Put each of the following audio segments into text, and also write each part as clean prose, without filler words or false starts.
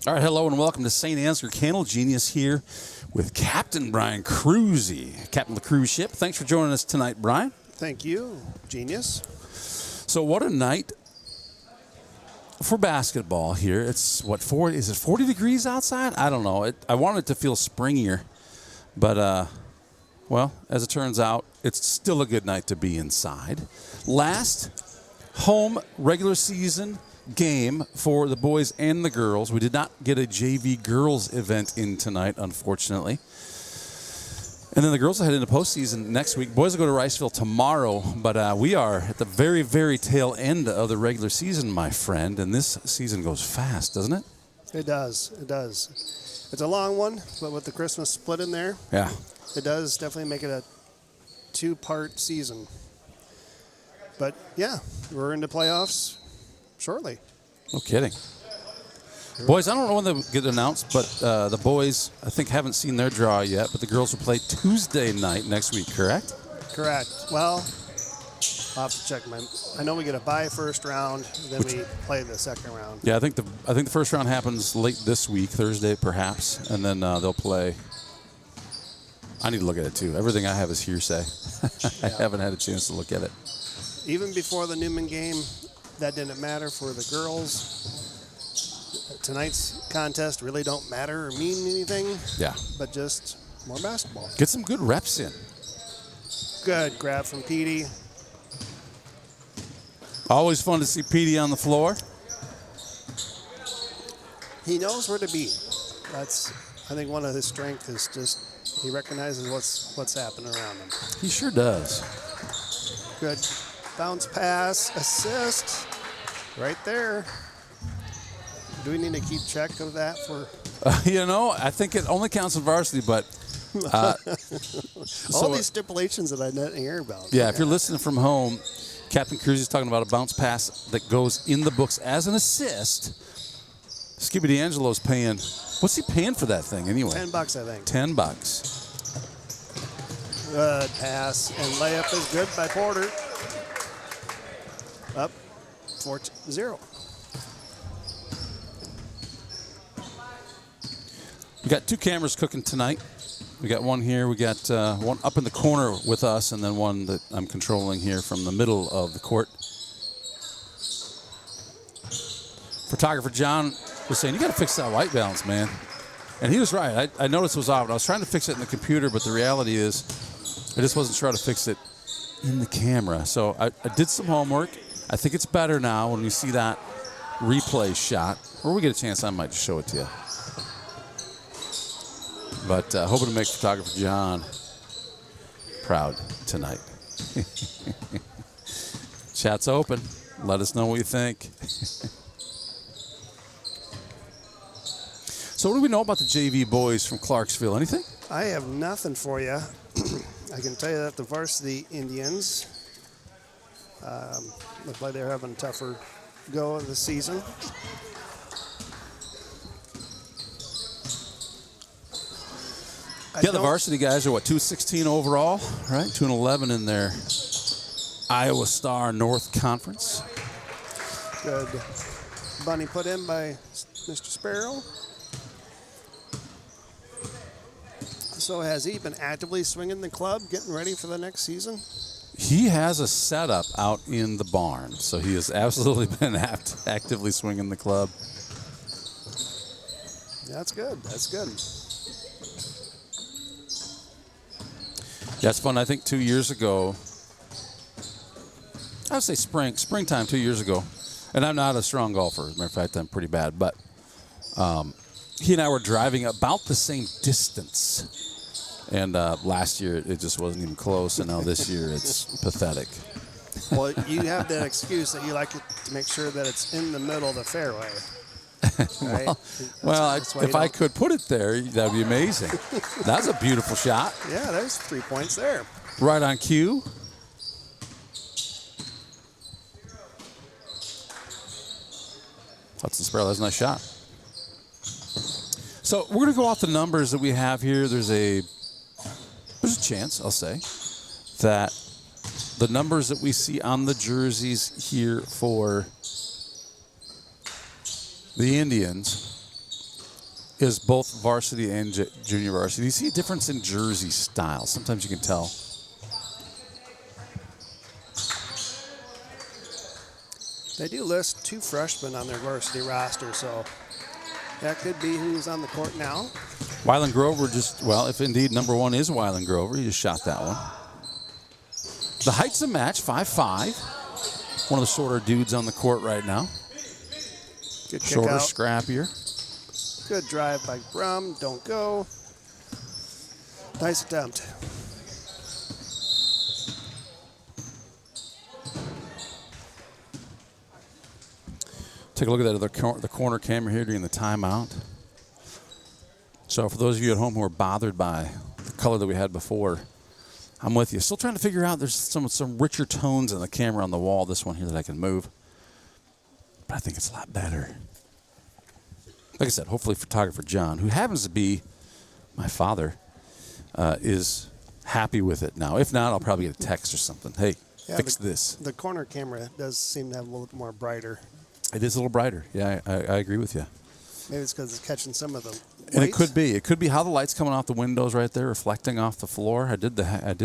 All right, hello and welcome to St. Ansgar Candle Genius here with Captain Brian Cruzy, captain of the cruise ship. Thanks for joining us tonight, Brian. Thank you, Genius. So what a night for basketball here. It's, what, 40? Is it 40 degrees outside? I don't know. I want it to feel springier, but, well, as it turns out, it's still a good night to be inside. Last home regular season game for the boys and the girls. We did not get a JV girls event in tonight, unfortunately. And then the girls will head into postseason next week. Boys will go to Riceville tomorrow, but we are at the very, very tail end of the regular season, my friend. And this season goes fast, doesn't it? It does. It does. It's a long one, but with the Christmas split in there, Yeah. it does definitely make it a two-part season. But, yeah, we're into playoffs shortly. No kidding. Boys, I don't know when they'll get announced, but the boys, I think, haven't seen their draw yet, but the girls will play Tuesday night next week, correct? Correct. Well, I'll have to check I know we get a bye first round, then we play the second round. Yeah, I think the first round happens late this week, Thursday perhaps, and then they'll play. I need to look at it too. Everything I have is hearsay. I haven't had a chance to look at it. Even before the Newman game, that didn't matter for the girls. Tonight's contest really don't matter or mean anything. Yeah. But just more basketball. Get some good reps in. Good grab from Petey. Always fun to see Petey on the floor. He knows where to be. That's, I think, one of his strengths is just he recognizes what's happening around him. He sure does. Good bounce pass, assist, right there. Do we need to keep track of that for? I think it only counts in varsity, but all these stipulations that I didn't hear about. Yeah, if you're listening from home, Captain Cruz is talking about a bounce pass that goes in the books as an assist. Skippy D'Angelo's paying. What's he paying for that thing anyway? $10, I think. $10. Good pass and layup is good by Porter. Up 4-0. We got two cameras cooking tonight. We got one here. We got one up in the corner with us, and then one that I'm controlling here from the middle of the court. Photographer John was saying, you got to fix that white balance, man. And he was right. I noticed it was off. And I was trying to fix it in the computer, but the reality is I just wasn't sure how to fix it in the camera. So I did some homework. I think it's better now when you see that replay shot. Or we get a chance, I might just show it to you. But hoping to make photographer John proud tonight. Chat's open. Let us know what you think. So what do we know about the JV boys from Clarksville? Anything? I have nothing for you. I can tell you that the Varsity Indians look like they're having a tougher go of the season. Yeah, the varsity guys are, 2-16 overall, right? 2-11 in their Iowa Star North Conference. Good bunny put in by Mr. Sparrow. So has he been actively swinging the club, getting ready for the next season? He has a setup out in the barn, so he has absolutely been actively swinging the club. That's good. That's good. That's fun. I think 2 years ago, I would say springtime 2 years ago, and I'm not a strong golfer. As a matter of fact, I'm pretty bad, but he and I were driving about the same distance, and last year it just wasn't even close, and now this year it's pathetic. Well, you have that excuse that you like it to make sure that it's in the middle of the fairway. Right? If I could put it there, that'd be amazing. That's a beautiful shot. Yeah, there's 3 points there. Right on cue. Hudson Sparrow, that's a nice shot. So we're going to go off the numbers that we have here. There's a chance, I'll say, that the numbers that we see on the jerseys here for the Indians is both varsity and junior varsity. You see a difference in jersey style. Sometimes you can tell. They do list 2 freshmen on their varsity roster, so that could be who's on the court now. Wyland Grover if indeed number 1 is Wyland Grover, he just shot that one. The height's a match, 5'5". One of the shorter dudes on the court right now. Good kick Shorter, out. scrappier. Good drive by Brum. Don't go. Nice attempt. Take a look at the corner camera here during the timeout. So for those of you at home who are bothered by the color that we had before, I'm with you. Still trying to figure out, there's some richer tones in the camera on the wall, this one here that I can move. But I think it's a lot better. Like I said, hopefully photographer John, who happens to be my father, is happy with it now. If not, I'll probably get a text or something. Hey, fix this. The corner camera does seem to have a little bit more brighter. It is a little brighter. Yeah, I agree with you. Maybe it's because it's catching some of the lights. And it could be. It could be how the light's coming off the windows right there, reflecting off the floor. I did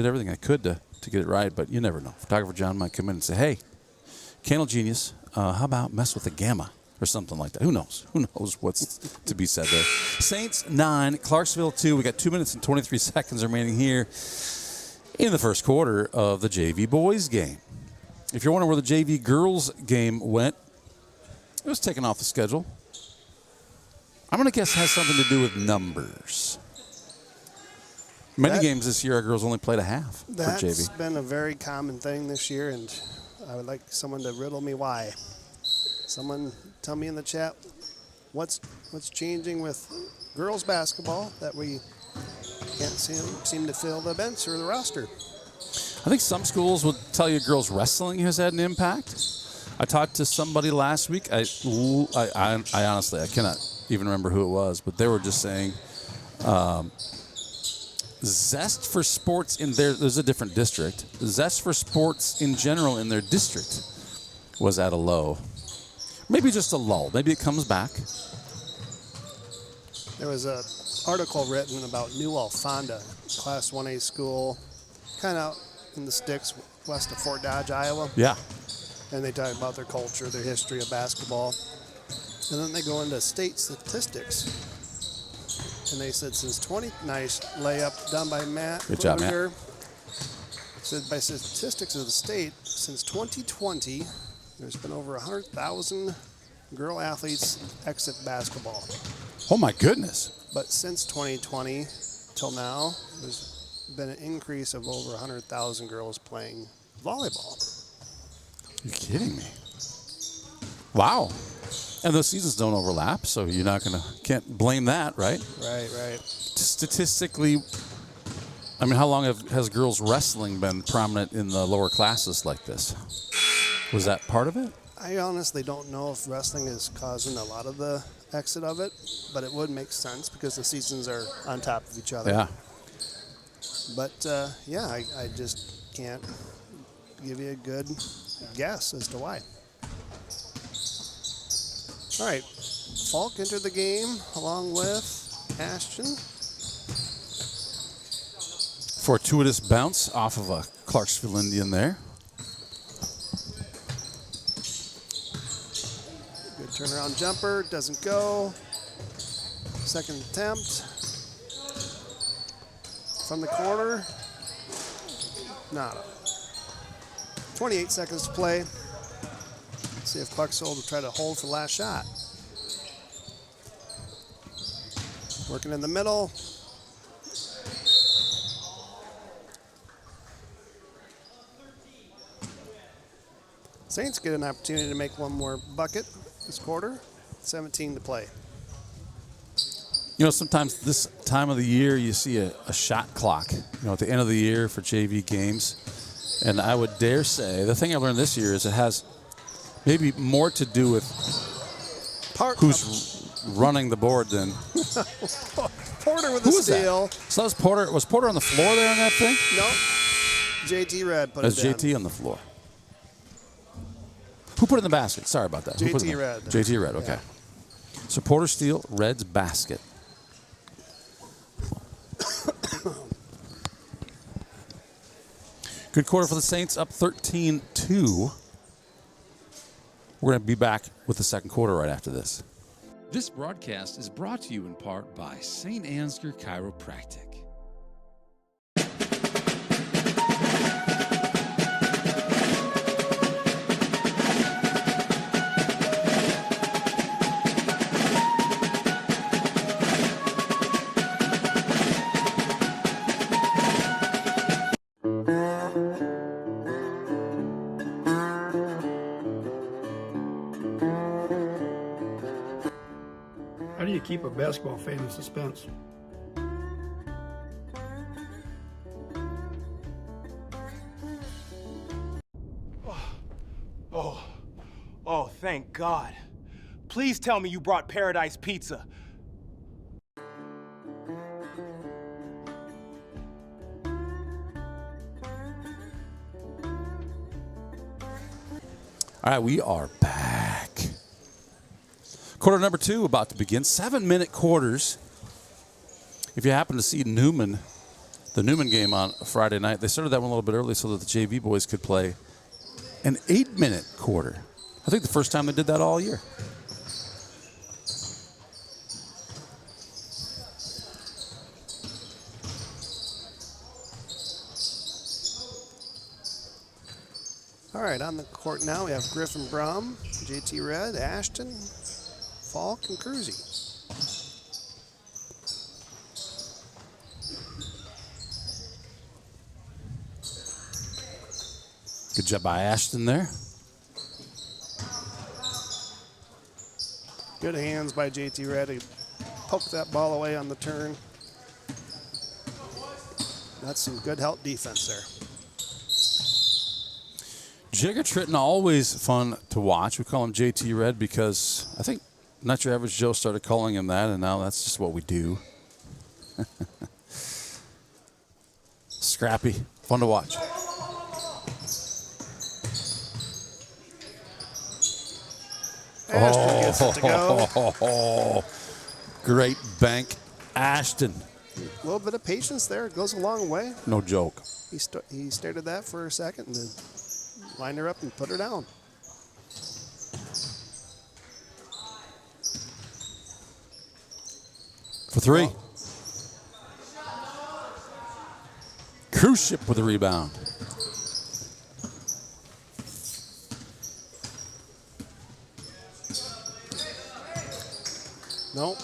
everything I could to get it right, but you never know. Photographer John might come in and say, hey, Candle Genius, how about mess with the gamma or something like that? Who knows? Who knows what's to be said there. Saints 9, Clarksville 2. We got 2 minutes and 23 seconds remaining here in the first quarter of the JV boys game. If you're wondering where the JV girls game went, it was taken off the schedule. I'm going to guess it has something to do with numbers. Many games this year, our girls only played a half for JV. That's been a very common thing this year, and I would like someone to riddle me why. Someone tell me in the chat what's changing with girls basketball that we can't seem to fill the bench or the roster. I think some schools will tell you girls wrestling has had an impact. I talked to somebody last week. I honestly, I cannot even remember who it was, but they were just saying zest for sports there's a different district. Zest for sports in general in their district was at a low. Maybe just a lull. Maybe it comes back. There was an article written about New Alfonda, Class 1A school, kind of in the sticks west of Fort Dodge, Iowa. Yeah. And they talk about their culture, their history of basketball. And then they go into state statistics. And they said nice layup done by Matt. Good job, Matt. Said by statistics of the state, since 2020, there's been over 100,000 girl athletes exit basketball. Oh, my goodness. But since 2020 till now, there's been an increase of over 100,000 girls playing volleyball. You're kidding me. Wow. And those seasons don't overlap, so you're can't blame that, right? Right. Statistically, I mean, how long has girls wrestling been prominent in the lower classes like this? Was that part of it? I honestly don't know if wrestling is causing a lot of the exit of it, but it would make sense because the seasons are on top of each other. Yeah. But, I just can't give you a good guess as to why. All right, Falk entered the game along with Ashton. Fortuitous bounce off of a Clarksville Indian there. Good turnaround jumper, doesn't go. Second attempt. From the corner. Nada. 28 seconds to play. See if Clarksville will try to hold for the last shot. Working in the middle. Saints get an opportunity to make one more bucket this quarter. 17 to play. You know, sometimes this time of the year you see a shot clock, at the end of the year for JV games. And I would dare say, the thing I learned this year is it has maybe more to do with who's running the board than Porter with the steal. So that was Porter on the floor there on that thing? No. JT Red put it down. JT on the floor. Who put it in the basket? Sorry about that. JT Red. JT Red, okay. Yeah. So Porter steal, Red's basket. Good quarter for the Saints, up 13-2. We're going to be back with the second quarter right after this. This broadcast is brought to you in part by St. Ansgar Chiropractic. How do you keep a basketball fan in suspense? Oh, thank God. Please tell me you brought Paradise Pizza. All right, we are back. Quarter number 2 about to begin. 7-minute quarters. If you happen to see Newman, the Newman game on Friday night, they started that one a little bit early so that the JV boys could play an 8-minute quarter. I think the first time they did that all year. All right, on the court now we have Griffin Brom, JT Red, Ashton, Falk, and Cruzy. Good job by Ashton there. Good hands by JT Red. He poked that ball away on the turn. That's some good help defense there. Jigger Tritton, always fun to watch. We call him JT Red because I think Not Your Average Joe started calling him that, and now that's just what we do. Scrappy, fun to watch. Ashton gets it to go. Great bank, Ashton. A little bit of patience there. It goes a long way. No joke. He stared at that for a second and then lined her up and put her down. For 3. Cruise Ship with a rebound. Nope.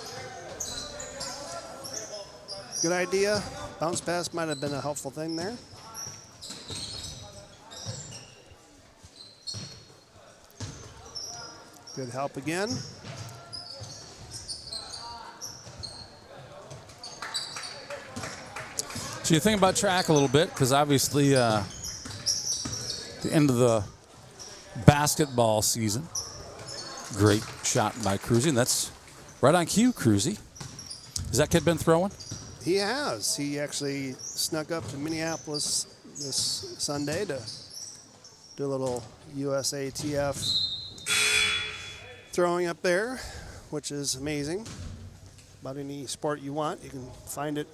Good idea. Bounce pass might have been a helpful thing there. Good help again. So you think about track a little bit, because obviously the end of the basketball season. Great shot by Cruzy, and that's right on cue, Cruzy. Has that kid been throwing? He has. He actually snuck up to Minneapolis this Sunday to do a little USATF throwing up there, which is amazing. About any sport you want, you can find it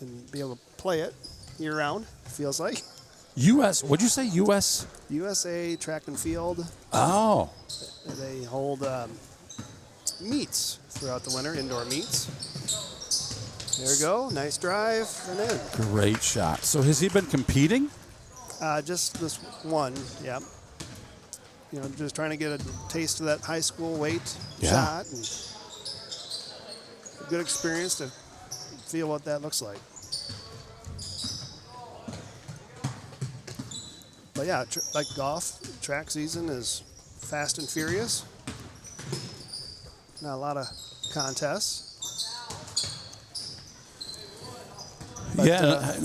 and be able to play it year-round, feels like. U.S., what'd you say, U.S.? USA Track and Field. Oh. They hold meets throughout the winter, indoor meets. There we go, nice drive and in. Great shot. So has he been competing? Just this one, yeah. You know, just trying to get a taste of that high school weight shot. And a good experience to feel what that looks like. But yeah, like golf, track season is fast and furious. Not a lot of contests. But, yeah,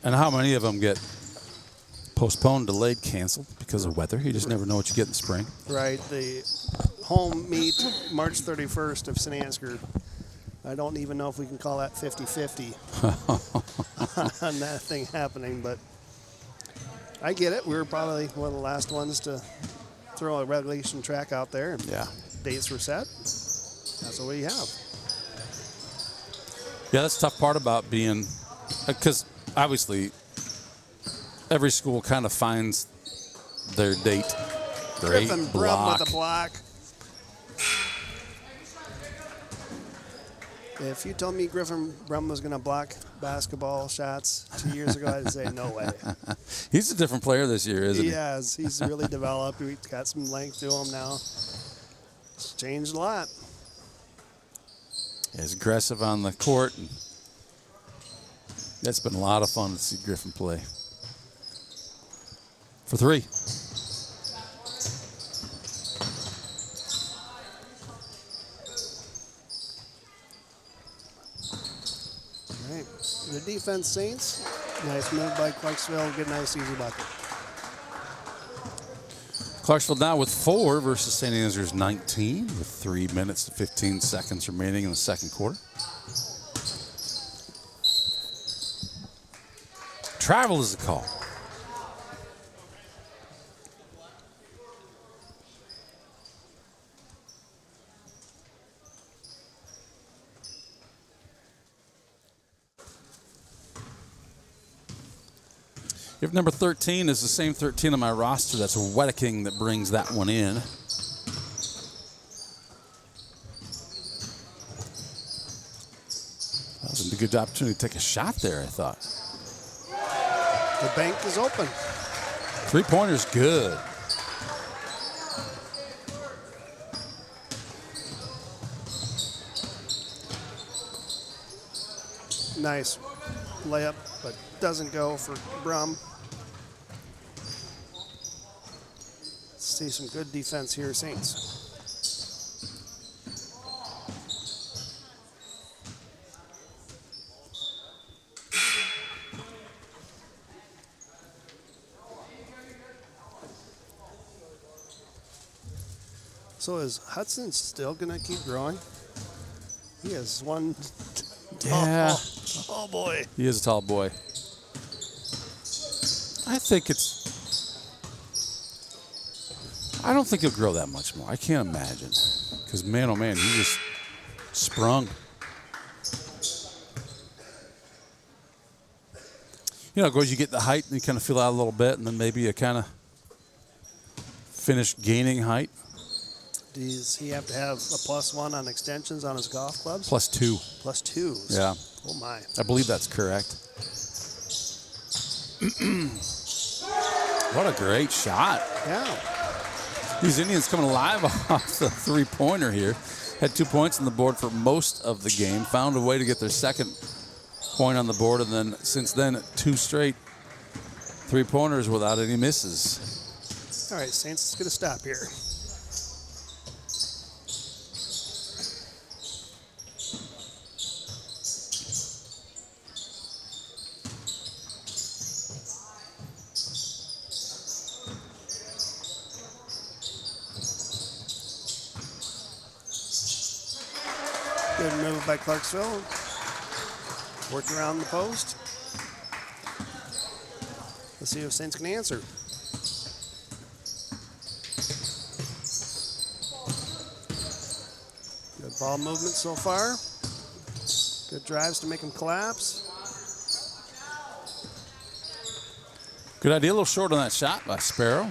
and how many of them get postponed, delayed, canceled because of weather? You just never know what you get in spring. Right, the home meet, March 31st of St. Ansgar. I don't even know if we can call that 50-50 on that thing happening, but I get it. We were probably one of the last ones to throw a regulation track out there. And Yeah. dates were set. That's what we have. Yeah, that's the tough part about being, because obviously Every school kind of finds their date. Great Griffin Brum block. with a block. If you told me Griffin Brum was going to block basketball shots 2 years ago, I'd say no way. He's a different player this year, isn't he? He has. He's really developed. He's got some length to him now. It's changed a lot. He's aggressive on the court. And it's been a lot of fun to see Griffin play. For 3. All right. The defense, Saints. Nice move by Clarksville. Good, nice, easy bucket. Clarksville now with 4 versus St. Andrews 19 with 3 minutes to 15 seconds remaining in the second quarter. Travel is the call. If number 13 is the same 13 on my roster, that's Wedeking that brings that one in. That was a good opportunity to take a shot there, I thought. The bank is open. 3-pointer's good. Nice layup, but doesn't go for Brum. See some good defense here, Saints. So is Hudson still going to keep growing? He has one. Yeah. Oh boy. He is a tall boy. I don't think he'll grow that much more. I can't imagine. Because, man, oh, man, he just sprung. You know, it goes, you get the height and you kind of fill out a little bit, and then maybe you kind of finish gaining height. Does he have to have a +1 on extensions on his golf clubs? +2. +2s. Yeah. Oh, my. I believe that's correct. What a great shot. Yeah. These Indians coming alive off the 3-pointer here. Had 2 points on the board for most of the game. Found a way to get their second point on the board. And then since then, 2 straight 3-pointers without any misses. All right, Saints, let's get a stop here. Good move by Clarksville. Working around the post. Let's see if Saints can answer. Good ball movement so far. Good drives to make him collapse. Good idea. A little short on that shot by Sparrow.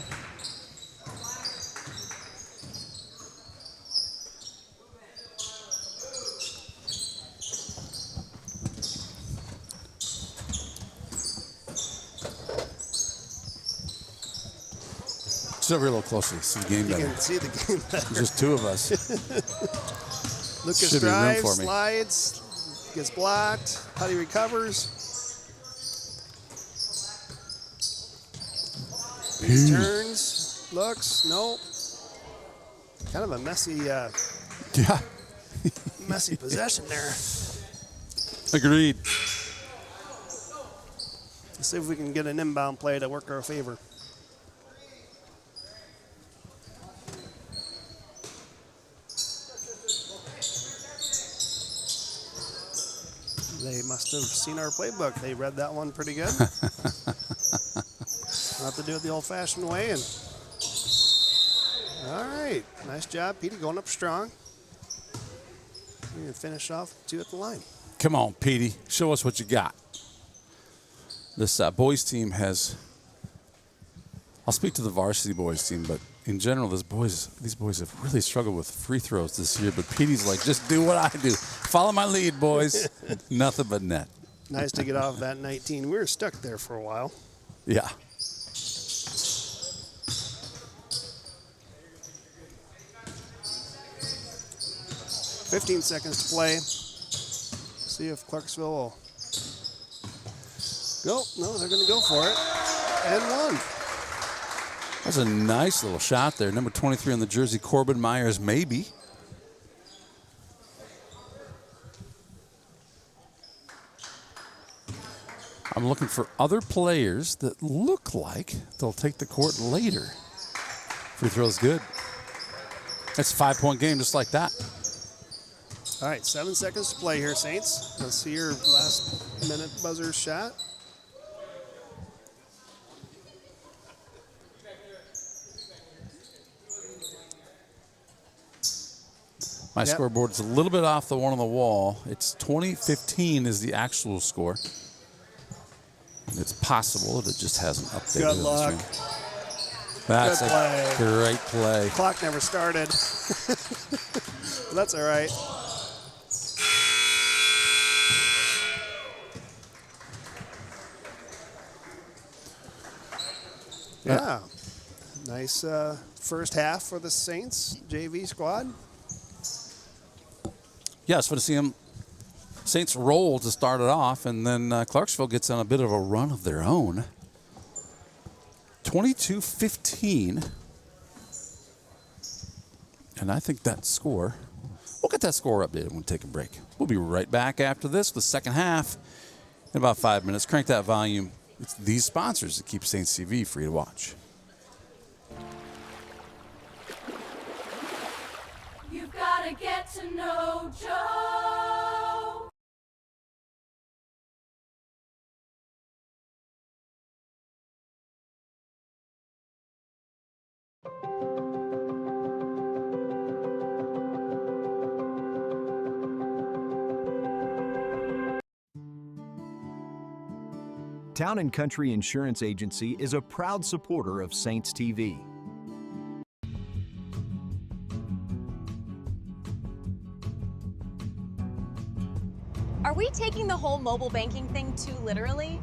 Sit over here a little closer. See the game You better. can see the game better. There's just 2 of us. Lucas Should be room drives, for me. slides, gets blocked. Putty recovers. He turns, looks, nope. Kind of a messy, Yeah. messy possession there. Agreed. Let's see if we can get an inbound play to work our favor. They must have seen our playbook. They read that one pretty good. We'll have to do it the old-fashioned way. And all right, nice job, Petey, going up strong. We're gonna finish off 2 at the line. Come on, Petey. Show us what you got. This boys team has I'll speak to the varsity boys team, but in general, these boys have really struggled with free throws this year. But Petey's like, just do what I do. Follow my lead, boys. Nothing but net. Nice to get off that 19. We were stuck there for a while. Yeah. $15 seconds to play. See if Clarksville will go. No, they're going to go for it. And one. That's a nice little shot there. Number 23 on the jersey, Corbin Myers, maybe. I'm looking for other players that look like they'll take the court later. Free throw's good. It's a 5-point game just like that. All right, 7 seconds to play here, Saints. Let's see your last minute buzzer shot. My scoreboard's a little bit off the one on the wall. It's 20-15 is the actual score. And it's possible that it just hasn't updated. Good luck. That's Good a play. great play. Clock never started. That's all right. Yeah. Nice first half for the Saints JV squad. Yeah, it's fun to see them. Saints roll to start it off, and then Clarksville gets on a bit of a run of their own. 22-15. And I think that score, we'll get that score updated when we take a break. We'll be right back after this, the second half, in about 5 minutes. Crank that volume. It's these sponsors that keep Saints TV free to watch. You've got to get to know Joe. Town & Country Insurance Agency is a proud supporter of Saints TV. Are we taking the whole mobile banking thing too literally?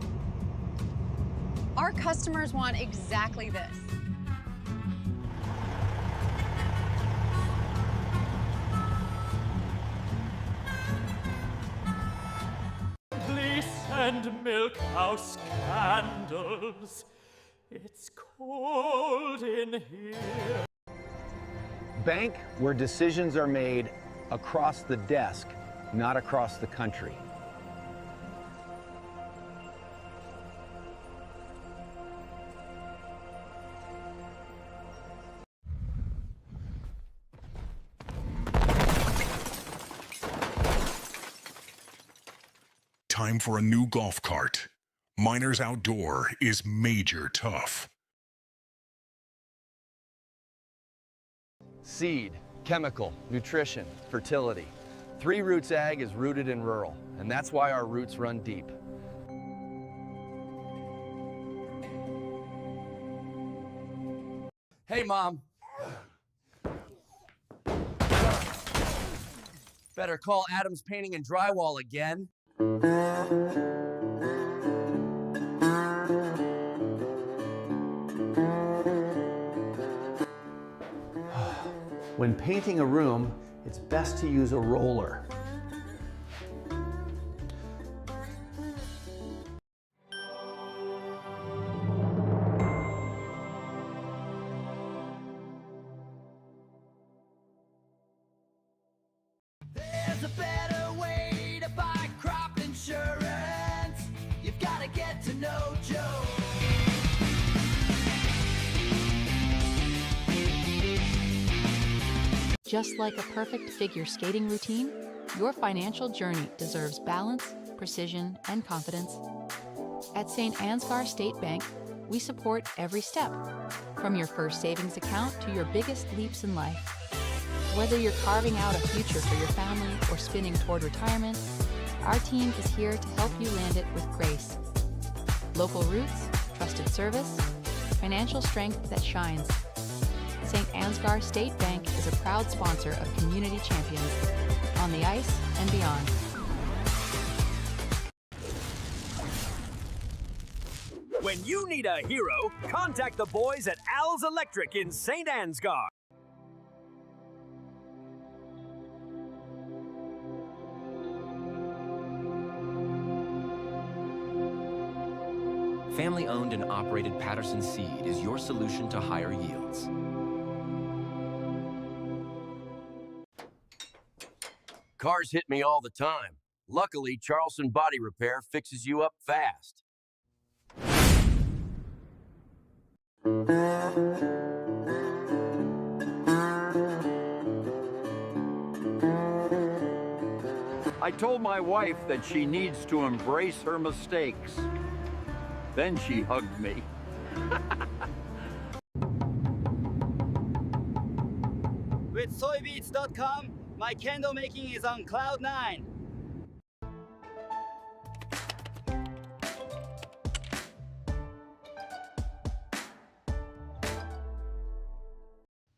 Our customers want exactly this. Fleece and milk house candles. It's cold in here. Bank where decisions are made across the desk, not across the country. Time for a new golf cart. Miners Outdoor is major tough. Seed, chemical, nutrition, fertility. 3 Roots Ag is rooted in rural, and that's why our roots run deep. Hey, Mom. Better call Adams Painting and Drywall again. When painting a room, it's best to use a roller. There's a better way to buy crop insurance. You've got to get to know Joe. Just like a perfect figure skating routine, your financial journey deserves balance, precision, and confidence. At St. Ansgar State Bank, we support every step, from your first savings account to your biggest leaps in life. Whether you're carving out a future for your family or spinning toward retirement, our team is here to help you land it with grace. Local roots, trusted service, financial strength that shines. St. Ansgar State Bank is a proud sponsor of community champions on the ice and beyond. When you need a hero, contact the boys at Al's Electric in St. Ansgar. Family-owned and operated Patterson Seed is your solution to higher yields. Cars hit me all the time. Luckily, Charleston Body Repair fixes you up fast. I told my wife that she needs to embrace her mistakes. Then she hugged me. With soybeats.com, my candle making is on cloud 9.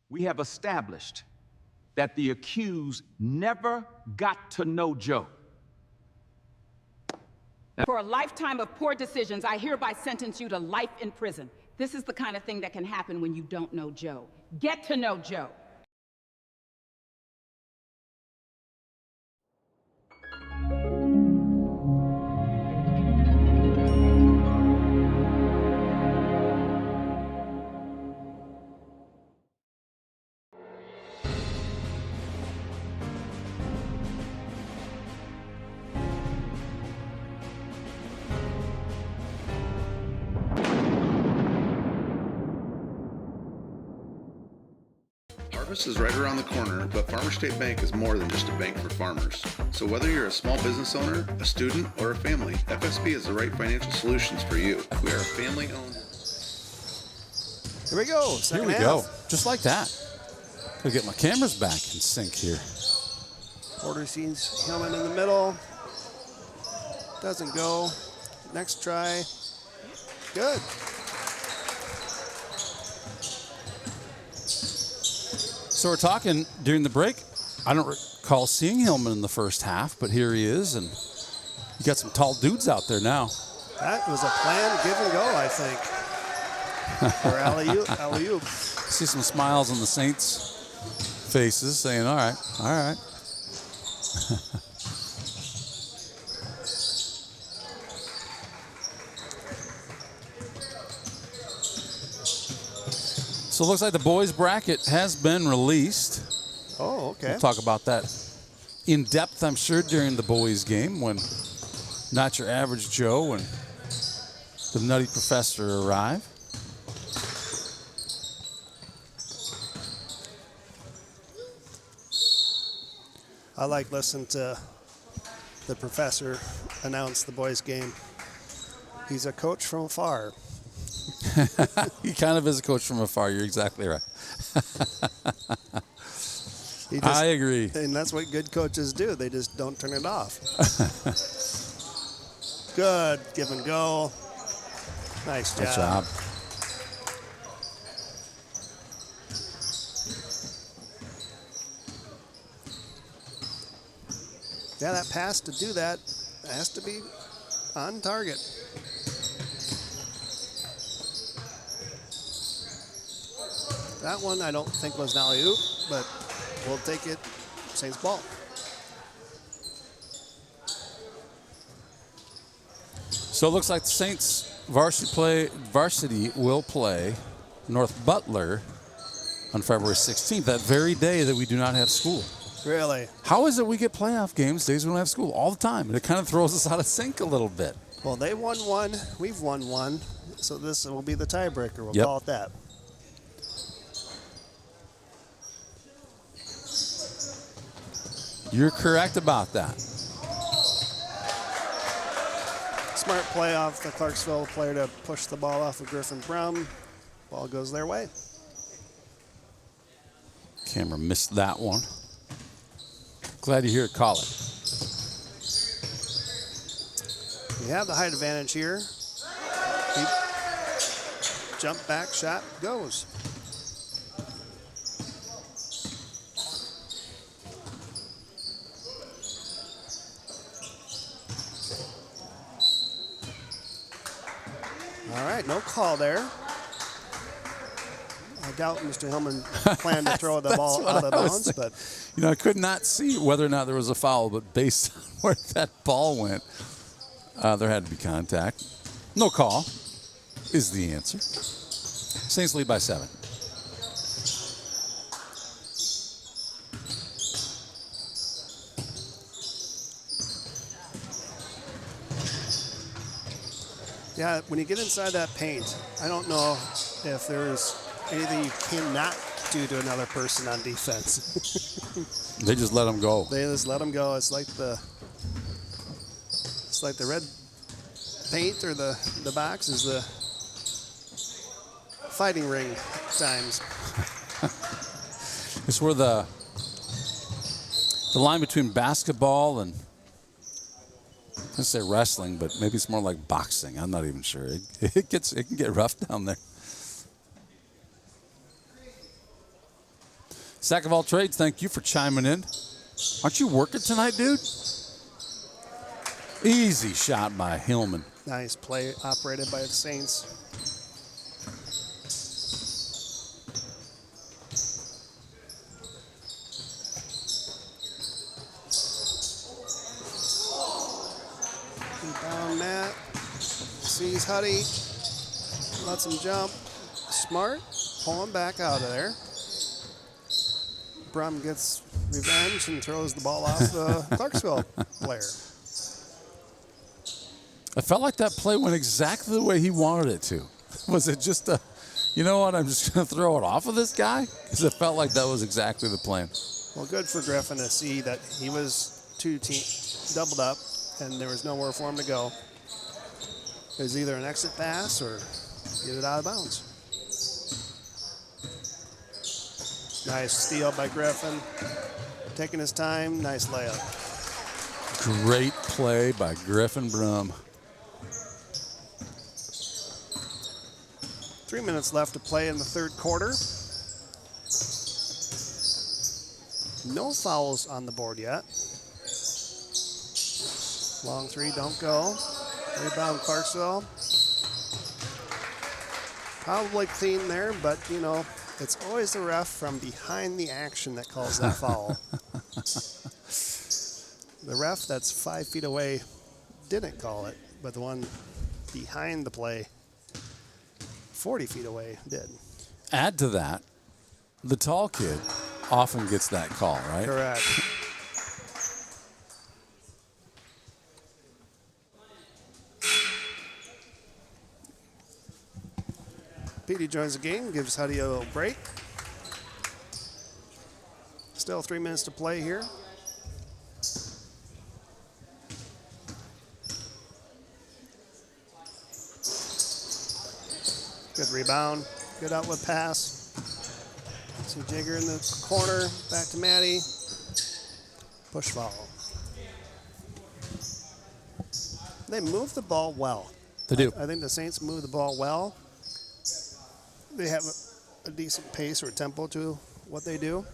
We have established that the accused never got to know Joe. For a lifetime of poor decisions, I hereby sentence you to life in prison. This is the kind of thing that can happen when you don't know Joe. Get to know Joe. Harvest is right around the corner, but Farmer State Bank is more than just a bank for farmers. So whether you're a small business owner, a student, or a family, FSB has the right financial solutions for you. We are a family-owned. Here we go. Here we go. Just like that. Gotta get my cameras back in sync here. Porter sees Hillman in the middle. Doesn't go. Next try. Good. So we're talking during the break. I don't recall seeing Hillman in the first half, but here he is, and you got some tall dudes out there now. That was a planned give and go, I think. For alley-oop. See some smiles on the Saints' faces saying, all right, all right. So it looks like the boys bracket has been released. Oh, okay. We'll talk about that in depth, I'm sure, during the boys game when Not Your Average Joe and the Nutty Professor arrive. I like listening to the professor announce the boys game. He's a coach from afar. He kind of is a coach from afar. You're exactly right. I agree. And that's what good coaches do. They just don't turn it off. Good. Give and go. Nice job. Good job. Yeah, that pass to do that has to be on target. That one I don't think was an alley-oop, but we'll take it. Saints ball. So it looks like the Saints varsity will play North Butler on February 16th, that very day that we do not have school. Really? How is it we get playoff games days we don't have school all the time? And it kind of throws us out of sync a little bit. Well, they won one. We've won one. So this will be the tiebreaker. We'll call it that. You're correct about that. Smart play off the Clarksville player to push the ball off of Griffin Brown. Ball goes their way. Camera missed that one. Glad you hear it call it. We have the height advantage here. jump back shot goes. All right, no call there. I doubt Mr. Hillman planned to throw the ball out of bounds, but you know, I could not see whether or not there was a foul, but based on where that ball went, there had to be contact. No call is the answer. Saints lead by 7. yeah, when you get inside that paint, I don't know if there's anything you cannot do to another person on defense. They just let them go. They just let them go. It's like the red paint or the box is the fighting ring times. It's where the line between basketball and I say wrestling, but maybe it's more like boxing. I'm not even sure. It can get rough down there. Sack of all trades, thank you for chiming in. Aren't you working tonight, dude? Easy shot by Hillman. Nice play operated by the Saints. Down Matt. Sees Huddy. Lets him jump. Smart. Pull him back out of there. Brum gets revenge and throws the ball off the Clarksville player. I felt like that play went exactly the way he wanted it to. Was it just a, you know what, I'm just going to throw it off of this guy? Because it felt like that was exactly the plan. Well, good for Griffin to see that he was doubled up and there was nowhere for him to go. It was either an exit pass or get it out of bounds. Nice steal by Griffin. Taking his time, nice layup. Great play by Griffin Brum. 3 minutes left to play in the third quarter. No fouls on the board yet. Long three, don't go. Rebound Clarksville. Probably clean there, but you know, it's always the ref from behind the action that calls that foul. The ref that's 5 feet away didn't call it, but the one behind the play 40 feet away did. Add to that, the tall kid often gets that call, right? Correct. Petey joins the game, gives Huddy a little break. Still 3 minutes to play here. Good rebound, good outlet pass. See Jigger in the corner, back to Maddie. Push foul. They move the ball well. They do. I think the Saints move the ball well. They have a decent pace or tempo to what they do.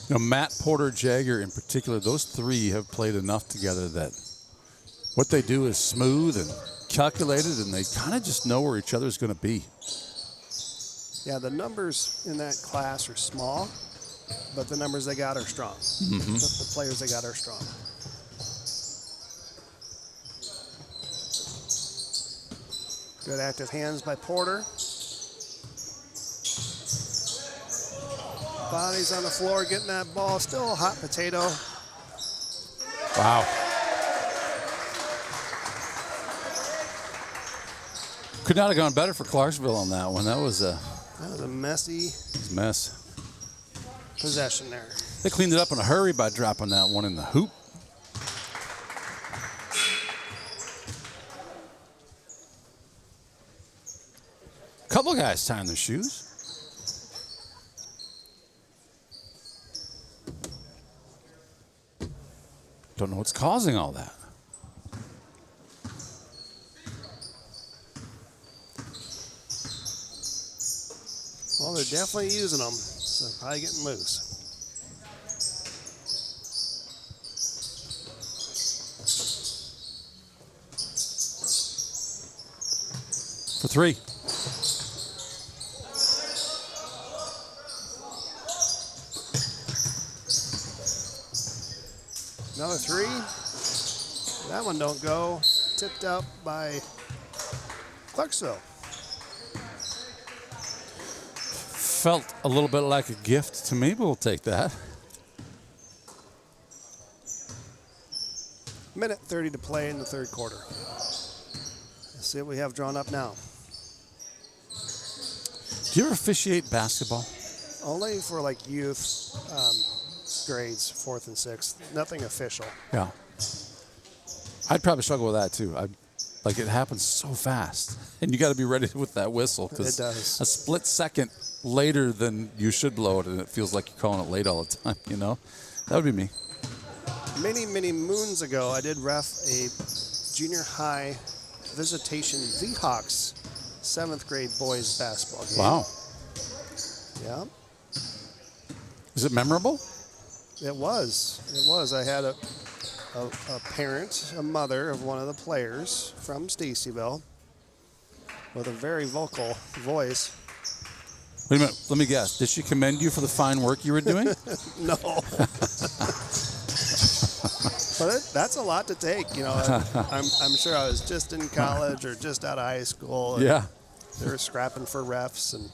You know, Matt, Porter, Jagger in particular, those three have played enough together that what they do is smooth and calculated, and they kind of just know where each other is going to be. Yeah, the numbers in that class are small, but the numbers they got are strong. Mm-hmm. The players they got are strong. Good active hands by Porter. Bodies on the floor getting that ball. Still a hot potato. Wow. Could not have gone better for Clarksville on that one. That was a messy mess. Possession there. They cleaned it up in a hurry by dropping that one in the hoop. Couple guys tying their shoes. Don't know what's causing all that. definitely using them, so they're probably getting loose. For 3. Another 3. That one don't go. Tipped up by Clarksville. Felt a little bit like a gift to me, but we'll take that. Minute 30 to play in the third quarter. Let's see what we have drawn up now. Do you ever officiate basketball? Only for like youth grades, 4th and 6th. Nothing official. Yeah. I'd probably struggle with that too. Like it happens so fast, and you got to be ready with that whistle because It does. a split second later than you should blow it, and it feels like you're calling it late all the time. You know, that would be me. Many moons ago, I did ref a junior high visitation V-Hawks 7th grade boys basketball game. Wow. Yeah. Is it memorable? It was. It was. I had a parent, a mother of one of the players from Stacyville with a very vocal voice. Wait a minute. Let me guess. Did she commend you for the fine work you were doing? No. But that's a lot to take, you know. I'm sure I was just in college or just out of high school. And Yeah. they were scrapping for refs, and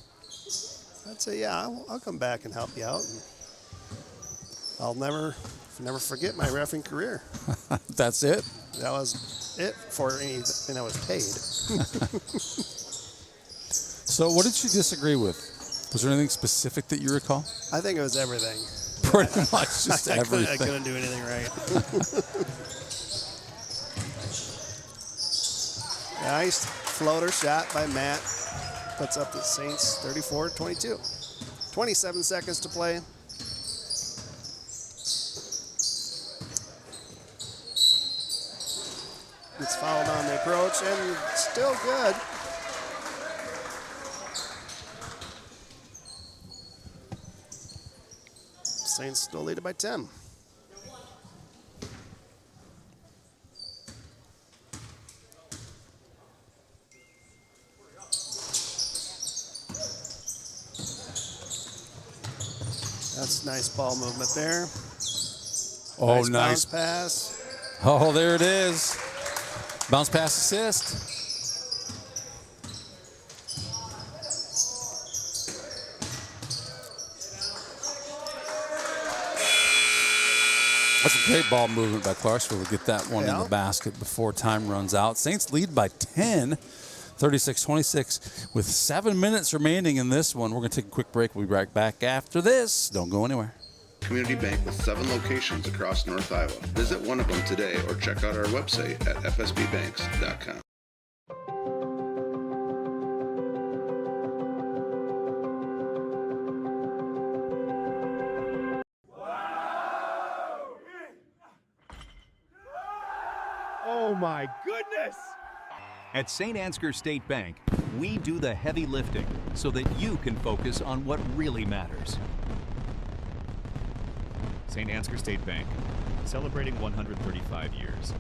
I'd say, yeah, I'll come back and help you out. And I'll never forget my reffing career. That's it? That was it for anything I was paid. So what did she disagree with? Was there anything specific that you recall? I think it was everything. Pretty much just everything. I couldn't do anything right. Nice floater shot by Matt. Puts up the Saints 34-22. 27 seconds to play. Gets fouled on the approach and still good. Saints still lead it by 10. That's nice ball movement there. Oh, nice. nice. Bounce pass. Oh, there it is. Bounce pass assist. That's a great ball movement by Clarksville to get that one in the basket before time runs out. Saints lead by 10, 36-26, with 7 minutes remaining in this one. We're going to take a quick break. We'll be right back after this. Don't go anywhere. Community bank with 7 locations across North Iowa. Visit one of them today or check out our website at fsbbanks.com. Oh my goodness! At St. Ansgar State Bank, we do the heavy lifting so that you can focus on what really matters. St. Ansgar State Bank, celebrating 135 years.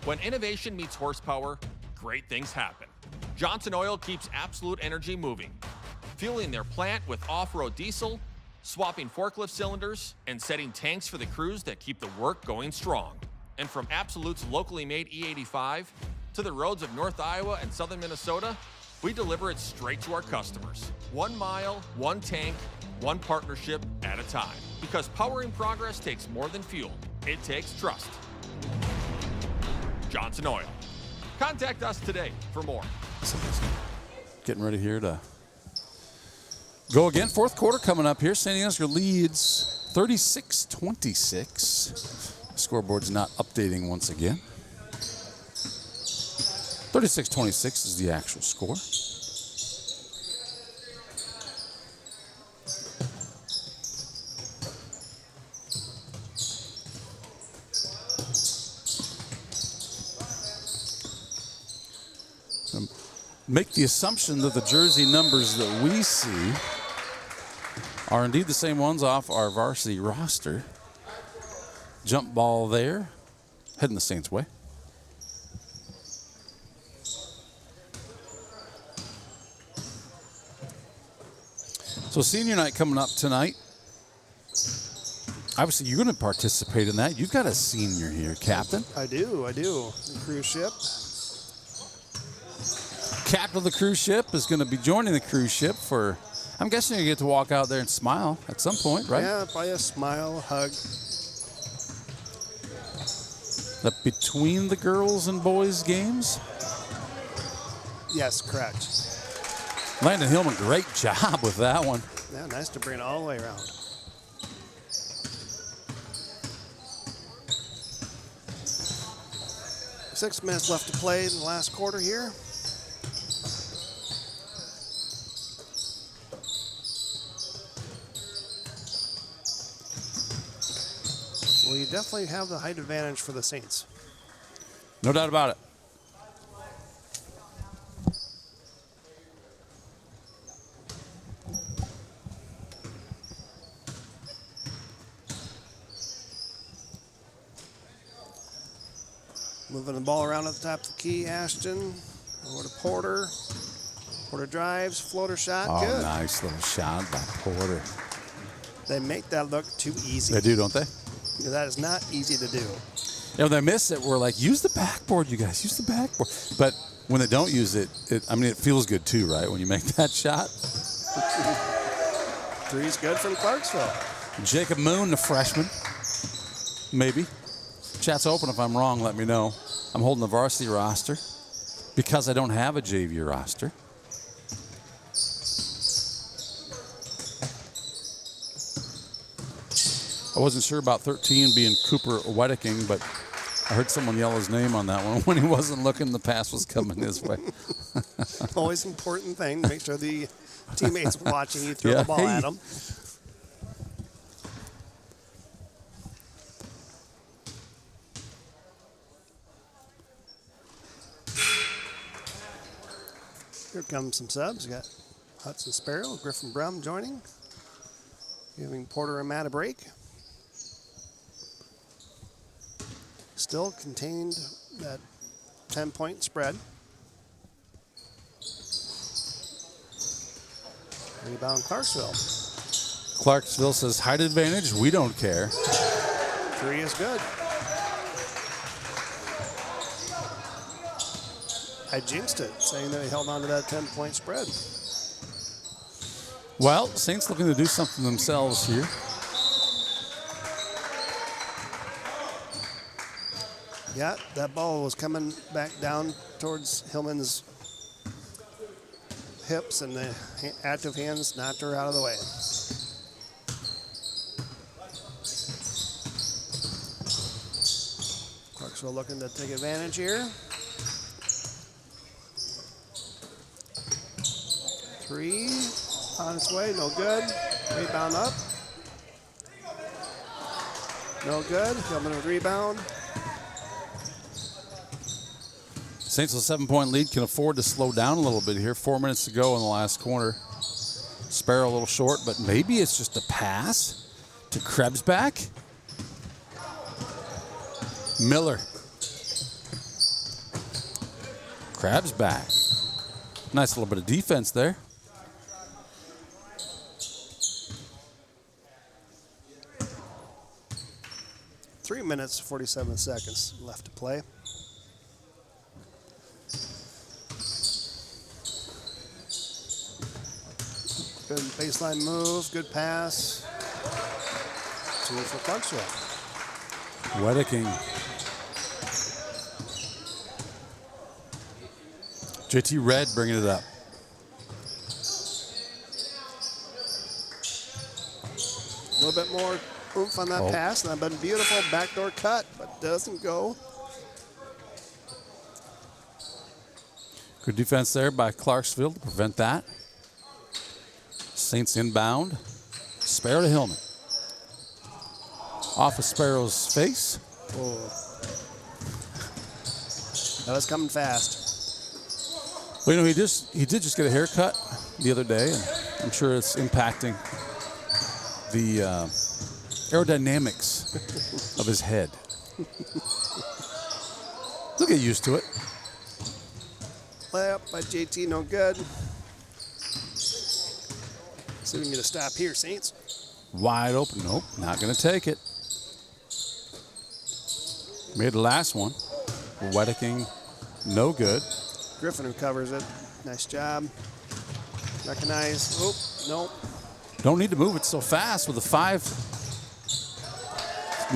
When innovation meets horsepower, great things happen. Johnson Oil keeps Absolute Energy moving, fueling their plant with off-road diesel, swapping forklift cylinders, and setting tanks for the crews that keep the work going strong. And from Absolute's locally made E85 to the roads of North Iowa and southern Minnesota, we deliver it straight to our customers. 1 mile, 1 tank, 1 partnership at a time. Because powering progress takes more than fuel. It takes trust. Johnson Oil. Contact us today for more. Getting ready here to go again. Fourth quarter coming up here. St. Ansgar leads 36-26. Scoreboard's not updating once again. 36-26 is the actual score. make the assumption that the jersey numbers that we see are indeed the same ones off our varsity roster. Jump ball there, heading the Saints' way. So senior night coming up tonight. Obviously, you're going to participate in that. You've got a senior here, Captain. I do. The cruise ship. Captain of the cruise ship is going to be joining the cruise ship for, I'm guessing you get to walk out there and smile at some point, right? Yeah, probably a smile, hug. The between the girls and boys games? Yes, correct. Landon Hillman, great job with that one. Yeah, nice to bring it all the way around. Six minutes left to play in the last quarter here. Well, you definitely have the height advantage for the Saints. No doubt about it. Moving the ball around at the top of the key, Ashton. Over to Porter. Porter drives, floater shot, Oh, good. nice little shot by Porter. They make that look too easy. They do, don't they? That is not easy to do. You know, they miss it. We're like, use the backboard, you guys. Use the backboard. But when they don't use it, I mean, it feels good too, right? When you make that shot. Three's good from Clarksville. Jacob Moon, the freshman. Maybe. Chat's open. If I'm wrong, let me know. I'm holding the varsity roster because I don't have a JV roster. I wasn't sure about 13 being Cooper Wedeking, but I heard someone yell his name on that one. When he wasn't looking, the pass was coming his way. Always important thing. Make sure the teammates watching you throw the ball at them. Here comes some subs. We got Hudson Sparrow, Griffin Brum joining, giving Porter and Matt a break. Still contained that 10-point spread. Rebound Clarksville. Clarksville says height advantage. We don't care. Three is good. I jinxed it, saying that he held on to that 10-point spread. Well, Saints looking to do something themselves here. Yeah, that ball was coming back down towards Hillman's hips, and the active hands knocked her out of the way. Clarksville looking to take advantage here. Three on its way, no good. Rebound up. No good. Hillman with rebound. Saints with a 7-point lead can afford to slow down a little bit here. 4 minutes to go in the last quarter. Sparrow a little short, but maybe it's just a pass to Krebsback. Miller. Krebsback. Nice little bit of defense there. Three minutes, 47 seconds left to play. Good baseline move, good pass. Two for Clarksville. Wedeking. JT Red bringing it up. A little bit more oomph on that pass. That been beautiful backdoor cut, but doesn't go. Good defense there by Clarksville to prevent that. Saints inbound. Sparrow to Hillman. Off of Sparrow's face. Oh. That was coming fast. Well, you know, he did just get a haircut the other day, and I'm sure it's impacting the aerodynamics of his head. He'll get used to it. Layup by JT, no good. See if we can get a stop here, Saints. Wide open. Nope, not going to take it. Made the last one. Wedeking, no good. Griffin recovers it. Nice job. Recognize. Oh, nope. Don't need to move it so fast with a 5.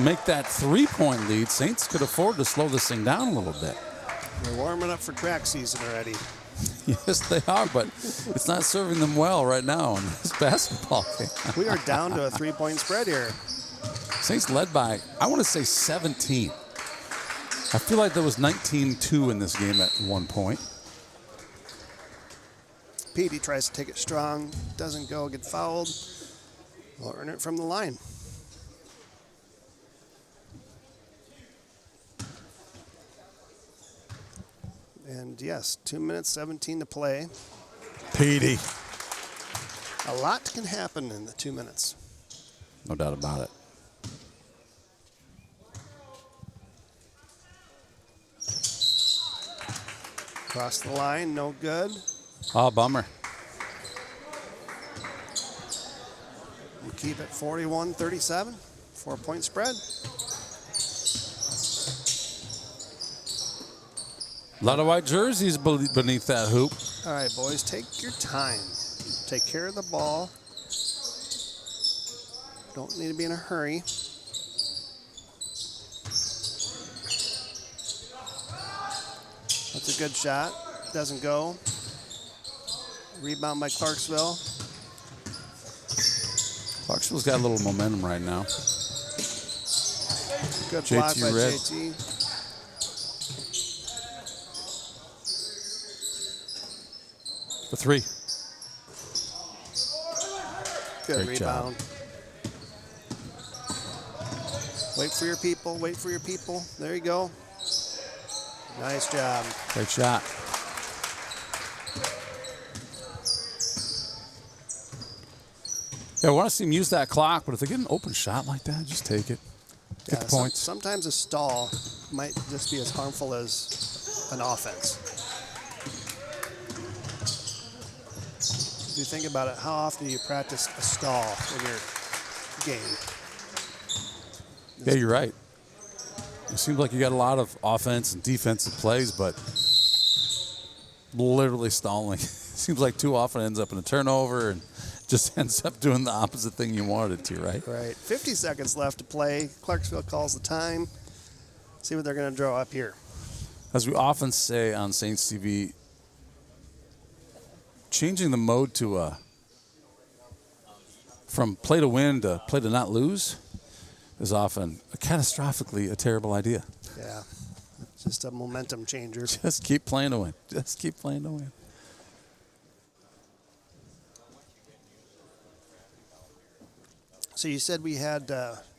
Make that 3-point lead. Saints could afford to slow this thing down a little bit. They're warming up for track season already. Yes, they are, but it's not serving them well right now in this basketball game. We are down to a 3-point spread here. Saints led by, I want to say 17. I feel like there was 19-2 in this game at one point. Petey tries to take it strong. Doesn't go, get fouled. We'll earn it from the line. And yes, 2 minutes, 17 to play. Petey. A lot can happen in the 2 minutes. No doubt about it. Across the line, no good. Oh, bummer. We keep it 41-37, 4-point spread. A lot of white jerseys beneath that hoop. All right, boys, take your time. Take care of the ball. Don't need to be in a hurry. That's a good shot. Doesn't go. Rebound by Clarksville. Clarksville's got a little momentum right now. Good block by Red. JT. For 3. Good Great rebound. job. Wait for your people. Wait for your people. There you go. Nice job. Great shot. Yeah, I want to see him use that clock, but if they get an open shot like that, just take it. Get the points. Sometimes a stall might just be as harmful as an offense. If you think about it, how often do you practice a stall in your game? Yeah, you're right. It seems like you got a lot of offense and defensive plays, but literally stalling. Seems like too often it ends up in a turnover and just ends up doing the opposite thing you wanted it to, right? Right. 50 seconds left to play. Clarksville calls the time. See what they're going to draw up here. As we often say on Saints TV, changing the mode to from play to win to play to not lose is often catastrophically a terrible idea. Yeah. It's just a momentum changer. Just keep playing to win. Just keep playing to win. So you said we had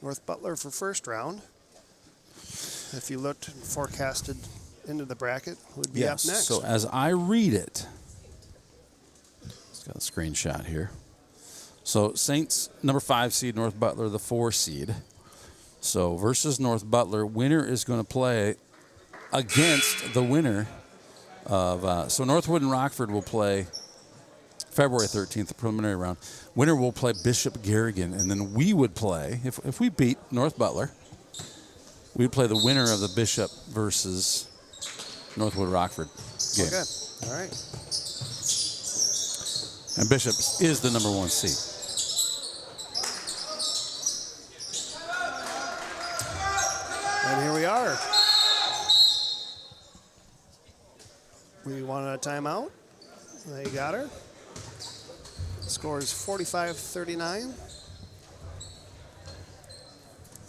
North Butler for first round. If you looked and forecasted into the bracket, who would be up next? So as I read it, it's got a screenshot here. So Saints, number 5 seed, North Butler, the 4 seed. So versus North Butler, winner is going to play against the winner of, so Northwood and Rockford will play February 13th, the preliminary round. Winner will play Bishop Garrigan, and then we would play, if we beat North Butler, we'd play the winner of the Bishop versus Northwood Rockford game. Okay, all right. And Bishop is the number 1 seed. And here we are. We wanted a timeout. They got her. Score is 45-39.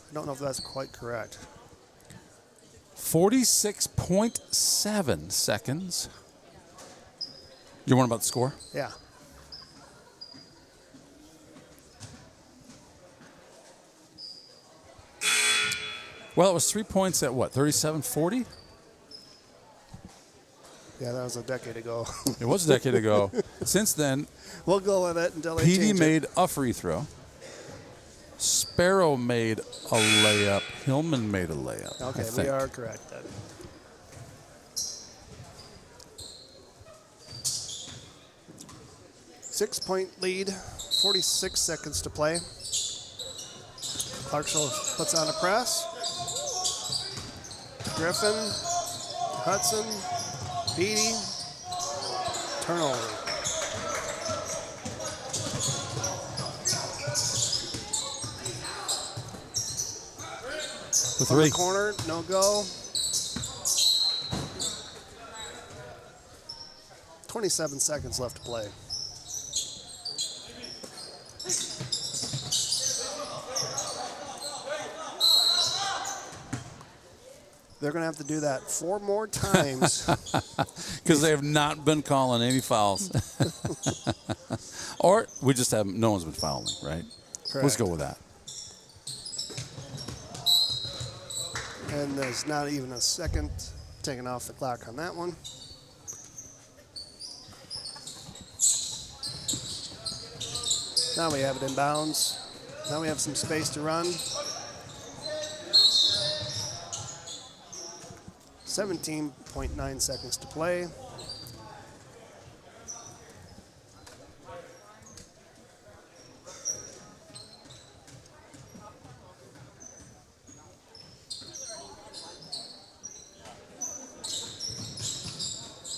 I don't know if that's quite correct. 46.7 seconds. You're wondering about the score? Yeah. Well, it was 3 points at what, 37-40? Yeah, that was a decade ago. It was a decade ago. Since then, we'll go with it until they Petey change made it. a free throw. Sparrow made a layup. Hillman made a layup. Okay, I think. we are correct then. Six-point lead, 46 seconds to play. Clarksville puts on a press. Griffin, Hudson, Beatty, turnover. With On the three. corner, no go. 27 seconds left to play. They're going to have to do that 4 more times. Because they have not been calling any fouls. Or we just have, no one's been fouling, right? Correct. Let's go with that. And there's not even a second taken off the clock on that one. Now we have it in bounds. Now we have some space to run. 17.9 seconds to play.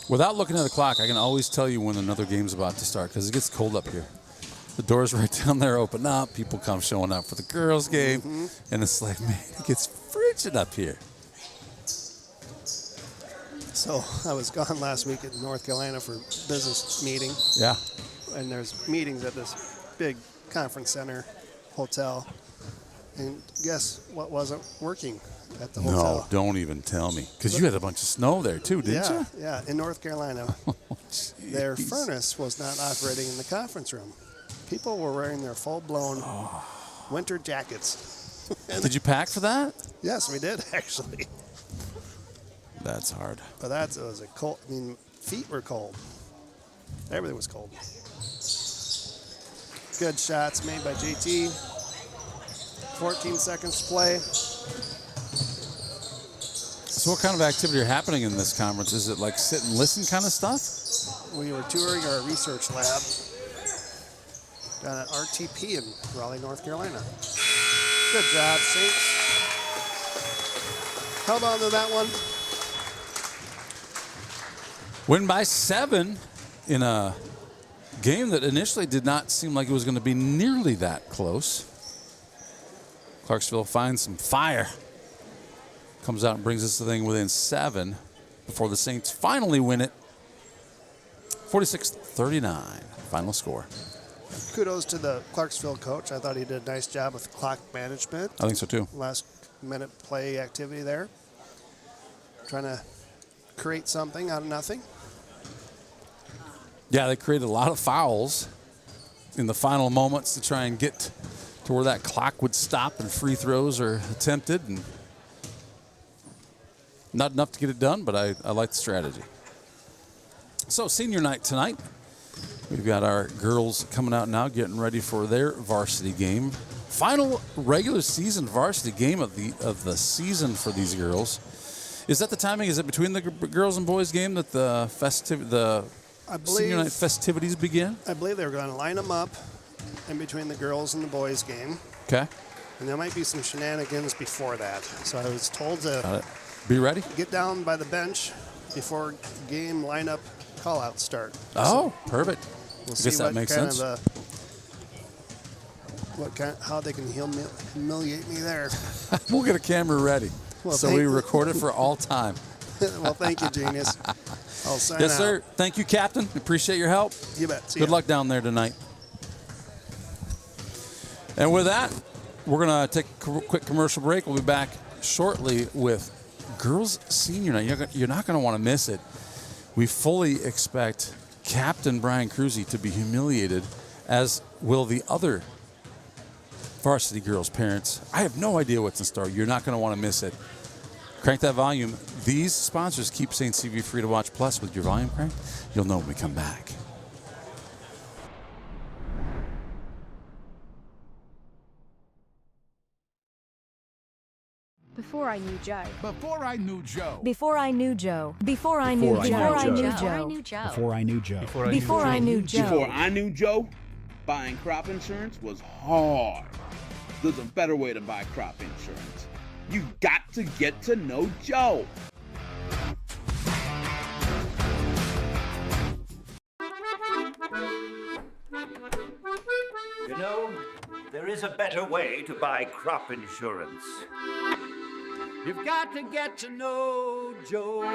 Without looking at the clock, I can always tell you when another game's about to start because it gets cold up here. The doors right down there open up. People come showing up for the girls' game. And it's like, man, it gets frigid up here. So I was gone last week in North Carolina for business meeting. Yeah. And there's meetings at this big conference center hotel. And guess what wasn't working at the hotel? No, don't even tell me. Because you had a bunch of snow there too, didn't you? Yeah, in North Carolina. Their furnace was not operating in the conference room. People were wearing their full-blown winter jackets. Did you pack for that? Yes, we did, actually. That's hard. But it was a cold, I mean, feet were cold. Everything was cold. Good shots made by JT. 14 seconds to play. So what kind of activity are happening in this conference? Is it like sit and listen kind of stuff? We were touring our research lab down at RTP in Raleigh, North Carolina. Good job, Saints. Held on to that one. Win by 7 in a game that initially did not seem like it was going to be nearly that close. Clarksville finds some fire. Comes out and brings this thing within 7 before the Saints finally win it. 46-39, final score. Kudos to the Clarksville coach. I thought he did a nice job with clock management. I think so too. Last minute play activity there. Trying to create something out of nothing. Yeah, they created a lot of fouls in the final moments to try and get to where that clock would stop and free throws are attempted. And not enough to get it done, but I like the strategy. So senior night tonight. We've got our girls coming out now getting ready for their varsity game. Final regular season varsity game of the season for these girls. Is that the timing? Is it between the girls and boys game that the senior night festivities begin? I believe they're going to line them up in between the girls and the boys game. Okay. And there might be some shenanigans before that. So I was told to be ready. Get down by the bench before game lineup call-outs start. Oh, perfect. We'll I guess that makes sense. How they can humiliate me there. We'll get a camera ready. Well, so we record it for all time. Well, thank you, genius. I'll sign Yes, out. sir. Thank you, Captain. Appreciate your help. You bet. See Good ya. luck down there tonight. And with that, we're going to take a quick commercial break. We'll be back shortly with girls senior night. You're not going to want to miss it. We fully expect Captain Brian Cruzy to be humiliated, as will the other varsity girls' parents. I have no idea what's in store. You're not going to want to miss it. Crank that volume. These sponsors keep St. CV free to watch. Plus, with your volume cranked, you'll know when we come back. Before I knew Joe. Before I knew Joe. Before I knew Joe. Before I knew Joe. Before I knew Joe. Before I knew Joe. Before I knew Joe. Before I knew Joe, buying crop insurance was hard. There's a better way to buy crop insurance. You got to get to know Joe. You know, there is a better way to buy crop insurance. You've got to get to know Joe.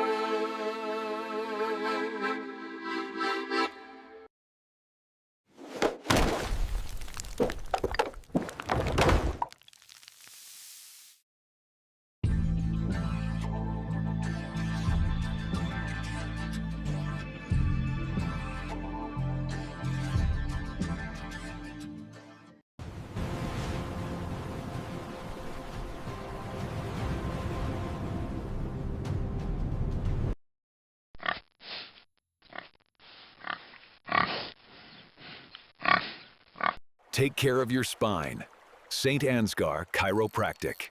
Take care of your spine. St. Ansgar Chiropractic.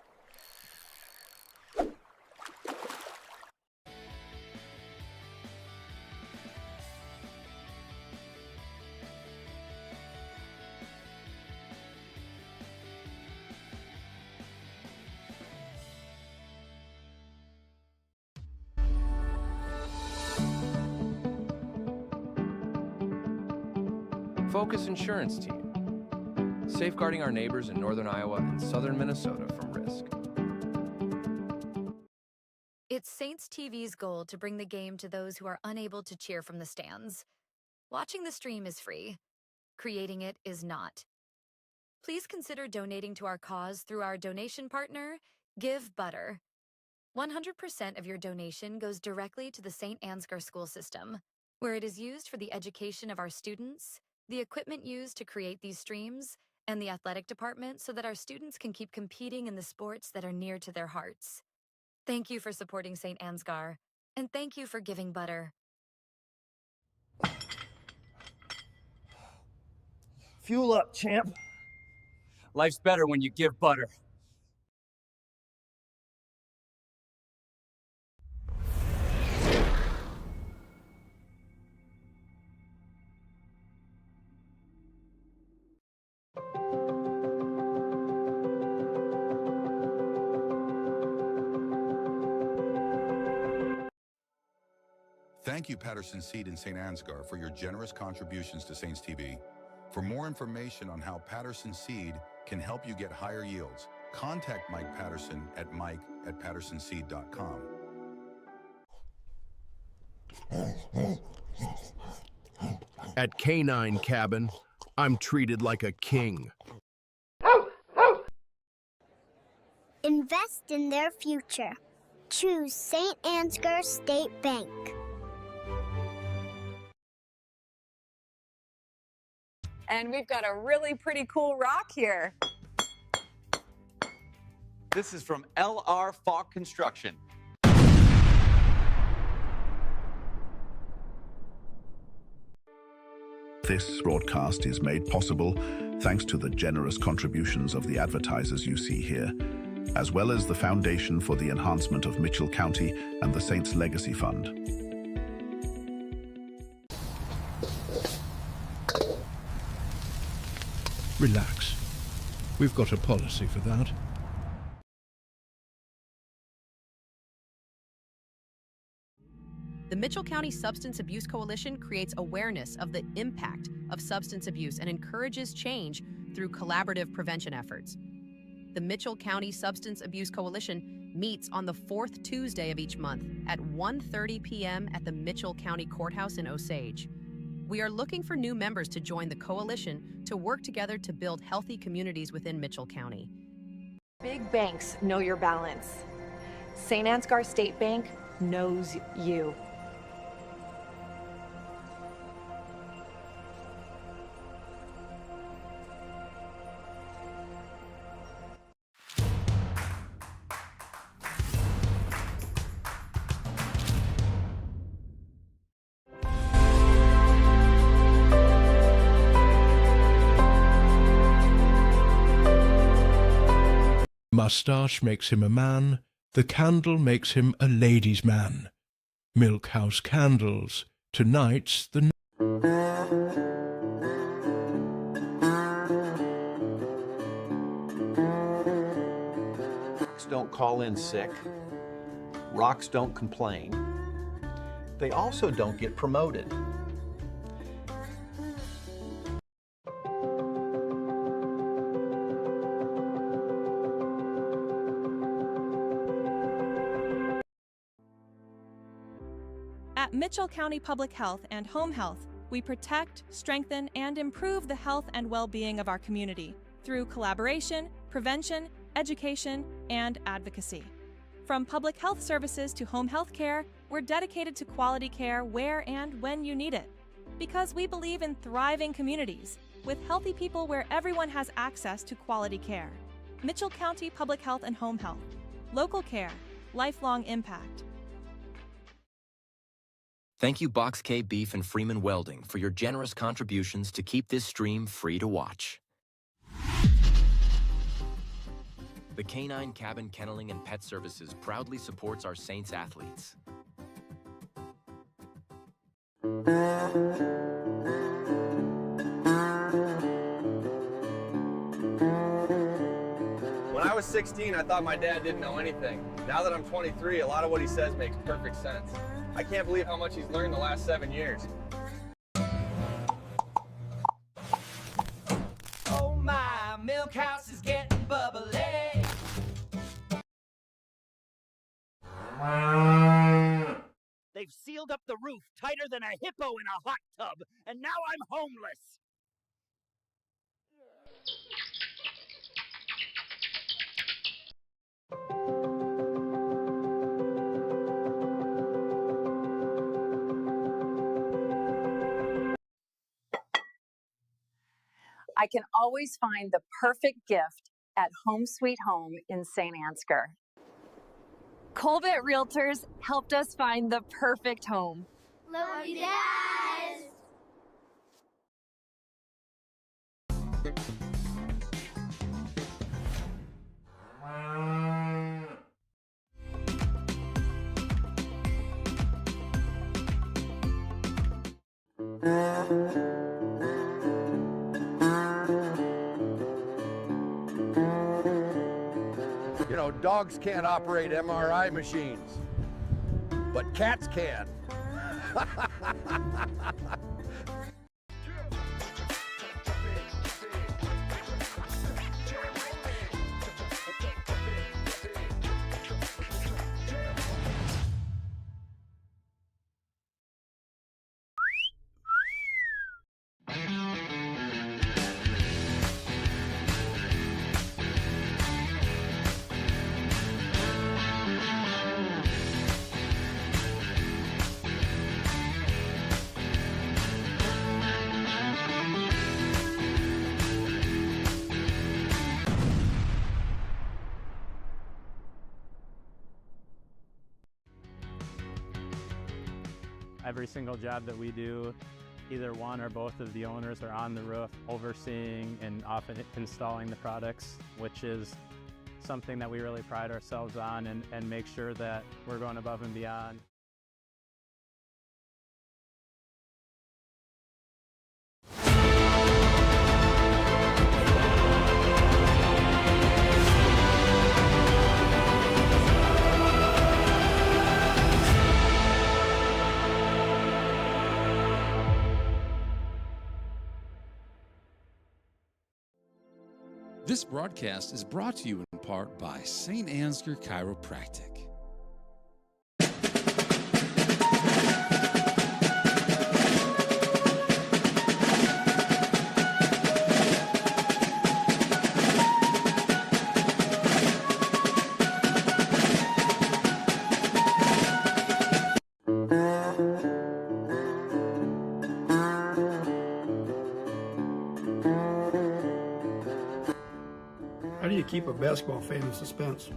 Focus Insurance Team. Safeguarding our neighbors in northern Iowa and southern Minnesota from risk. It's Saints TV's goal to bring the game to those who are unable to cheer from the stands. Watching the stream is free. Creating it is not. Please consider donating to our cause through our donation partner, Give Butter. 100% of your donation goes directly to the St. Ansgar school system, where it is used for the education of our students, the equipment used to create these streams, and the athletic department so that our students can keep competing in the sports that are near to their hearts. Thank you for supporting St. Ansgar, and thank you for giving butter. Fuel up, champ. Life's better when you give butter. Thank you, Patterson Seed and St. Ansgar, for your generous contributions to Saints TV. For more information on how Patterson Seed can help you get higher yields, contact Mike Patterson at mike@pattersonseed.com. At Canine Cabin, I'm treated like a king. Invest in their future. Choose St. Ansgar State Bank. And we've got a really pretty cool rock here. This is from LR Falk Construction. This broadcast is made possible thanks to the generous contributions of the advertisers you see here, as well as the Foundation for the Enhancement of Mitchell County and the Saints Legacy Fund. Relax. We've got a policy for that. The Mitchell County Substance Abuse Coalition creates awareness of the impact of substance abuse and encourages change through collaborative prevention efforts. The Mitchell County Substance Abuse Coalition meets on the fourth Tuesday of each month at 1:30 p.m. at the Mitchell County Courthouse in Osage. We are looking for new members to join the coalition to work together to build healthy communities within Mitchell County. Big banks know your balance. St. Ansgar State Bank knows you. Mustache makes him a man. The candle makes him a ladies' man. Milkhouse candles. Tonight's the Rocks don't call in sick. Rocks don't complain. They also don't get promoted. At Mitchell County Public Health and Home Health, we protect, strengthen, and improve the health and well-being of our community through collaboration, prevention, education, and advocacy. From public health services to home health care, we're dedicated to quality care where and when you need it. Because we believe in thriving communities, with healthy people where everyone has access to quality care. Mitchell County Public Health and Home Health. Local care, lifelong impact. Thank you Box K Beef and Freeman Welding for your generous contributions to keep this stream free to watch. The Canine Cabin Kenneling and Pet Services proudly supports our Saints athletes. When I was 16, I thought my dad didn't know anything. Now that I'm 23, a lot of what he says makes perfect sense. I can't believe how much he's learned the last 7 years. Oh my, milk house is getting bubbly. They've sealed up the roof tighter than a hippo in a hot tub, and now I'm homeless. I can always find the perfect gift at Home Sweet Home in St. Ansgar. Colbert Realtors helped us find the perfect home. Love you, Dad! You know, dogs can't operate MRI machines, but cats can. Every single job that we do, either one or both of the owners are on the roof overseeing and often installing the products, which is something that we really pride ourselves on and make sure that we're going above and beyond. This broadcast is brought to you in part by St. Ansgar Chiropractic. How do you keep a basketball fan in suspense?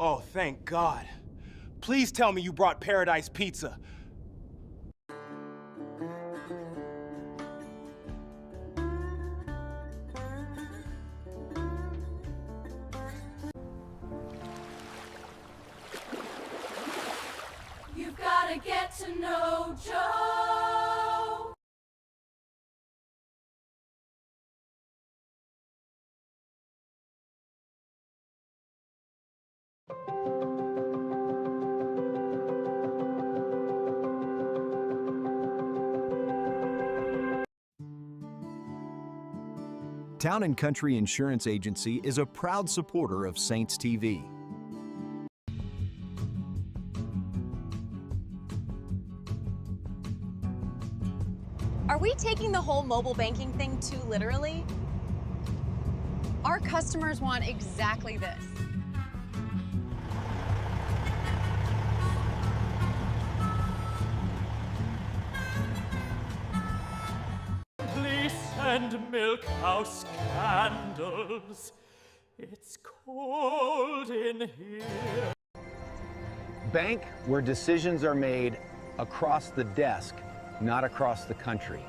Oh, thank God. Please tell me you brought Paradise Pizza. get to know Joe. Town & Country Insurance Agency is a proud supporter of Saints TV. Are we taking the whole mobile banking thing too literally? Our customers want exactly this. Please send milk house candles. It's cold in here. Bank where decisions are made across the desk, not across the country.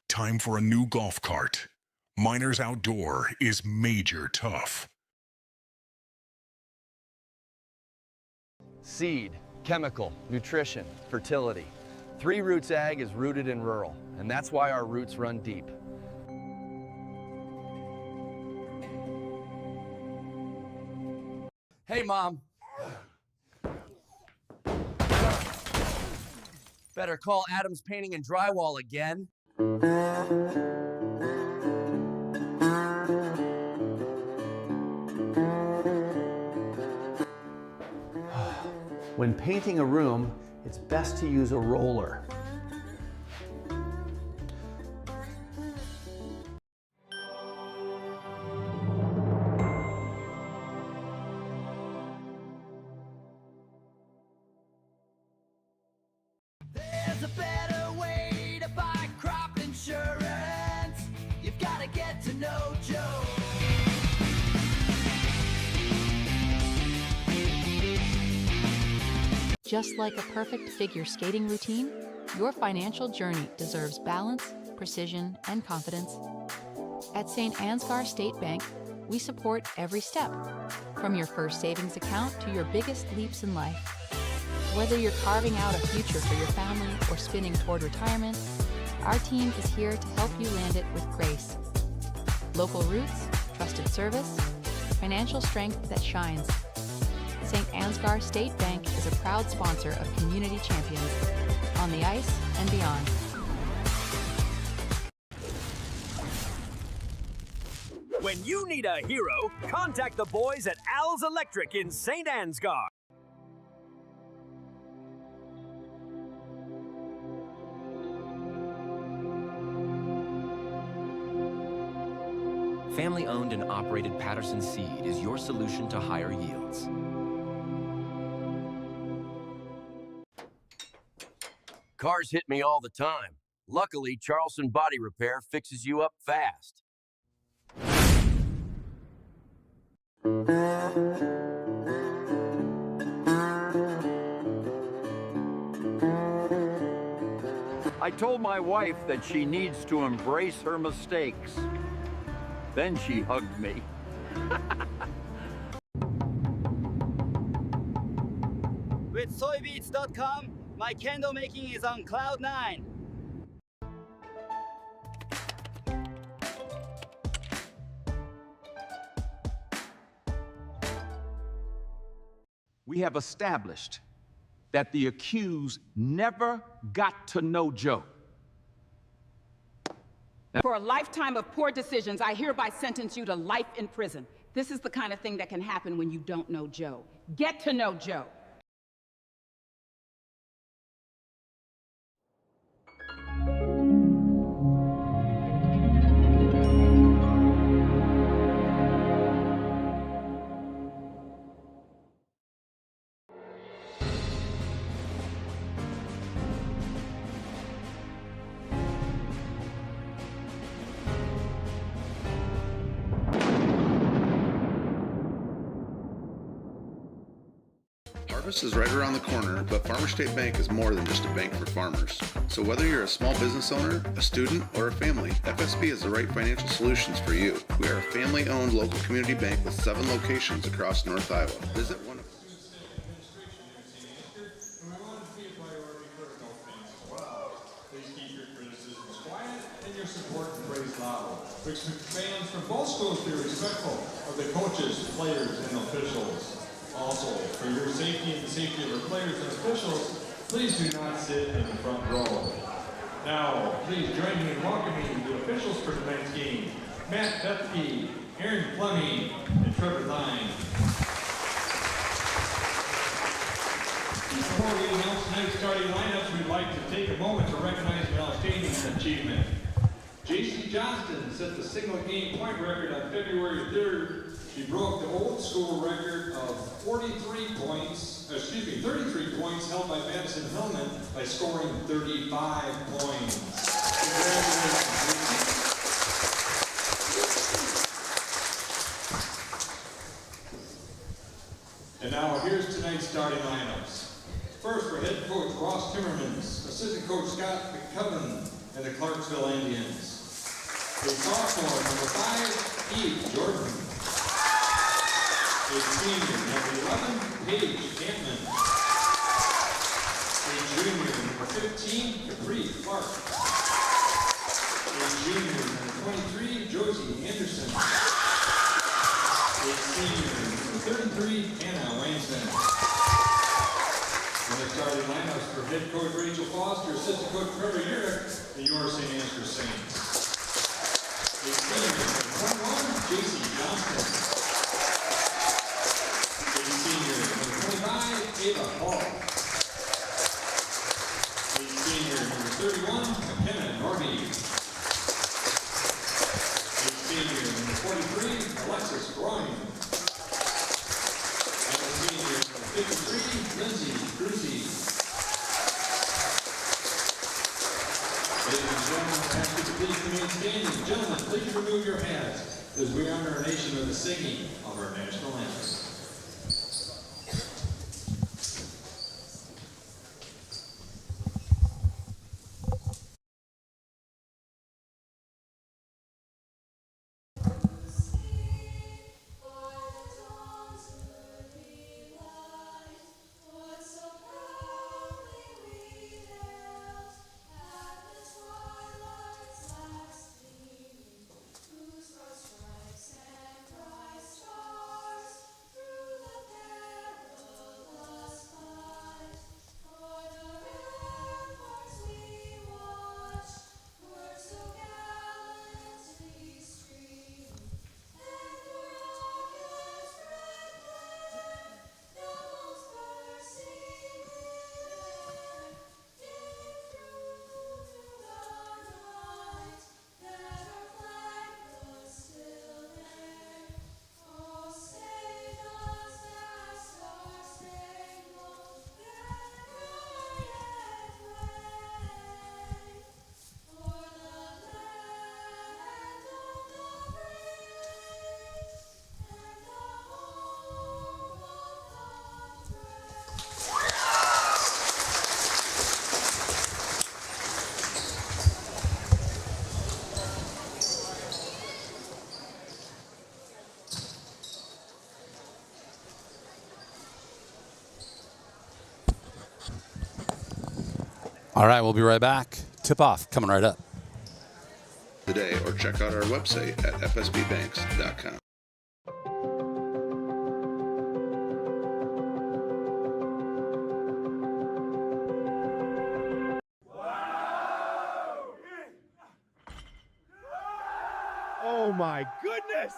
Time for a new golf cart. Miners Outdoor is major tough. Seed, chemical, nutrition, fertility. 3 Roots Ag is rooted in rural, and that's why our roots run deep. Hey, Mom. Better call Adams Painting and Drywall again. When painting a room, it's best to use a roller. There's a better way to buy crop insurance. You've got to get to know Joe. Just like a perfect figure skating routine, your financial journey deserves balance, precision, and confidence. At St. Ansgar State Bank, we support every step, from your first savings account to your biggest leaps in life. Whether you're carving out a future for your family or spinning toward retirement, our team is here to help you land it with grace. Local roots, trusted service, financial strength that shines. St. Ansgar State Bank is a proud sponsor of Community Champions, on the ice and beyond. When you need a hero, contact the boys at Al's Electric in St. Ansgar. Family-owned and operated Patterson Seed is your solution to higher yields. Cars hit me all the time. Luckily, Charleston Body Repair fixes you up fast. I told my wife that she needs to embrace her mistakes. Then she hugged me. With soybeats.com, my candle making is on cloud 9. We have established that the accused never got to know Joe. For a lifetime of poor decisions, I hereby sentence you to life in prison. This is the kind of thing that can happen when you don't know Joe. Get to know Joe. Our Harvest is right around the corner, but Farmer State Bank is more than just a bank for farmers. So whether you're a small business owner, a student, or a family, FSB is the right financial solutions for you. We are a family-owned local community bank with 7 locations across North Iowa. Visit one of which fans from both schools be respectful of the coaches, players, and officials. Also, for your safety and the safety of our players and officials, please do not sit in the front row. Now, please join me in welcoming the officials for tonight's game. Matt Bethke, Aaron Fleming, and Trevor Line. Before we announce tonight's starting lineups, we'd like to take a moment to recognize an outstanding achievement. J.C. Johnston set the single game point record on February 3rd. She broke the old school record of 33 points held by Madison Hillman by scoring 35 points. Congratulations. And now here's tonight's starting lineups. First for head coach Ross Timmermans, assistant coach Scott McCubbin, and the Clarksville Indians. A sophomore, number 5, Eve Jordan. A senior, number 11, Paige Campman. A junior, number 15, Capri Clark. A junior, number 23, Josie Anderson. A senior, number 33, Hannah Wainston. And the starting lineups for head coach Rachel Foster, assistant coach Trevor Urick, and your St. Ansgar Saints. A senior, number 21, J.C. Johnston. A senior, number 25, Ava Hall. A senior, number 31, McKenna Norby. A senior, number 43, Alexis Groin. And a senior, number 53, Lindsay Cruzy. Ladies and gentlemen, I ask you to please remain standing. Gentlemen, please remove your hats as we honor our nation with the singing of our national anthem. All right, we'll be right back. Tip off coming right up. Today, or check out our website at fsbbanks.com. Oh my goodness!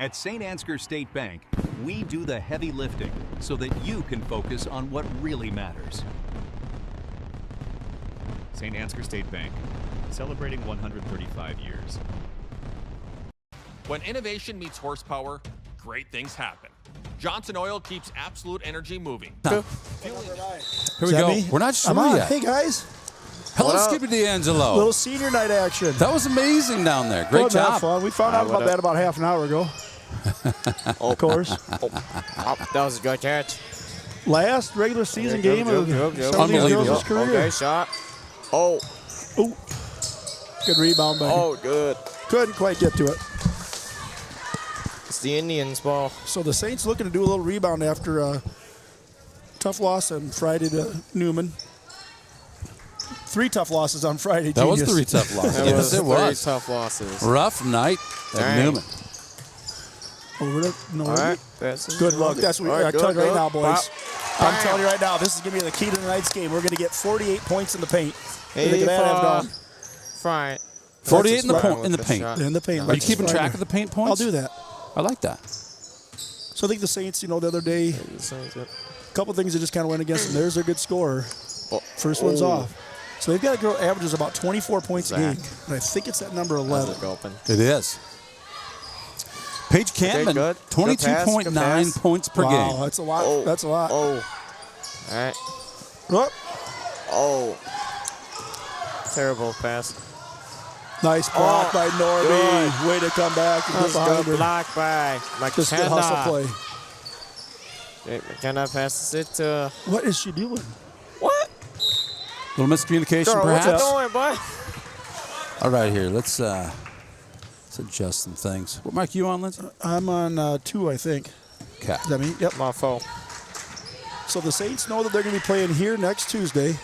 At St. Ansgar State Bank, we do the heavy lifting so that you can focus on what really matters. St. Ansgar State Bank, celebrating 135 years. When innovation meets horsepower, great things happen. Johnson Oil keeps absolute energy moving. Here we go. Me? We're not sure I'm on. yet. Hey, guys. Hello, What up? Skippy D'Angelo. Little senior night action. That was amazing down there. Great Wasn't that job. fun? We found out about that about half an hour ago. Of course. That was a good catch. Last regular season game of Unbelievable. his career. Okay, shot. Oh. Ooh. Good rebound by Oh, good. Couldn't quite get to it. It's the Indians' ball. So the Saints looking to do a little rebound after a tough loss on Friday to Newman. 3 tough losses on Friday. That was Genius. 3 tough losses. That Yes, was it was. 3 tough losses. Rough night at Dang. Newman. Over to Norby. All right. That's Good luck. That's what All right, I tell you good, right now, good. boys. Wow. I'm telling you right now, this is going to be the key to tonight's game. We're going to get 48 points in the paint. Look at that, F-Dog. Fine. 48 in the Right. in the paint. In the paint. Are you keeping track of the paint points? I'll do that. I like that. So I think the Saints, the other day, a couple things that just kind of went against them. There's their good scorer. First one's off. So they've got a girl averages about 24 points a game. And I think it's at number 11. It is. Paige Campman, good. 22.9 points per Wow, game. that's a lot. That's a lot. Oh. All right. Whoop. Oh. Terrible pass. Nice block by Norby. Good. Way to come back and get That's behind good her. block by Just good hustle McKenna. play. McKenna passes it to... What is she doing? What? Little miscommunication, Girl, what's perhaps. it doing, boy? All right, here. Let's adjust some things. What mic you on, Lindsay? I'm on 2, I think. Okay. Is that me? Yep. My fault. So the Saints know that they're going to be playing here next Tuesday.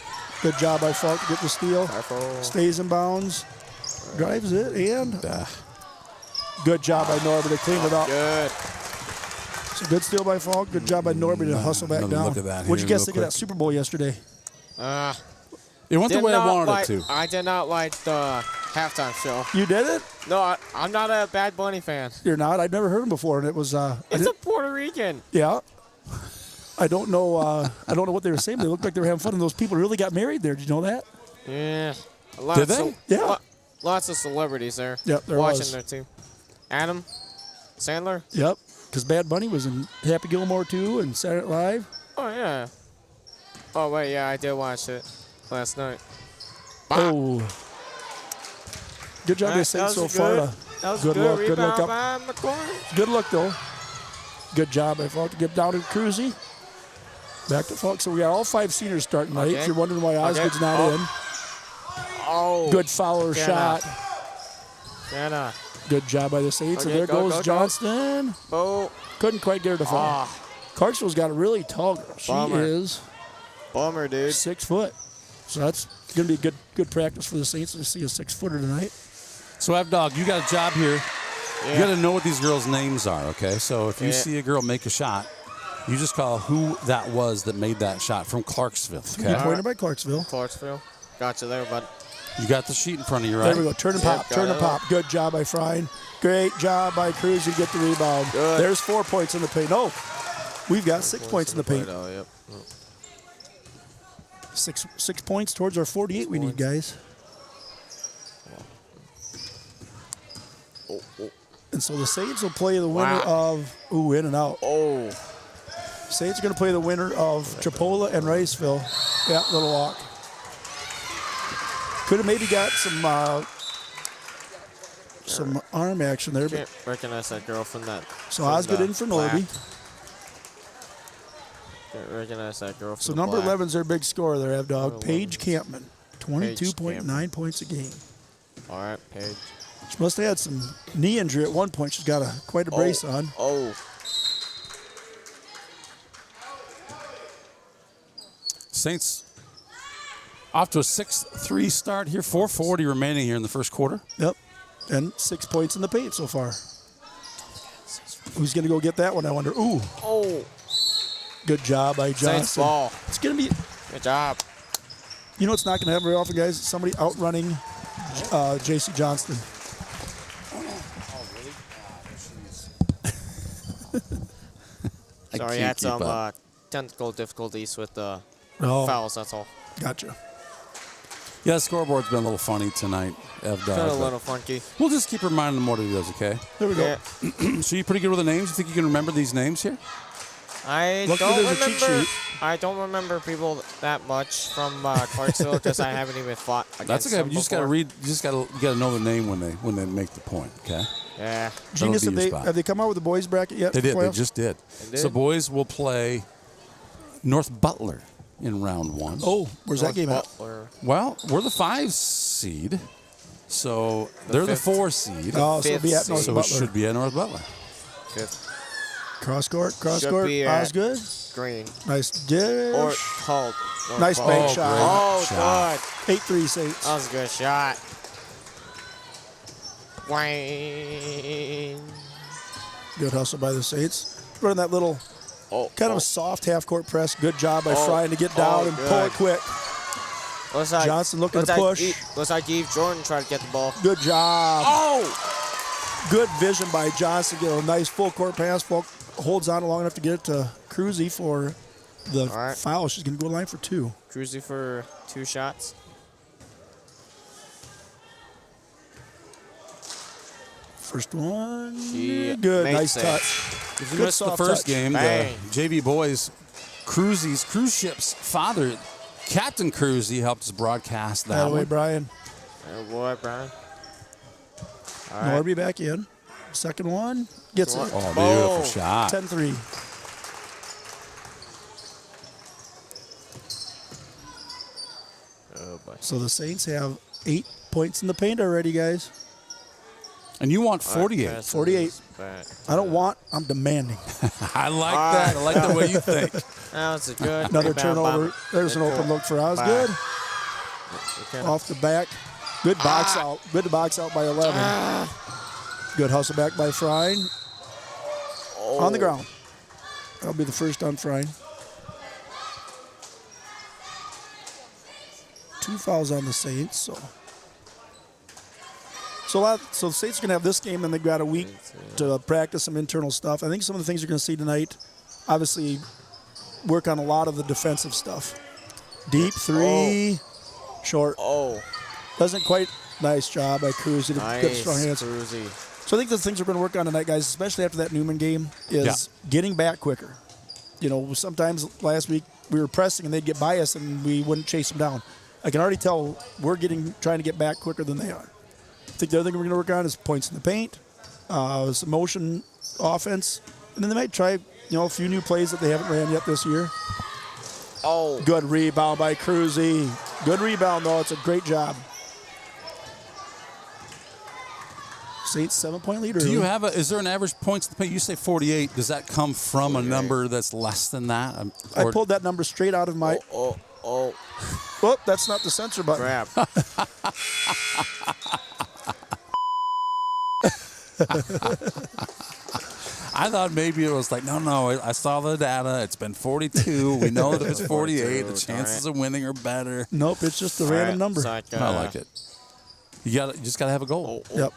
Good job by Falk to get the steal. Stays in bounds. Drives it, and good job by Norby to clean it up. Good. So good steal by Falk. Good job by Norby to hustle back Another down. look at that What'd you here guess real think of that Super Bowl yesterday? It went the Did way I not wanted like- it to. I did not like the halftime show. You did it? No, I'm not a Bad Bunny fan. You're not? I've never heard him before, and it was. It's a Puerto Rican. Yeah. I don't know. I don't know what they were saying. They looked like they were having fun, and those people really got married there. Did you know that? Yeah. Did they? Yeah. Lots of celebrities there. Yep, there watching was. their team. Adam Sandler. Yep. Because Bad Bunny was in Happy Gilmore 2 and Saturday Night Live. Oh yeah. Oh wait, yeah, I did watch it last night. Oh. Good job, they say That so was far. good. That was Good good look. Good look rebound up. by McCoy. Good look though. Good job by Falk to get down to Cruzy. Back to Falk. So we got all 5 seniors starting tonight. Okay. If you're wondering why Osgood's Okay. not Oh. in. Oh. Good Fowler shot. Anna. Good job by the Saints. Okay, And there go, goes go, go. Johnston. Oh. Couldn't quite get her to fall. Clarksville's got a really tall girl. She Bummer. is Bummer, dude. 6 foot. So that's going to be good practice for the Saints to see a 6-footer tonight. So, F-Dog, you got a job here. Yeah. You got to know what these girls' names are, okay? So if you Yeah. see a girl make a shot, you just call who that was that made that shot from Clarksville, okay? Pointed by Clarksville. Clarksville. Got you there, bud. You got the sheet in front of you, right? There we go. Turn and Yep, pop. got Turn it. and pop. Good job by Frine. Great job by Cruz to get the rebound. Good. There's 4 points in the paint. No, we've got 6 points in the paint. Oh, yep. 6 points towards our 48 we need, guys. And so the Saints will play the winner of in and out. Oh. Saints are going to play the winner of Chipola and Riceville. Yeah, Little Walk. Could have maybe got some arm action there. But Can't recognize that girl from that. so from Osgood the in for black. Norby. Can't recognize that girl from So the number black. 11's their big scorer there, F-Dog. Paige Campman, Paige 22.9 points a game. All right, Paige. She must have had some knee injury at one point. She's got quite a brace on. Oh. Saints off to a 6-3 start here. 4:40 remaining here in the first quarter. Yep. And 6 points in the paint so far. Who's going to go get that one, I wonder? Ooh. Oh. Good job by Saints Johnson. ball. It's going to be... Good job. You know what's not going to happen very often, guys? Somebody outrunning J.C. Johnston. Sorry, I had some technical difficulties with the fouls, that's all. Gotcha. Yeah, the scoreboard's been a little funny tonight, F-Dog. Been a but little funky. We'll just keep reminding them what it is, okay? There we go. So you pretty good with the names? You think you can remember these names here? I Look, don't there's a cheat remember. sheet. I don't remember people that much from Clarksville because I haven't even fought against That's okay. them But you just got to before. read. You just got to know the name when they make the point. Okay. Yeah. Genius, That'll be your have spot. they come out with the boys bracket yet? They did. for They playoffs? just did. They So did? boys will play North Butler in round 1. Oh, where's that game at? Well, we're the 5 seed, so they're the 4 seed. Oh, so it'll be at North So it Butler. should be at North Butler. 5th. Cross court. Be Osgood. Green. Nice dish. Or hold. Nice bank shot. Oh, good. 8-3 Saints. That was a good shot. Wayne. Good hustle by the Saints. Running that little kind of a soft half-court press. Good job by Frying to get down and pull it quick. Looks like, Johnson looking to push. Looks like Eve Jordan tried to get the ball. Good job. Oh! Good vision by Johnson. Get a nice full-court pass. Holds on long enough to get it to Cruzy for the foul. She's going to go to the line for 2. Cruzy for 2 shots. First one. Good. Nice touch. If you missed the first game, the JV boys, Cruzy's cruise ship's father, Captain Cruzy, helped us broadcast that That way, one. Brian. Oh, boy, Brian. Norby back in. Second one. Gets it. Oh, beautiful shot. 10-3. Oh, boy. So the Saints have 8 points in the paint already, guys. And you want 48. 48. I don't want, I'm demanding. I like that. I like the way you think. That's a good Another rebound turnover. There's an open look for Osgood. Off the back. Good box out. Good to box out by 11. Good hustle back by Frying. On the ground. That'll be the first on Frying. 2 fouls on the Saints. So the Saints are going to have this game, and they've got a week to practice some internal stuff. I think some of the things you're going to see tonight, obviously, work on a lot of the defensive stuff. Deep 3, short. Doesn't quite. Nice job by Cruzy to get strong hands. Cruzy. So I think the things we're going to work on tonight, guys, especially after that Newman game, is getting back quicker. You know, sometimes last week we were pressing and they'd get by us and we wouldn't chase them down. I can already tell we're trying to get back quicker than they are. I think the other thing we're going to work on is points in the paint, some motion offense, and then they might try, a few new plays that they haven't ran yet this year. Oh. Good rebound by Cruzy. Good rebound, though. It's a great job. Saints 7-point leader. Do you have is there an average points in the paint? You say 48. Does that come from a number that's less than that? I pulled that number straight out of my. Whoop, that's not the censor button. Crap. I thought maybe it was like, no, I saw the data. It's been 42. We know that if it's 48, the chances of winning are better. Nope, it's just a random number. I like it. You just got to have a goal. Yep.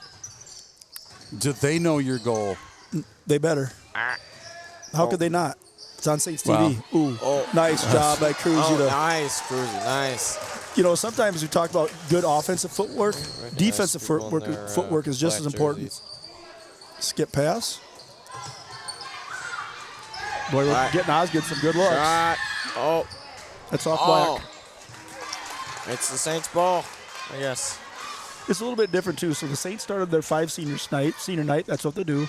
Do they know your goal? They better. How could they not? It's on Saints TV. Well, Nice job by Cruzy. Nice, Cruzy, nice. Sometimes we talk about good offensive footwork. Defensive footwork is just as important. Skip pass. Boy, we're getting Osgood some good looks. Shot. Oh. That's off black. It's the Saints ball, I guess. It's a little bit different, too. So the Saints started their 5 senior night. That's what they do.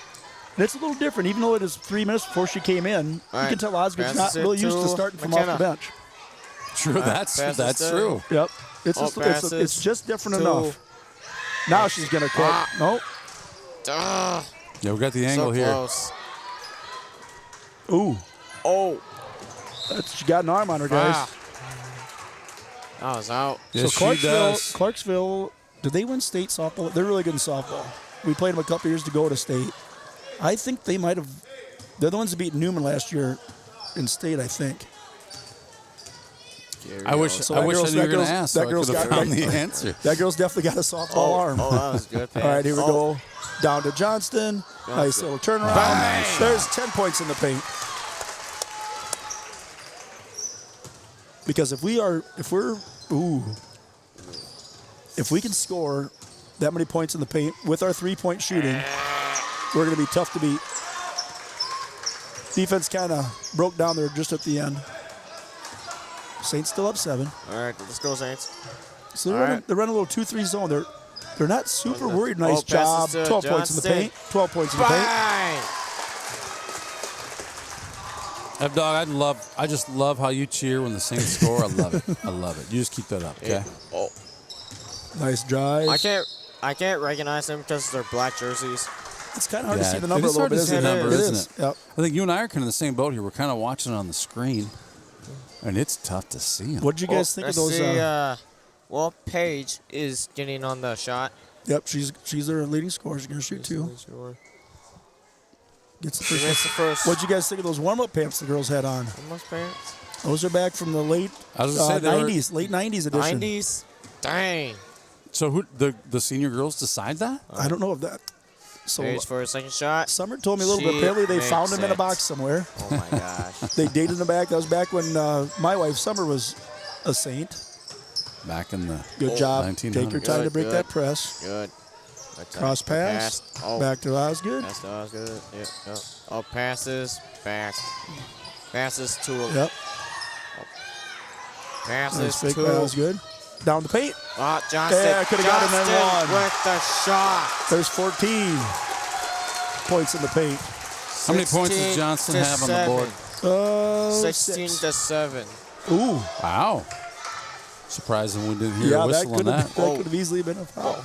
And it's a little different. Even though it is 3 minutes before she came in, you can tell Osgood's not really used to starting from off the bench. True, that's true. Yep. It's just different enough. Now she's going to cook. Nope. Yeah, we got the angle here. Close. Ooh. Oh. She got an arm on her, guys. That was out. Yes, so Clarksville, did they win state softball? They're really good in softball. We played them a couple years to go to state. I think they might have. They're the ones that beat Newman last year in state, I think. I wish I knew you were going to ask. So I could have found the answer. That girl's definitely got a softball arm. Oh, that was good. All right, here we go. Down to Johnston. Nice little turnaround. Bang. There's 10 points in the paint. Because if we can score that many points in the paint with our 3-point shooting, we're going to be tough to beat. Defense kind of broke down there just at the end. Saints still up 7. All right, let's go, Saints. So they're running a little 2-3 zone. They're not super worried. Nice job. 12 points in the paint. 12 points in the paint. Dog, I just love how you cheer when the Saints score. I love it. I love it. You just keep that up, okay? Yeah. Oh. Nice drive. I can't recognize them because they're black jerseys. It's kind of hard to see the number a little bit, isn't it? Yep. I think you and I are kind of in the same boat here. We're kind of watching it on the screen, and it's tough to see them. What did you guys think of those? Well, Paige is getting on the shot. Yep, she's their leading scorer. She's going to shoot 2. Gets the first. What did you guys think of those warm-up pants the girls had on? Warm-up pants? Those are back from the late 90s, late 90s edition. 90s? Dang. So who the senior girls decide that? I don't know if that. So Paige for a second shot. Summer told me a little bit. Apparently they found him in a box somewhere. Oh my gosh. They dated in the back. That was back when my wife Summer was a Saint. Back in the good job. 1900s. Take your time to break that press. Good. Cross pass. Back to Osgood. Pass to Osgood. Yep. Oh, passes back. Passes to. Yep. Passes fake to. Osgood. Down the paint. Johnson. Yeah, could have got him and won. With the shot. There's 14 points in the paint. How many points does Johnson have on the board? 16 to 7. Ooh. Wow. Surprising we didn't hear a whistle on that. That could have easily been a foul.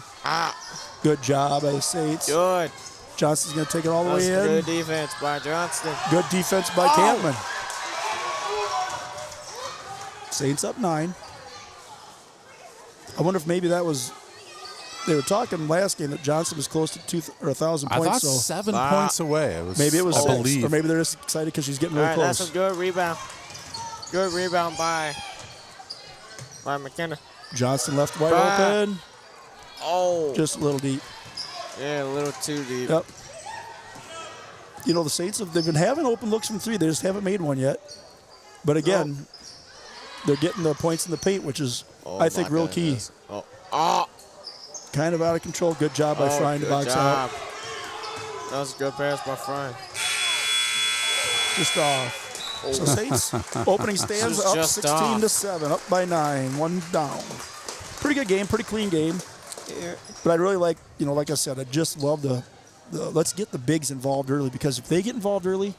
Good job by the Saints. Good. Johnson's going to take it all the way in. Good defense by Johnston. Good defense by Campman. Saints up 9. I wonder if maybe that was. They were talking last game that Johnson was close to 1,000 points. I thought so 7 points away. Maybe it was 6, believe. or maybe they're just excited because she's getting really close. That's a good rebound. Good rebound by McKenna. Johnson left wide open. Oh. Just a little deep. Yeah, a little too deep. Yep. You know, the Saints, they've been having open looks from 3. They just haven't made one yet. But again, they're getting the points in the paint, which is, I think, real key. Kind of out of control. Good job by Frying to box out. That was a good pass by Frying. Just off. So Saints opening stands up 16 to 7, up by 9, 1 down. Pretty good game, pretty clean game. Yeah. But I really like, like I said, I just love the let's get the bigs involved early, because if they get involved early,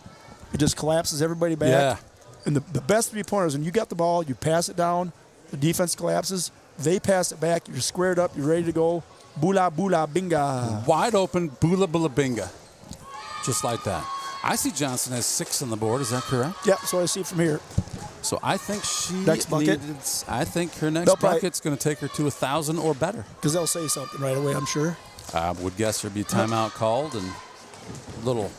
it just collapses everybody back. Yeah. And the best 3-pointers, when you got the ball, you pass it down, the defense collapses, they pass it back, you're squared up, you're ready to go. Bula bula binga. Wide open, bula bula binga. Just like that. I see Johnson has 6 on the board. Is that correct? Yeah, so I see it from here. So I think next bucket. I think her next bucket's going to take her to 1,000 or better. Because they'll say something right away, I'm sure. I would guess there'd be a timeout called and a little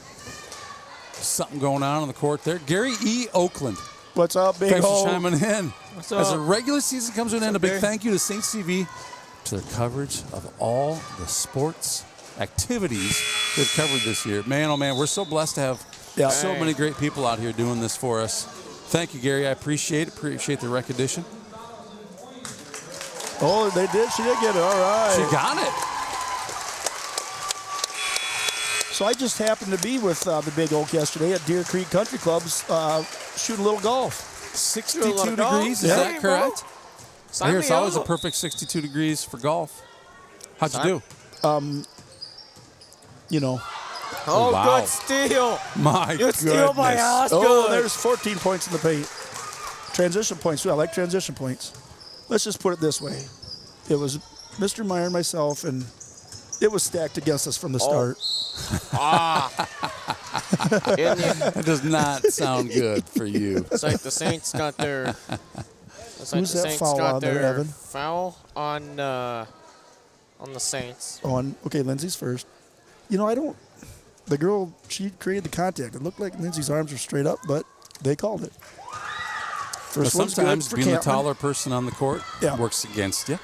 something going on the court there. Gary E. Oakland. What's up, big Thanks hole? for chiming in. What's As up? the regular season comes to an end, a big thank you to Saints TV to their coverage of all the sports activities they've covered this year. Man, oh man, we're so blessed to have so many great people out here doing this for us. Thank you, Gary. I appreciate it. Appreciate the recognition. Oh, they did. She did get it. All right. She got it. So I just happened to be with the Big Oak yesterday at Deer Creek Country Clubs shooting a little golf. 62 degrees, is that correct? I hear it's always a perfect 62 degrees for golf. How'd you do? Oh, wow. good steal. My good steal by Osgood. Oh, there's 14 points in the paint. Transition points, too. I like transition points. Let's just put it this way. It was Mr. Meyer and myself, and it was stacked against us from the start. That does not sound good for you. It's like the Saints got their. Who's that foul on there, Evan? Foul on the Saints. Okay, Lindsay's first. The girl, she created the contact. It looked like Lindsay's arms were straight up, but they called it. First one's sometimes good for being Campman. the taller person on the court works against you.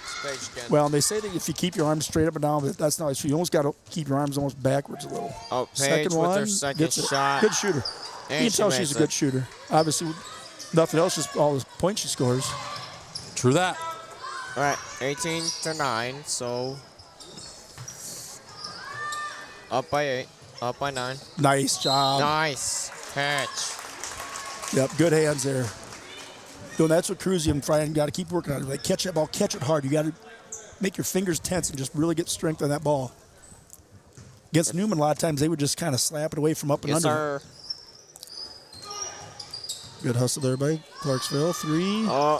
Well, they say that if you keep your arms straight up and down, but that's not true. You almost got to keep your arms almost backwards a little. Oh, Paige with their second shot. Good shooter. You can tell she's a good shooter. Obviously, nothing else, just all the points she scores. True that. All right, 18 to 9, so up by 8, up by 9. Nice job. Nice catch. Yep, good hands there. That's what Cruzy and Frying got to keep working on. Like, catch that ball, catch it hard. You got to make your fingers tense and just really get strength on that ball. Against Newman, a lot of times they would just kind of slap it away from up and under. Sir. Good hustle there by Clarksville. 3. Oh.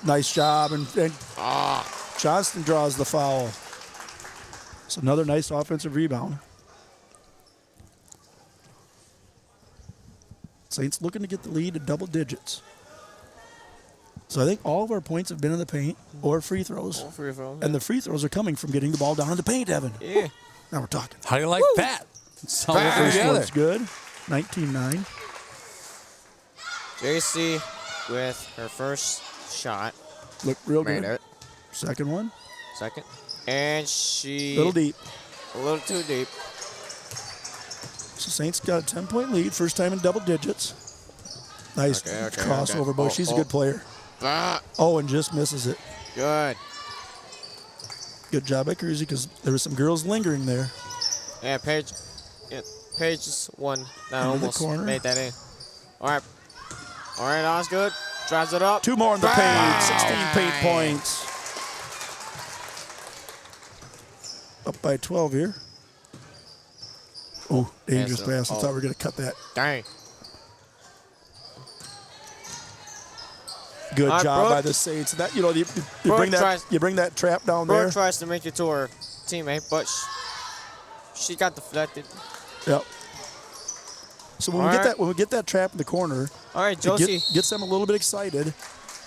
Nice job. And Johnston draws the foul. So another nice offensive rebound. Saints looking to get the lead to double digits. So I think all of our points have been in the paint or free throws. All free throws. And the free throws are coming from getting the ball down in the paint, Evan. Yeah. Now we're talking. How do you like that? It's all working First together. one's good. 19-9. JC with her first shot. Look real Made good. it. Second one. Second. And she... Little deep. A little too deep. So Saints got a 10-point lead. First time in double digits. Nice crossover, boy. She's a good player. Oh, and just misses it. Good. Good job by Cruzy because there were some girls lingering there. Yeah, Paige is one that Into the almost corner. made that in. All right. All right, Osgood. Drives it up. 2 more in the paint. 16 paint points. Up by 12 here. Oh, dangerous pass. I thought we were going to cut that. Dang. Good All right, job Brooke. by the Saints. That you Brooke bring that trap down Brooke there. tries to make it to her teammate, but she got deflected. Yep. So when we get that trap in the corner, all right, Josie gets them a little bit excited,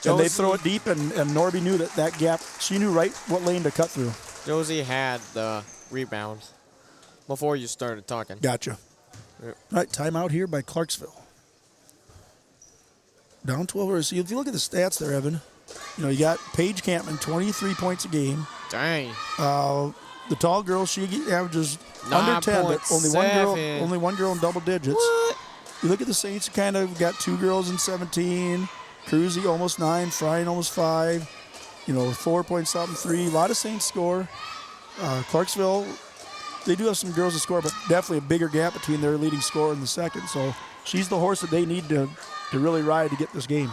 and they throw it deep. And Norby knew that gap. She knew right what lane to cut through. Josie had the rebound before you started talking. Gotcha. Yep. All right, timeout here by Clarksville. Down 12. So if you look at the stats there, Evan, you got Paige Campman, 23 points a game. Dang. The tall girl, she averages under 10, but only one girl in double digits. What? You look at the Saints, you kind of got 2 girls in 17. Cruzy almost 9, Fryen almost 5. 4 point something, 3. A lot of Saints score. Clarksville, they do have some girls to score, but definitely a bigger gap between their leading scorer and the second. So she's the horse that they need to really ride to get this game.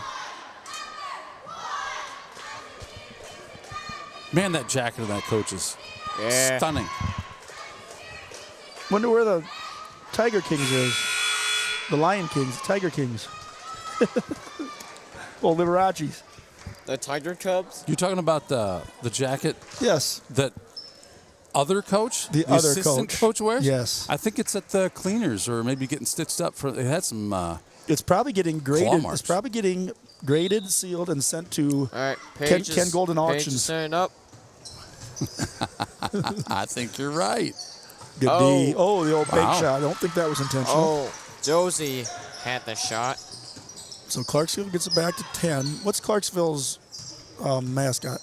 Man, that jacket of that coach is stunning. Wonder where the Tiger Kings is. The Lion Kings, the Tiger Kings. Well, Liberace's. The Tiger Cubs? You're talking about the jacket? Yes. That other coach? The other assistant coach. wears? Yes. I think it's at the cleaners or maybe getting stitched up. It had some It's probably getting graded. claw marks. It's probably getting graded, sealed, and sent to All right, Ken Golden Paige Auctions. is setting up. I think you're right. Good Oh. D. Oh, the old big Wow. shot. I don't think that was intentional. Oh, Josie had the shot. So Clarksville gets it back to 10. What's Clarksville's mascot?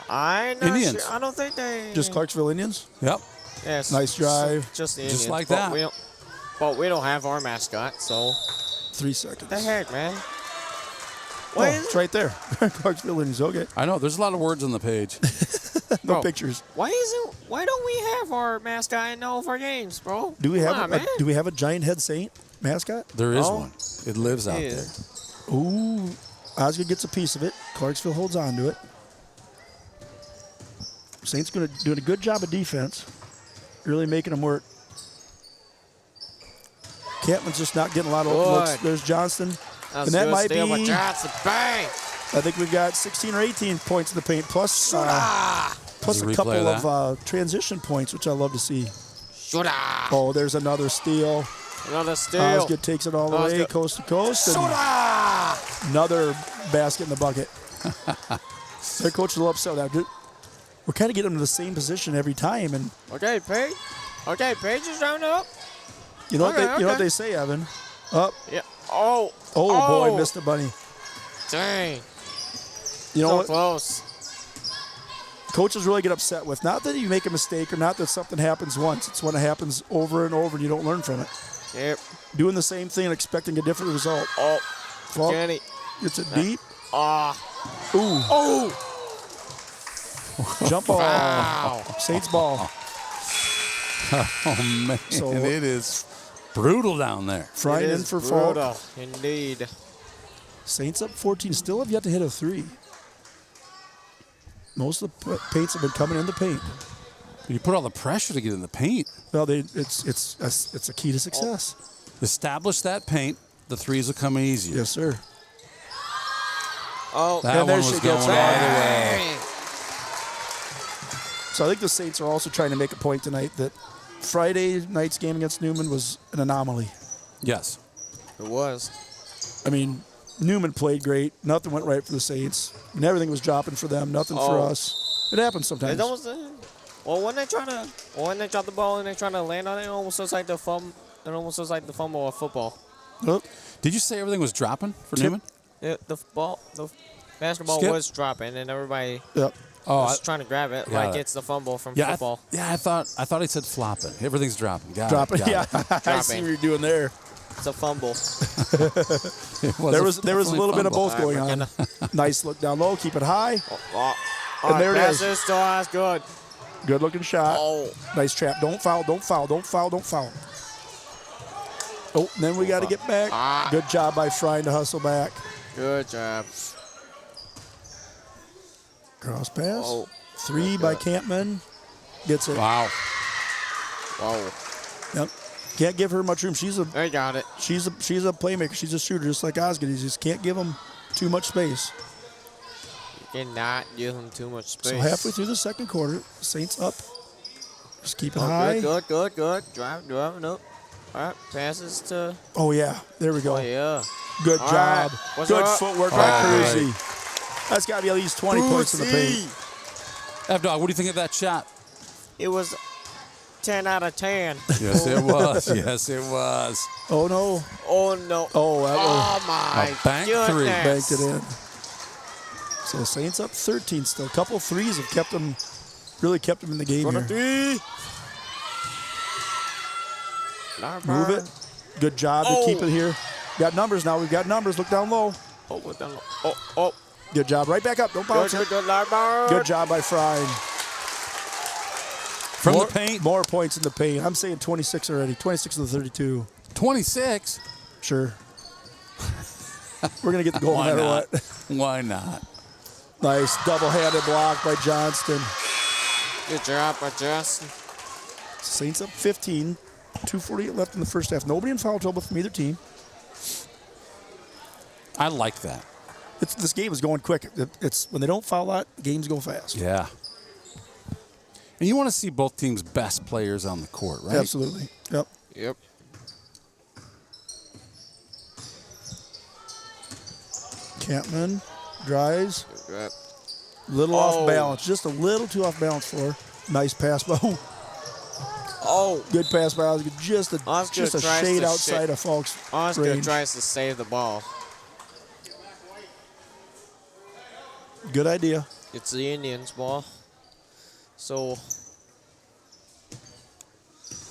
I'm not Indians. sure. I don't think they... Just Clarksville Indians? Yep. Yes. Nice drive. Just the Just Indians, like but that. But we don't have our mascot, so... 3 seconds. The heck, man? Oh, it's right there. Clarksville Indians. Okay. I know. There's a lot of words on the page. No Bro, pictures. Why don't we have our mascot in all of our games, bro? Do we Come have on, man. do we have a giant head saint mascot? There is Oh. one. It lives out Yeah. there. Ooh. Osgood gets a piece of it. Clarksville holds on to it. Saints doing a good job of defense. Really making them work. Campman's just not getting a lot of looks. There's Johnston. That's and that good might steal by be... Johnson. Bang! I think we've got 16 or 18 points in the paint, plus Does a he couple replay of transition points, which I love to see. Shoulda. Oh, there's another steal. Another steal. Osgood takes it all the way, coast to coast. And another basket in the bucket. Their coach is a little upset with that. We're kind of getting them to the same position every time. And Okay, Paige. Okay, Paige is round up. you know, Okay, you know what okay. they say, Evan? Up. Yeah. Oh. Oh, boy, missed it, buddy. Dang. You know So what? close. Coaches really get upset with. Not that you make a mistake or not that something happens once. It's when it happens over and over and you don't learn from it. Yep. Doing the same thing and expecting a different result. Oh. Well, Jenny. it's a deep. Ah. Ooh. Oh. Jump ball. Wow. Saints ball. Oh, man. So- it is brutal down there. Frying It in is for brutal. fault. Indeed. Saints up 14. Still have yet to hit a 3. Most of the paints have been coming in the paint. You put all the pressure to get in the paint. Well, it's a key to success. Establish that paint. the threes will come easier. Yes, sir. Oh, that one was going all the way. So I think the Saints are also trying to make a point tonight that Friday night's game against Newman was an anomaly. Yes. It was. I mean, Newman played great. Nothing went right for the Saints. And everything was dropping for them. Nothing for us. It happens sometimes. It almost, well, when they drop the ball and they try to land on it, it almost looks like the fumble. It almost looks like the fumble of football. Nope. Did you say everything was dropping for Newman? The basketball Skip? was dropping, and everybody Yep. was trying to grab it like it's the fumble from football. I thought he said flopping. Everything's dropping. Got dropping. it. Yeah, I see what you're doing there. It's a fumble. There was a little bit of both going on. Nice look down low. Keep it high. And there it is. Still has good. Good looking shot. Oh. Nice trap. Don't foul. Don't foul. Don't foul. Don't foul. Oh, and then we got to get back. Good job by Frying to hustle back. Good job. Cross pass. Oh. 3 by Campman. Gets it. Wow. Yep. Can't give her much room. They got it. She's a playmaker. She's a shooter, just like Osgood. You just can't give him too much space. You cannot give him too much space. So halfway through the second quarter, Saints up. Just keep it high. Good. Driving up. All right, passes to. Oh yeah, there we go. Oh yeah. Good All job. right. Good footwork by Carusi. That's got to be at least 20 points in the paint. F-Dog, what do you think of that shot? It was 10 out of 10. Yes, it was. Yes, it was. Oh no. Oh no. Oh, that was my a bank goodness. three. Banked it in. So Saints up 13 still. A couple of threes have really kept them in the game here. Three. Move it. Good job to keep it here. Got numbers now. We've got numbers. Look down low. We're down low. Oh. Good job. Right back up. Don't bounce it. Good job by Frying. From the paint? More points in the paint. I'm saying 26 already. 26 to the 32. 26? Sure. We're going to get the goal no matter what. Why not? Nice double-handed block by Johnston. Good job by Johnston. Saints up 15. 2:48 left in the first half. Nobody in foul trouble from either team. I like that. This game is going quick. It's when they don't foul a lot, games go fast. Yeah. And you want to see both teams' best players on the court, right? Absolutely. Yep. Campman drives. Little off balance. Just a little too off balance for her. Nice pass by. Good pass by Osgood. Just a shade outside of Falk's Osgood tries to save the ball. Good idea. It's the Indians' ball. So.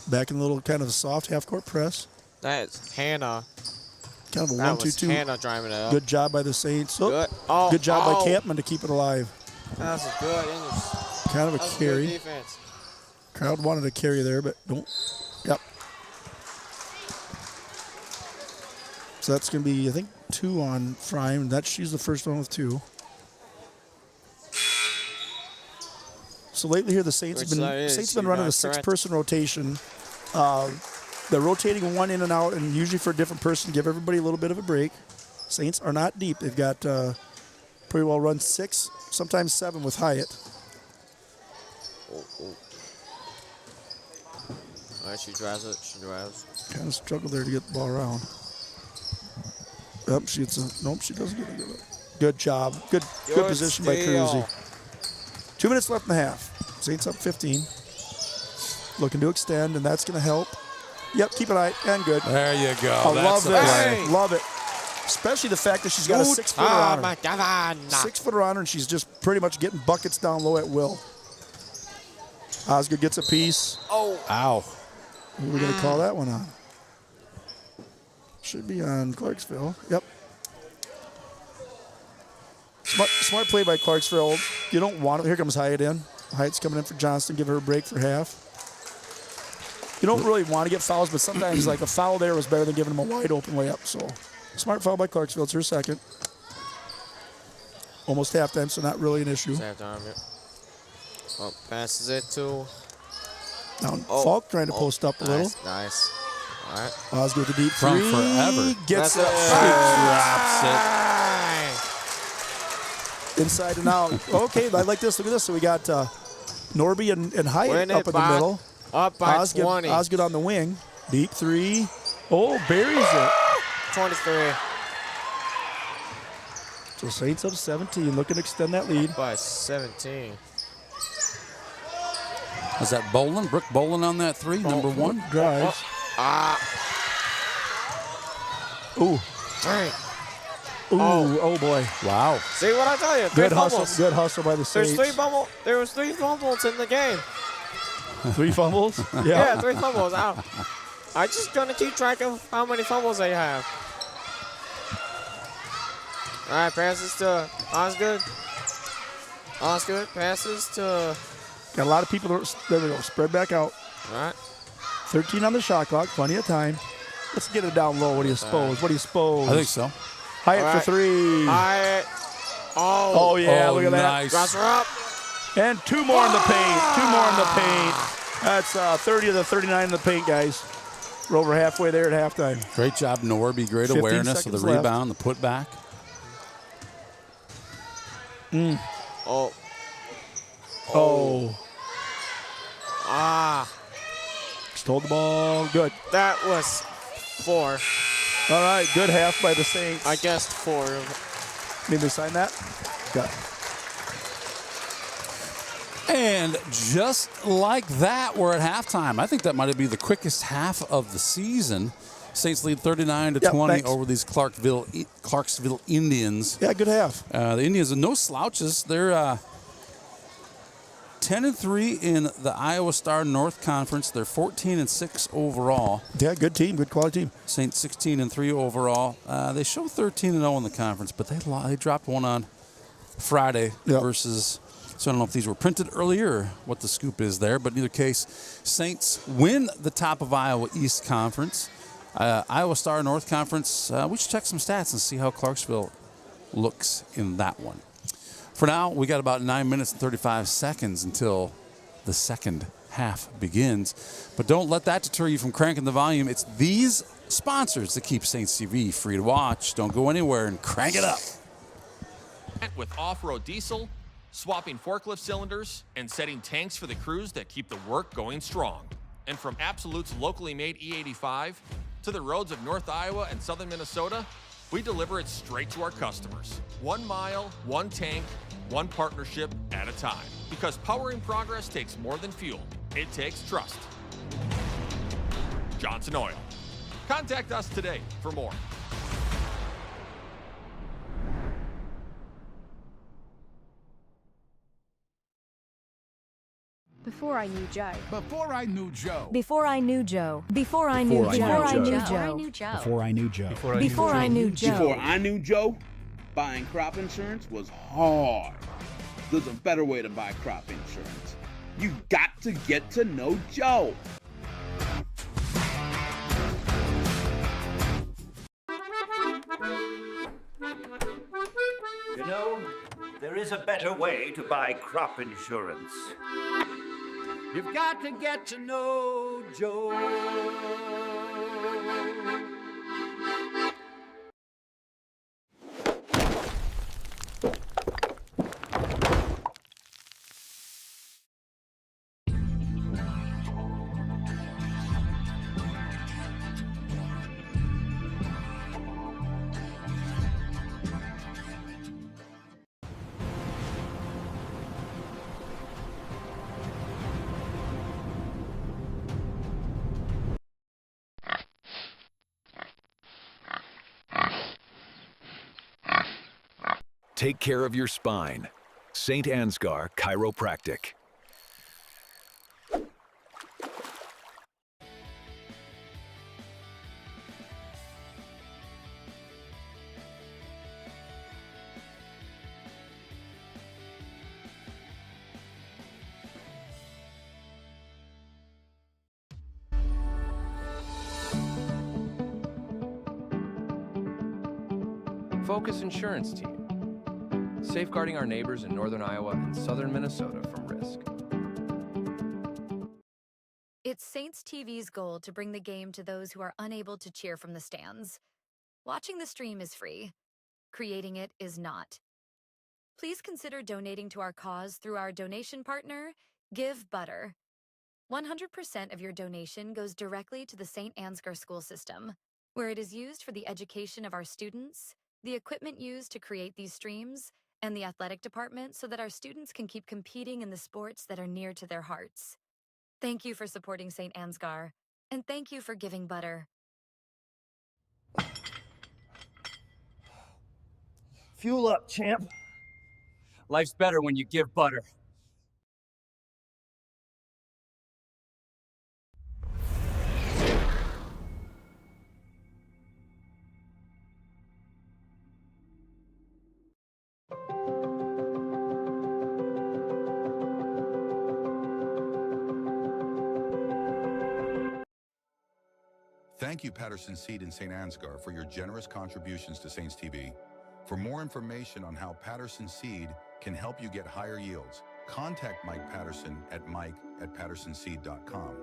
Back in a little kind of a soft half-court press. That's Hannah. Kind of a That 1-2-2. was Hannah driving it up. Good job by the Saints. Good. Good job by Campman to keep it alive. That's a good Indians. Kind of a That's carry. Good defense. Crowd wanted a carry there, but don't. Yep. So that's going to be, I think, 2 on Fryman. She's the first one with 2. So lately here, the Saints have been running a 6-person rotation. They're rotating one in and out, and usually for a different person, give everybody a little bit of a break. Saints are not deep. They've got pretty well run 6, sometimes 7 with Hyatt. All right, she drives it. She drives. Kind of struggled there to get the ball around. Nope, she doesn't get it. Good job. Good position by Carusi. 2 minutes left in the half. Saints up 15. Looking to extend, and that's going to help. Yep, keep it high and good. There you go. I love this. Love it. Especially the fact that she's got a 6-footer on her. My God. 6-footer on her, and she's just pretty much getting buckets down low at will. Osgood gets a piece. Ow. Who are we going to call that one on? Should be on Clarksville. Yep. Smart play by Clarksville. You don't want it. Here comes Hyatt in. Hyatt's coming in for Johnston. Give her a break for half. You don't really want to get fouls, but sometimes like a foul there was better than giving them a wide open layup. So smart foul by Clarksville. It's her second. Almost halftime, so not really an issue. Passes it to. Now Falk trying to post up a little. Nice. Osgood with the deep From three. forever. Gets That's it. Drops it. Inside and out. Okay, I like this. Look at this. So we got Norby and Hyatt up in the middle. Up by Osgood, 20. Osgood on the wing. Deep three. Oh, buries it. 23. So Saints up 17, looking to extend that lead. By 17. Was that Bolin? Brooke Bolin on that three, number one? Drives. Ooh. Dang. Ooh, oh boy. Wow. See what I tell you? Good hustle. Good hustle by the Saints. There was 3 fumbles in the game. 3 fumbles? Yeah, 3 fumbles. I'm just going to keep track of how many fumbles they have. All right, passes to Osgood. Osgood passes to... Got a lot of people. There we go. Spread back out. All right. 13 on the shot clock. Plenty of time. Let's get it down low. What do you suppose? What do you suppose? I think so. Hyatt for 3. Hyatt. Oh, yeah. Look at nice. that. Grasser up. And 2 more in the paint. 2 more in the paint. That's 30 of the 39 in the paint, guys. We're over halfway there at halftime. Great job, Norby. Great awareness of the rebound, the putback. Oh. Stole the ball. Good. That was 4. All right. Good half by the Saints. I guessed 4. Need me to sign that? Got it. And just like that, we're at halftime. I think that might be the quickest half of the season. Saints lead 39-20 over these Clarksville Indians. Yeah, good half. The Indians are no slouches. They're 10-3 in the Iowa Star North Conference. They're 14-6 overall. Yeah, good team, good quality team. Saints 16-3 overall. They show 13-0 in the conference, but they dropped one on Friday versus. So I don't know if these were printed earlier or what the scoop is there, but in either case, Saints win the top of Iowa East Conference. Iowa Star North Conference, we should check some stats and see how Clarksville looks in that one. For now, we got about 9 minutes and 35 seconds until the second half begins. But don't let that deter you from cranking the volume. It's these sponsors that keep Saints TV free to watch. Don't go anywhere and crank it up. With off-road diesel, swapping forklift cylinders, and setting tanks for the crews that keep the work going strong. And from Absolute's locally made E85 to the roads of North Iowa and southern Minnesota, we deliver it straight to our customers. 1 mile, 1 tank, 1 partnership at a time. Because powering progress takes more than fuel. It takes trust. Johnson Oil. Contact us today for more. Before I knew Joe. Before I knew Joe. Before I knew Joe. Before I knew Joe. Before I knew Joe. Before I knew Joe. Before I knew Joe. Before I knew Joe, buying crop insurance was hard. There's a better way to buy crop insurance. You got to get to know Joe. You know, there is a better way to buy crop insurance. You've got to get to know Joe. Take care of your spine. St. Ansgar Chiropractic. Focus Insurance Team. Safeguarding our neighbors in northern Iowa and southern Minnesota from risk. It's It's Saints TV's goal to bring the game to those who are unable to cheer from the stands. Watching the stream is free. Creating it is not. Please consider donating to our cause through our donation partner, Give Butter. 100% of your donation goes directly to the St. Ansgar school system, where it is used for the education of our students, the equipment used to create these streams, and the athletic department so that our students can keep competing in the sports that are near to their hearts. Thank you for supporting St. Ansgar, and thank you for giving Butter. Fuel up, champ. Life's better when you give butter. Thank you, Patterson Seed in St. Ansgar, for your generous contributions to Saints TV. For more information on how Patterson Seed can help you get higher yields, contact Mike Patterson at mike@pattersonseed.com.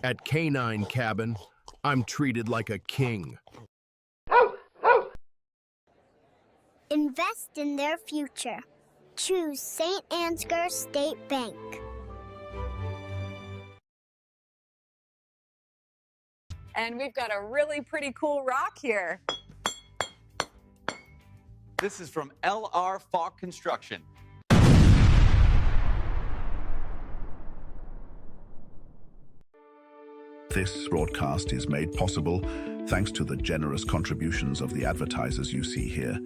At Canine Cabin, I'm treated like a king. Invest in their future. Choose St. Ansgar State Bank. And we've got a really pretty cool rock here. This is from LR Falk Construction. This broadcast is made possible thanks to the generous contributions of the advertisers you see here,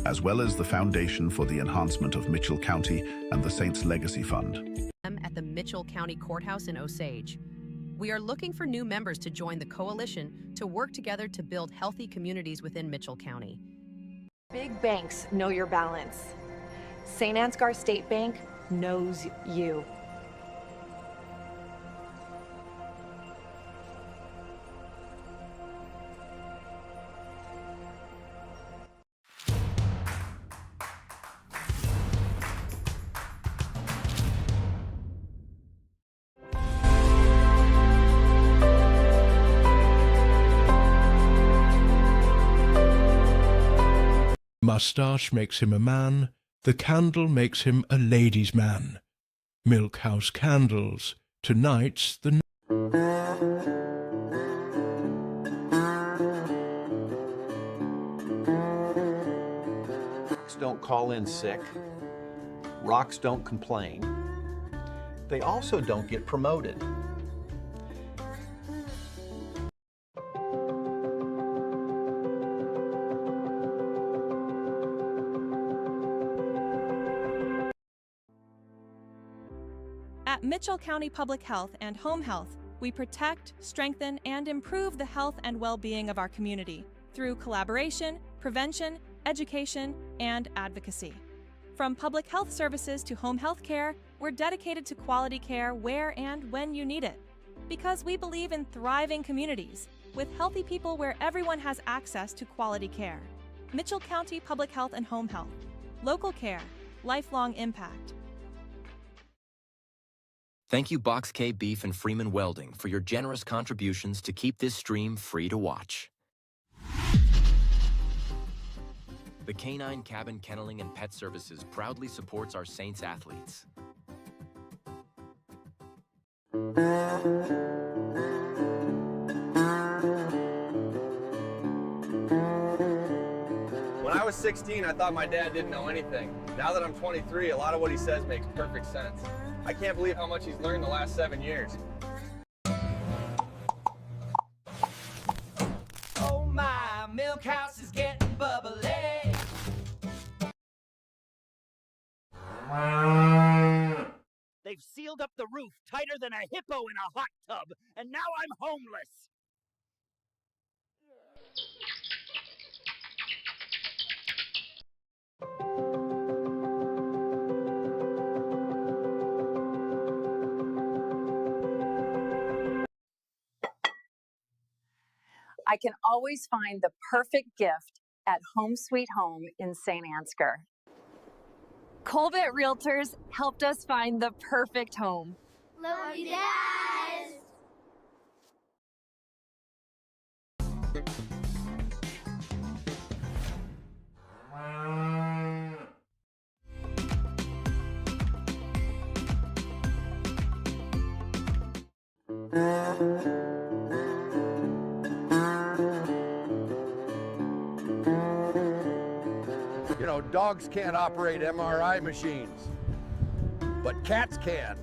as well as the Foundation for the Enhancement of Mitchell County and the Saints Legacy Fund. At the Mitchell County Courthouse in Osage. We are looking for new members to join the coalition to work together to build healthy communities within Mitchell County. Big banks know your balance. St. Ansgar State Bank knows you. Mustache makes him a man, the candle makes him a ladies' man. Milkhouse Candles, tonight's the... Rocks don't call in sick. Rocks don't complain. They also don't get promoted. At Mitchell County Public Health and Home Health, we protect, strengthen, and improve the health and well-being of our community through collaboration, prevention, education, and advocacy. From public health services to home health care, we're dedicated to quality care where and when you need it. Because we believe in thriving communities, with healthy people where everyone has access to quality care. Mitchell County Public Health and Home Health. Local care, lifelong impact. Thank you, Box K Beef and Freeman Welding, for your generous contributions to keep this stream free to watch. The Canine Cabin Kenneling and Pet Services proudly supports our Saints athletes. When I was 16, I thought my dad didn't know anything. Now that I'm 23, a lot of what he says makes perfect sense. I can't believe how much he's learned the last 7 years. Oh my, milk house is getting bubbly. They've sealed up the roof tighter than a hippo in a hot tub, and now I'm homeless. I can always find the perfect gift at Home Sweet Home in St. Ansgar. Colbert Realtors helped us find the perfect home. Love you, Dad. You know, dogs can't operate MRI machines, but cats can.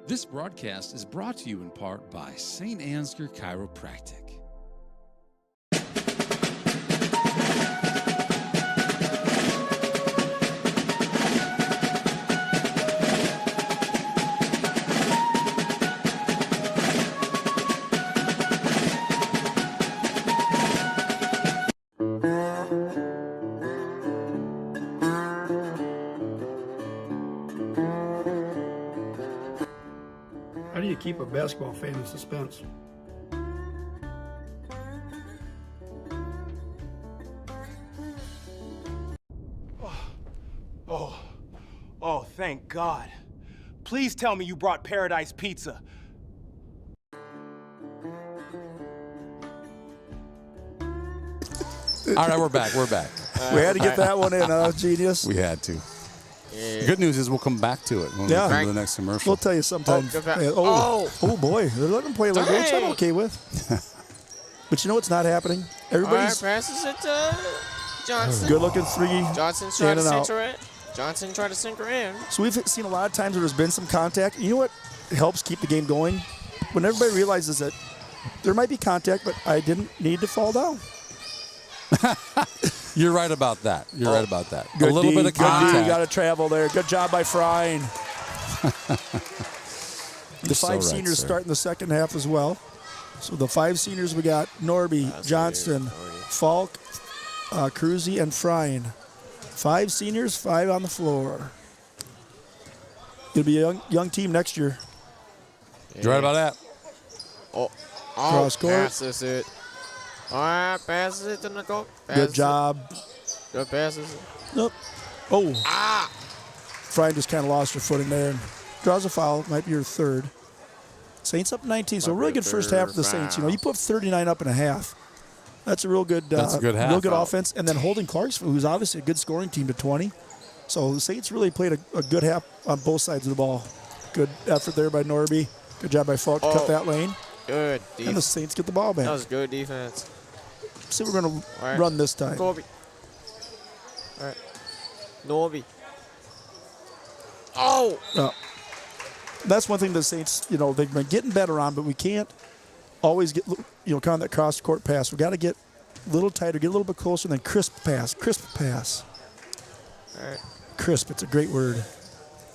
This broadcast is brought to you in part by St. Ansgar Chiropractic. How do you keep a basketball fan in suspense? Oh, thank God. Please tell me you brought Paradise Pizza. All right, we're back. We're back. We had to get that one in. That was genius. We had to. The good news is we'll come back to it when we come to the next commercial. We'll tell you sometime. Oh boy, they're letting them play a little bit, which I'm okay with. But you know what's not happening? Everybody's All right, passes it to Johnson. good-looking three. Johnson's trying to in and out. center it. Johnson tried to sink her in. So we've seen a lot of times where there's been some contact. You know what helps keep the game going? When everybody realizes that there might be contact, but I didn't need to fall down. You're right about that. You're right about that. Good a little D, bit of good D. contact. You got to travel there. Good job by Frine. The five seniors start in the second half as well. So the five seniors, we got Norby, Johnston, Falk, Cruzy, and Frine. Five seniors, five on the floor. It'll be a young team next year. You're right about that. Cross court. Passes it. All right, passes it to Nicole. Good job. Good passes. Nope. Oh. Frine just kind of lost her footing there and draws a foul. Might be her third. Saints up 19, so a really good first half for the Saints. You know, you put 39 up and a half. That's a real good. That's a good half. Real good offense, and then holding Clarksville, who's obviously a good scoring team, to 20. So the Saints really played a good half on both sides of the ball. Good effort there by Norby. Good job by Falk to cut that lane. Good defense. And the Saints get the ball back. That was good defense. Let's see what we're going to run this time. Norby. All right. Norby. Oh! That's one thing the Saints, you know, they've been getting better on, but we can't always get, you know, kind of that cross-court pass. We've got to get a little tighter, get a little bit closer, and then crisp pass. All right. Crisp, it's a great word.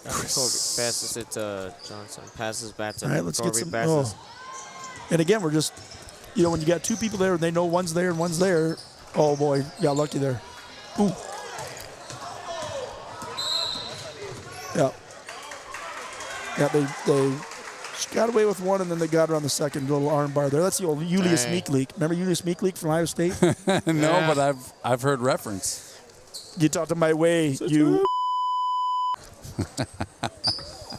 Passes it to Johnson. Passes back to All right, let's get Corby. some. And again, we're just, you know, when you got two people there and they know one's there and one's there, oh boy, got lucky there. Ooh. Yeah. Yeah, they got away with one and then they got her on the second little arm bar there. That's the old Julius Meekleek. Remember Julius Meekleek from Ohio State? No, but I've heard reference. Get out of my way, you.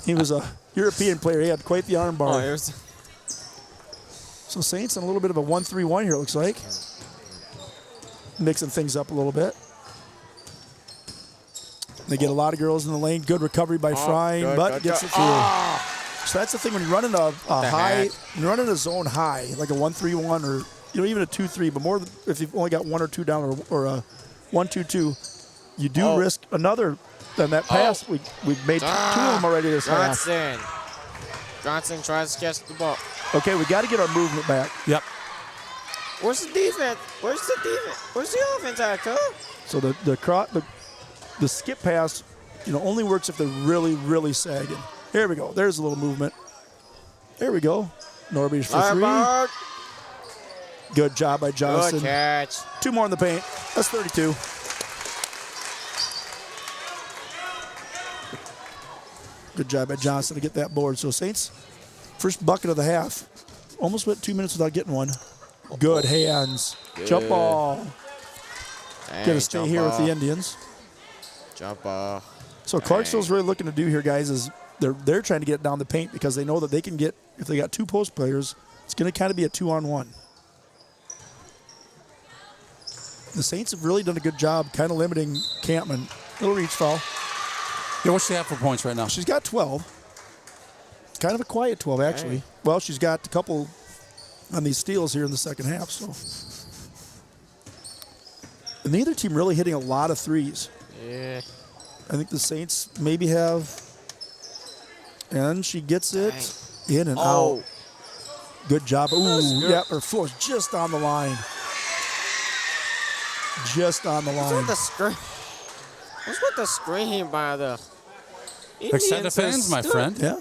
He was a European player. He had quite the arm bar. So Saints in a little bit of a 1-3-1 here, it looks like. Mixing things up a little bit. They get a lot of girls in the lane. Good recovery by Frine, but gets it through. So that's the thing when you run in a high, when you run in a zone high, like a 1-3-1 or even a 2-3, but more if you've only got one or two down or a 1-2-2, you do risk another than that pass. We've made two of them already this half. Johnson tries to catch the ball. Okay, we got to get our movement back. Yep. Where's the defense? Where's the defense? Where's the offense at, huh? So the skip pass, only works if they're really, really sagging. Here we go. There's a little movement. There we go. Norby's for three. Good job by Johnson. Good catch. 2 more in the paint. That's 32. Good job by Johnson to get that board. So Saints, first bucket of the half. Almost went 2 minutes without getting one. Good hands. Good. Jump ball. Dang, Got to stay here with the Indians. Jump ball. So Clarksville's really looking to do here, guys, is they're trying to get it down the paint because they know that they can get, if they got 2 post players, it's going to kind of be a 2-on-1. The Saints have really done a good job kind of limiting Campman. Little reach foul. Yeah, what's she have for points right now? She's got 12. Kind of a quiet 12, actually. Dang. Well, she's got a couple on these steals here in the second half. So, and neither team really hitting a lot of threes. Yeah. I think the Saints maybe have, and she gets it in and out. Good job. Ooh, yeah, her floor's just on the line. Just on the line. What's with the screen by the Extended fans, my friend. Yeah.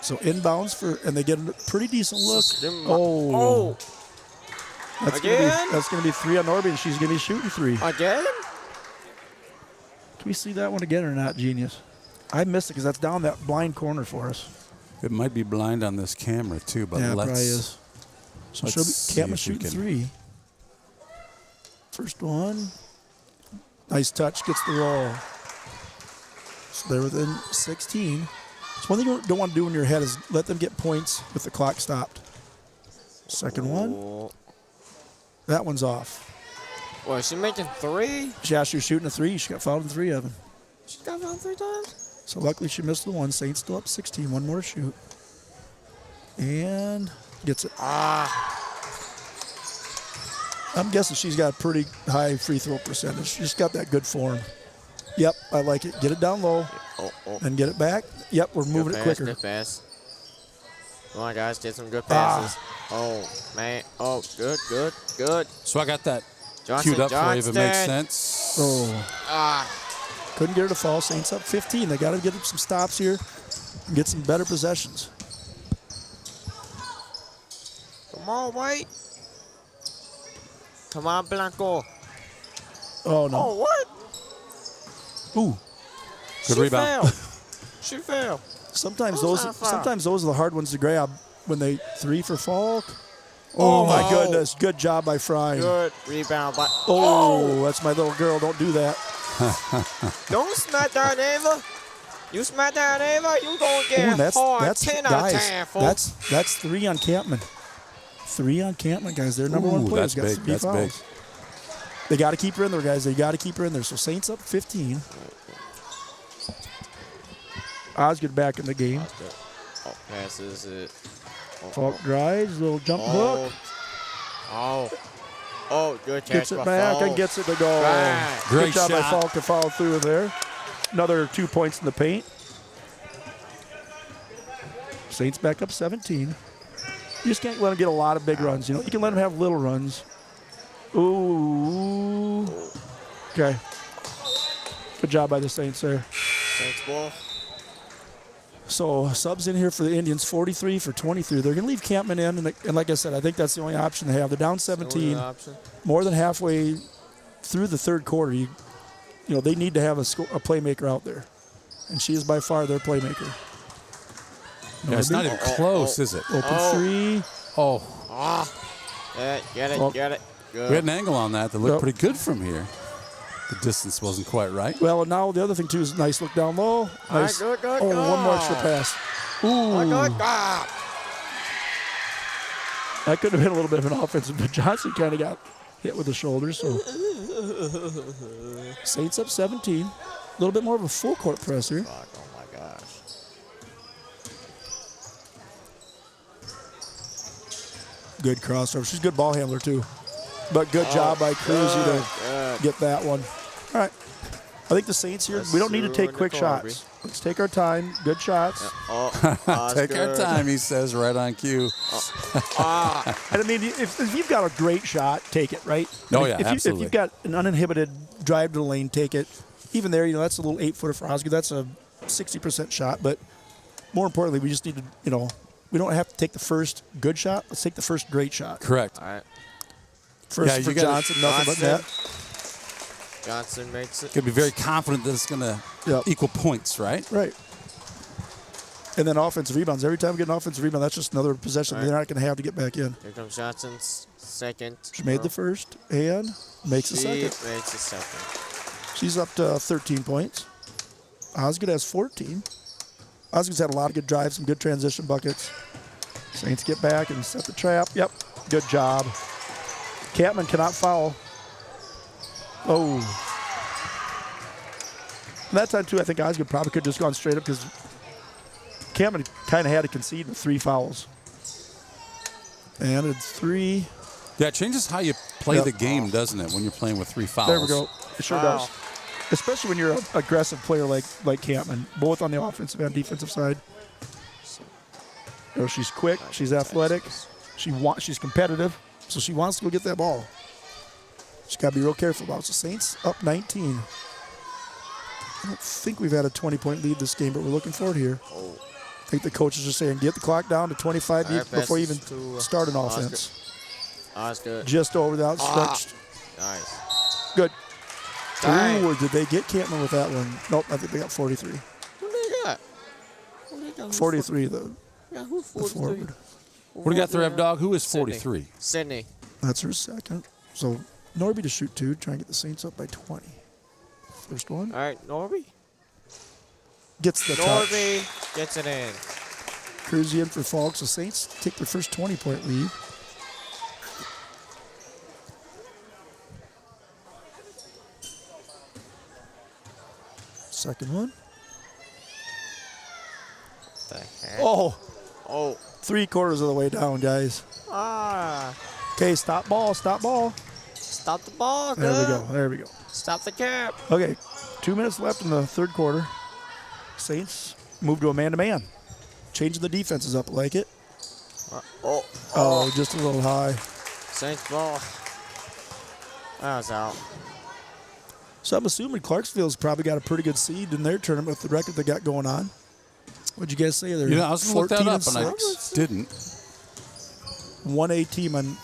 So inbounds and they get a pretty decent look. Oh. That's gonna be 3 on Norby, and she's gonna be shooting 3. Again? Can we see that one again or not, Genius? I missed it because that's down that blind corner for us. It might be blind on this camera too, but yeah, it let's. probably is. So she'll be Campman shooting 3. First one. Nice touch, gets the roll. So they're within 16. So one thing you don't want to do in your head is let them get points with the clock stopped. Second one. That one's off. Well, is she making 3? Yeah, she was shooting a 3. She got fouled in 3 of them. She got fouled 3 times? So luckily she missed the one. Saints still up 16. One more to shoot. And gets it. I'm guessing she's got a pretty high free throw percentage. She's got that good form. Yep, I like it. Get it down low and get it back. Yep, we're moving it quicker. Good pass. Come on, guys, get some good passes. Oh, man. Oh, good. So I got that Johnson, queued up for you if it makes sense. Oh. Couldn't get her to fall. Saints up 15. They got to get some stops here and get some better possessions. Come on, White. Come on, Blanco. Oh, no. Oh, what? Ooh. Good rebound. She fell. Sometimes those are the hard ones to grab when they 3 for Falk. Oh, my goodness. Good job by Fry. Good rebound by. Oh, that's my little girl. Don't do that. Don't smack that, Ava. You smack that, Ava, you gonna get hard 10 out of 10, folks. That's 3 on Campman. 3 on Campman, guys. Their number one player's got 3 fouls. Big. They got to keep her in there, guys. They got to keep her in there. So Saints up 15. Osgood back in the game. Oh, passes it. Falk drives, little jump hook. Oh, good catch. Gets it back Falk. and gets it to go. Right. Good job by Falk to follow through there. Another 2 points in the paint. Saints back up 17. You just can't let them get a lot of big runs. You can let them have little runs. Ooh. Okay. Good job by the Saints there. Saints ball. So subs in here for the Indians, 43 for 23. They're going to leave Campman in, and like I said, I think that's the only option they have. They're down 17, more than halfway through the third quarter. You know they need to have a playmaker out there, and she is by far their playmaker. Yeah, it's not even close, is it? Open 3. Get it. Good. We had an angle on that looked pretty good from here. The distance wasn't quite right. Well, now the other thing, too, is nice look down low. Nice. Good. One more extra pass. Ooh. That could have been a little bit of an offensive, but Johnson kind of got hit with the shoulder. So Saints up 17. A little bit more of a full court press here. Oh, my gosh. Good crossover. She's a good ball handler, too. But good job by Cruzy to get that one. All right. I think the Saints here, we don't need to take quick shots. Let's take our time. Good shots. Take our time, he says, right on cue. And I mean, if you've got a great shot, take it, right? Oh, yeah, absolutely. If you've got an uninhibited drive to the lane, take it. Even there, that's a little 8-footer for Osgood. That's a 60% shot. But more importantly, we just need to, we don't have to take the first good shot. Let's take the first great shot. Correct. All right. First for Johnson, nothing but net. Johnson makes it. Could be very confident that it's going to equal points, right? Right. And then offensive rebounds. Every time we get an offensive rebound, that's just another possession they're not going to have to get back in. Here comes Johnson's second. She made the first and makes the second. Makes the second. She's up to 13 points. Osgood has 14. Osgood's had a lot of good drives, some good transition buckets. Saints get back and set the trap. Yep, good job. Catman cannot foul. Oh. And that time, too, I think Osgood probably could have just gone straight up because Catman kind of had to concede with 3 fouls. And it's 3. Yeah, it changes how you play the game, doesn't it, when you're playing with 3 fouls? There we go. It sure does. Especially when you're an aggressive player like Catman, both on the offensive and defensive side. She's quick. She's athletic. She's competitive. So she wants to go get that ball. She's got to be real careful about it. So Saints up 19. I don't think we've had a 20-point lead this game, but we're looking for it here. I think the coaches are saying get the clock down to 25 before you even start an offense. Osgood. Just over the outstretched. Nice. Good. Dang. Ooh, or did they get Campman with that one? Nope, I think they got 43. Who they got? 43, the forward. What do you got there, Dog? Who is 43? Sydney. That's her second. So Norby to shoot 2, try and get the Saints up by 20. First one. All right, Norby. Gets the touch. Norby gets it in. Cruzy in for Falks. The Saints take their first 20-point lead. Second one. The heck? Oh. 3/4 of the way down, guys. Okay, stop ball. Stop the ball. There we go. Stop the cap. Okay, 2 minutes left in the third quarter. Saints move to a man-to-man. Changing the defenses up, like it. Just a little high. Saints ball. That was out. So I'm assuming Clarksville's probably got a pretty good seed in their tournament with the record they got going on. What'd you guys say? They're I was going to look that up, and I didn't. 1A team, I'm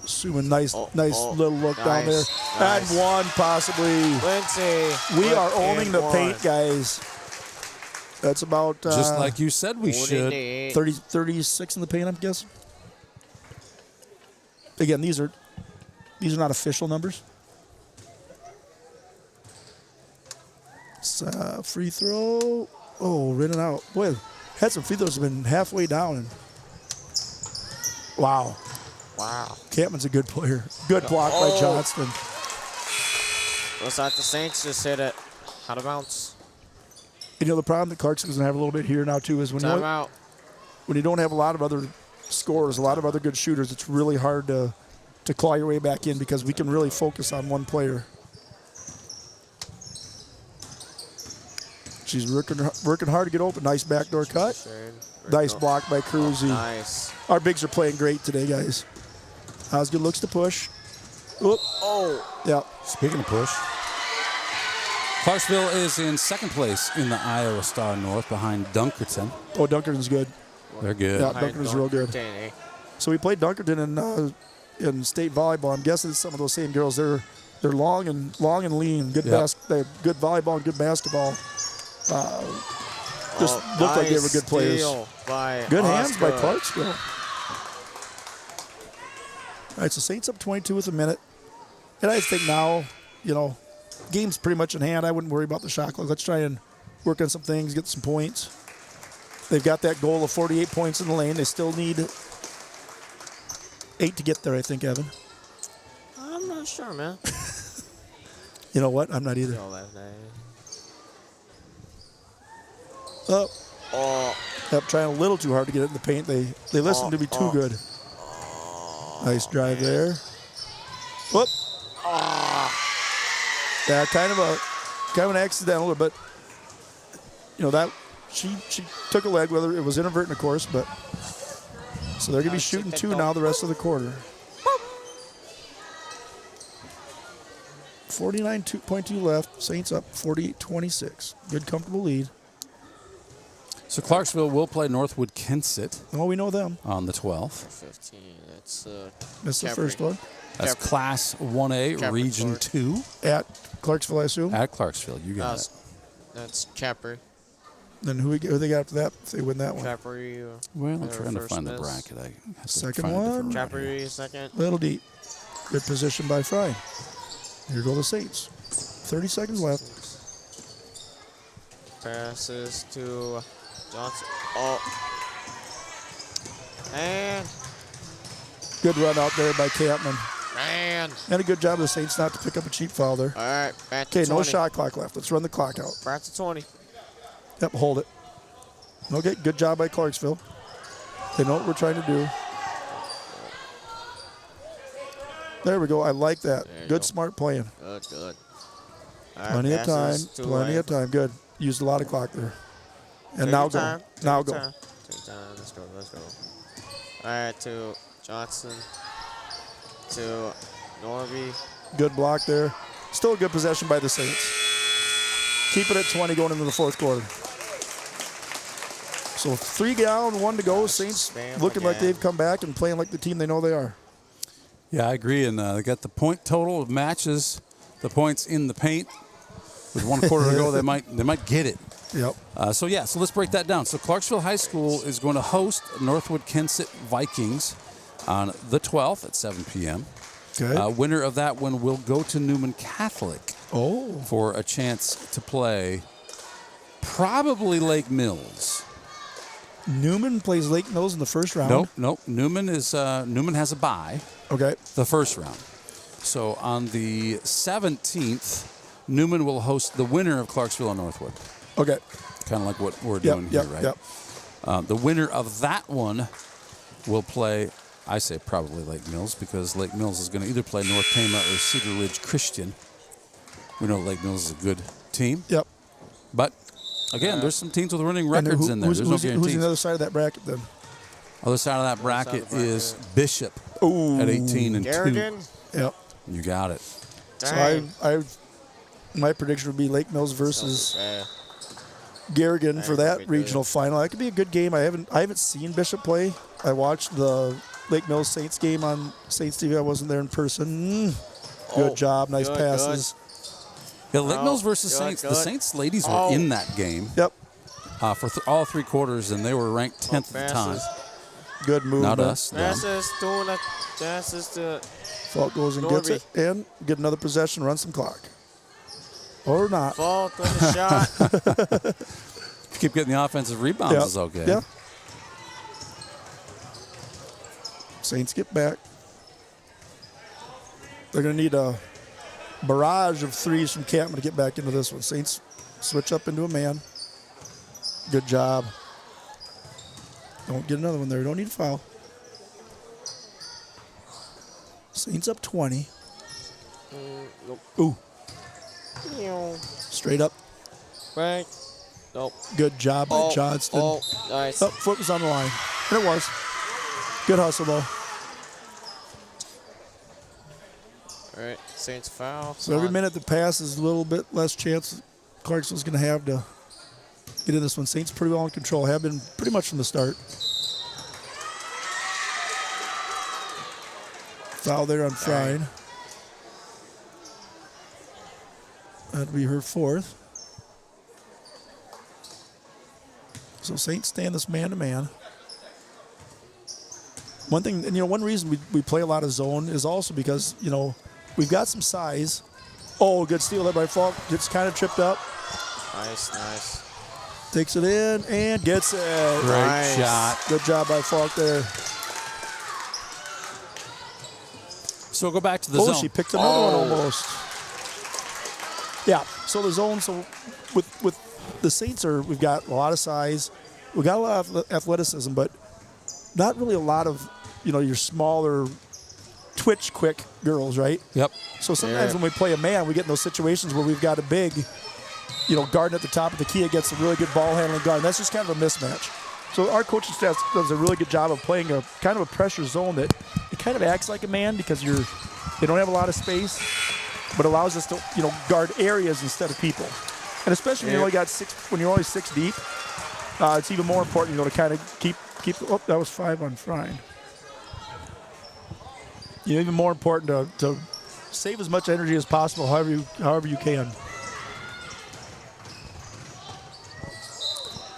assuming nice little look down there. Nice. And one, possibly. Lindsay. We are owning the paint, guys. That's about... just like you said we should. 36 in the paint, I'm guessing. Again, these are not official numbers. Free throw. Oh, running out. Boy, had some free throws have been halfway down. And wow. Campman's a good player. Good block by Johnston. Looks like the Saints just hit it. Out of bounds. The problem that Clarkson's going to have a little bit here now, too, is when you don't have a lot of other scorers, a lot of other good shooters, it's really hard to claw your way back in because we can really focus on one player. She's working hard to get open. Nice backdoor cut. Nice block by Cruzy. Nice. Our bigs are playing great today, guys. Osgood looks to push. Oop. Yeah. Speaking of push, Clarksville is in second place in the Iowa Star North behind Dunkerton. Oh, Dunkerton's good. They're good. Yeah, Dunkerton's real good. So we played Dunkerton in state volleyball. I'm guessing it's some of those same girls. They're long and lean. Good they have good volleyball and good basketball. Just looked like they were good players. Good hands by Clarksville. All right, so Saints up 22 with a minute. And I think now, game's pretty much in hand. I wouldn't worry about the shot clock. Let's try and work on some things, get some points. They've got that goal of 48 points in the lane. They still need 8 to get there, I think, Evan. I'm not sure, man. You know what? I'm not either. Trying a little too hard to get it in the paint. They listen to me too good. Nice drive there. Whoop. Yeah, kind of kind of an accidental, but that she took a leg, whether it was inadvertent, of course, but so they're gonna be shooting 2 now the rest of the quarter. 49.2 left. Saints up 48-26. Good, comfortable lead. So Clarksville will play Northwood Kensett. Oh, we know them. On the 12th. 15. That's the first one. That's Class 1A, Region 2. At Clarksville, I assume? At Clarksville. You got it. That's Capri. Then who they got after that if they win that one? Capri. Well, I'm trying to find the bracket. I have to Second find one. Capri, second. Little deep. Good position by Fry. Here go the Saints. 30 seconds left. Passes to Johnson. Oh. And. Good run out there by Campman. Man. And a good job of the Saints not to pick up a cheap foul there. All right, back to 20. Okay, no shot clock left. Let's run the clock out. Back to 20. Yep, hold it. Okay, good job by Clarksville. They know what we're trying to do. There we go. I like that. Good, smart playing. Good. Plenty of time. Plenty of time. Good. Used a lot of clock there. And now go. Now go. Take time. Let's go. All right, to Johnson. To Norby. Good block there. Still a good possession by the Saints. Keep it at 20 going into the fourth quarter. So 3 down, 1 to go. Saints looking like they've come back and playing like the team they know they are. Yeah, I agree. And they got the point total matches the points in the paint. With 1 quarter to go, they might get it. Yep. So let's break that down. So Clarksville High School is going to host Northwood Kensett Vikings on the 12th at 7 p.m. Okay. Winner of that one will go to Newman Catholic for a chance to play probably Lake Mills. Newman plays Lake Mills in the first round? Nope. Newman has a bye. Okay. The first round. So on the 17th, Newman will host the winner of Clarksville and Northwood. Okay. Kind of like what we're doing here, right? Yep. The winner of that one will play, I say probably Lake Mills, because Lake Mills is going to either play North Tama or Cedar Ridge Christian. We know Lake Mills is a good team. Yep. But, again, there's some teams with winning records in there. There's no guarantees. Who's on the other side of that bracket then? Other side of that bracket is Bishop at 18 and 2. Yep. You got it. Dang. So my prediction would be Lake Mills versus Garrigan for that regional final. That could be a good game. I haven't seen Bishop play. I watched the Lake Mills Saints game on Saints TV. I wasn't there in person. Good job. Nice passes. Yeah, Lake Mills versus Saints. The Saints ladies were in that game. Yep. For all 3 quarters, and they were ranked 10th at the time. Good move. Not us. Passes to Fault goes and gets it. And get another possession, run some clock. Or not. Fault on the shot. Keep getting the offensive rebounds is okay. Yeah. Saints get back. They're going to need a barrage of threes from Campman to get back into this one. Saints switch up into a man. Good job. Don't get another one there. Don't need a foul. Saints up 20. Ooh. Straight up. Right. Nope. Good job by Johnston. Oh, nice. Foot was on the line. And it was. Good hustle, though. All right. Saints foul. So every minute that passes, a little bit less chance Clarksville's going to have to get in this one. Saints pretty well in control. Have been pretty much from the start. Foul there on Frine. That'd be her 4th. So Saints stay in this man-to-man. One thing, and one reason we play a lot of zone is also because, we've got some size. Oh, good steal there by Falk. Gets kind of tripped up. Nice. Takes it in and gets it. Great shot. Good job by Falk there. So go back to the zone. She picked another one almost. Yeah, so the zone, with the Saints we've got a lot of size. We've got a lot of athleticism, but not really a lot of, your smaller, twitch quick girls, right? Yep. So sometimes when we play a man, we get in those situations where we've got a big guarding at the top of the key against a really good ball handling guard. And that's just kind of a mismatch. So our coaching staff does a really good job of playing a kind of a pressure zone that it kind of acts like a man because they don't have a lot of space, but allows us to guard areas instead of people. And especially when you're only 6 deep, it's even more important to kind of keep. Oh, that was 5 on Frine. Even more important to save as much energy as possible, however you can.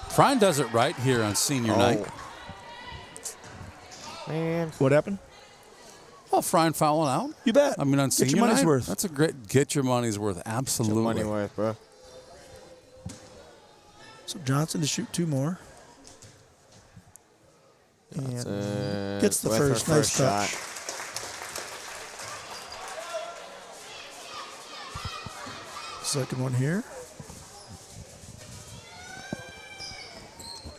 Frine does it right here on senior night. Man. What happened? Well, Frine fouling out. You bet. I mean, on Get your senior money's night, worth. that's a great get your money's worth. Absolutely. Get your money worth, bro. So Johnson to shoot 2 more. And gets the first. Nice touch. Shot. Second one here.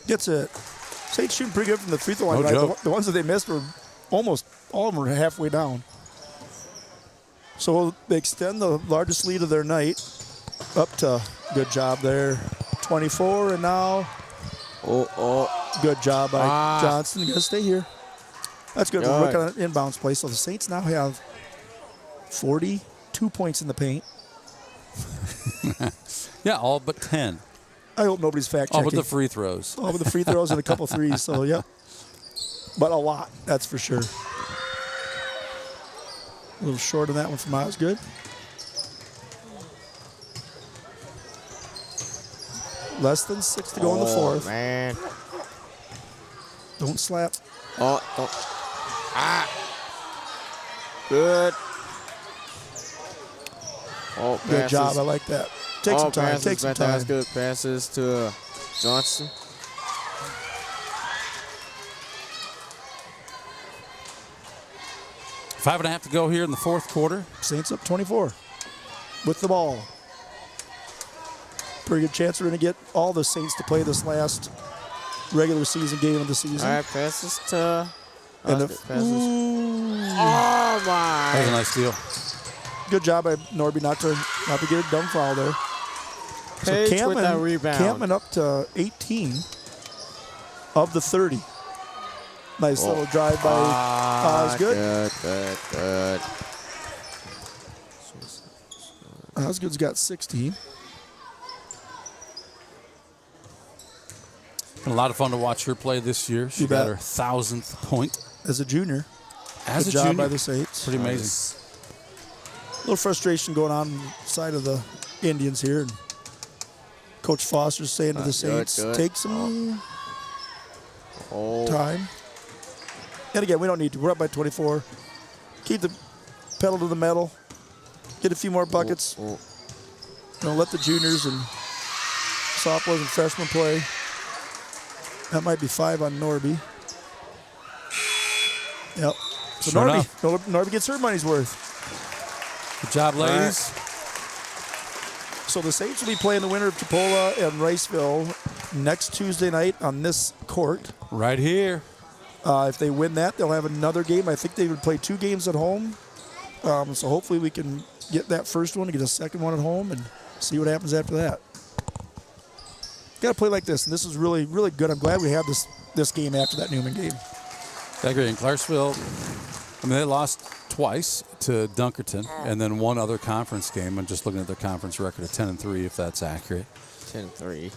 Gets it. Saints shooting pretty good from the free throw line. No joke. The ones that they missed were almost all of them were halfway down. So they extend the largest lead of their night up to, good job there, 24. And now, good job by Johnson. You got to stay here. That's good. We're looking at an inbounds play. So the Saints now have 42 points in the paint. Yeah, all but 10. I hope nobody's fact checking. All but the free throws. All but the free throws and a couple threes. So, yeah. But a lot, that's for sure. A little short on that one from Osgood. Less than 6 to go in the fourth. Man. Don't slap. Good. Good job. I like that. Take some time. Take some time. Good passes to Johnson. Five and a half to go here in the fourth quarter. Saints up 24 with the ball. Pretty good chance we're going to get all the Saints to play this last regular season game of the season. All right, passes to... Oh, my. That was a nice steal. Good job by Norby not to get a dumb foul there. Page with that rebound. Campman up to 18 of the 30. Nice little drive by Osgood. Good. Osgood's got 16. Been a lot of fun to watch her play this year. She got her 1,000th point. As a junior. As Good a job junior. by the Saints. Pretty amazing. A little frustration going on side of the Indians here. And Coach Foster's saying to the Saints, take some time. And again, we don't need to. We're up by 24. Keep the pedal to the metal. Get a few more buckets. Let the juniors and sophomores and freshmen play. That might be 5 on Norby. Yep. So Sure Norby gets her money's worth. Good job, ladies. So the Saints will be playing the winner of Chipola and Riceville next Tuesday night on this court. Right here. If they win that, they'll have another game. I think they would play 2 games at home. So hopefully we can get that first one and get a second one at home and see what happens after that. Got to play like this, and this is really, really good. I'm glad we had this game after that Newman game. I agree. In Clarksville, they lost twice to Dunkerton and then one other conference game. I'm just looking at their conference record of 10-3, if that's accurate. 10-3.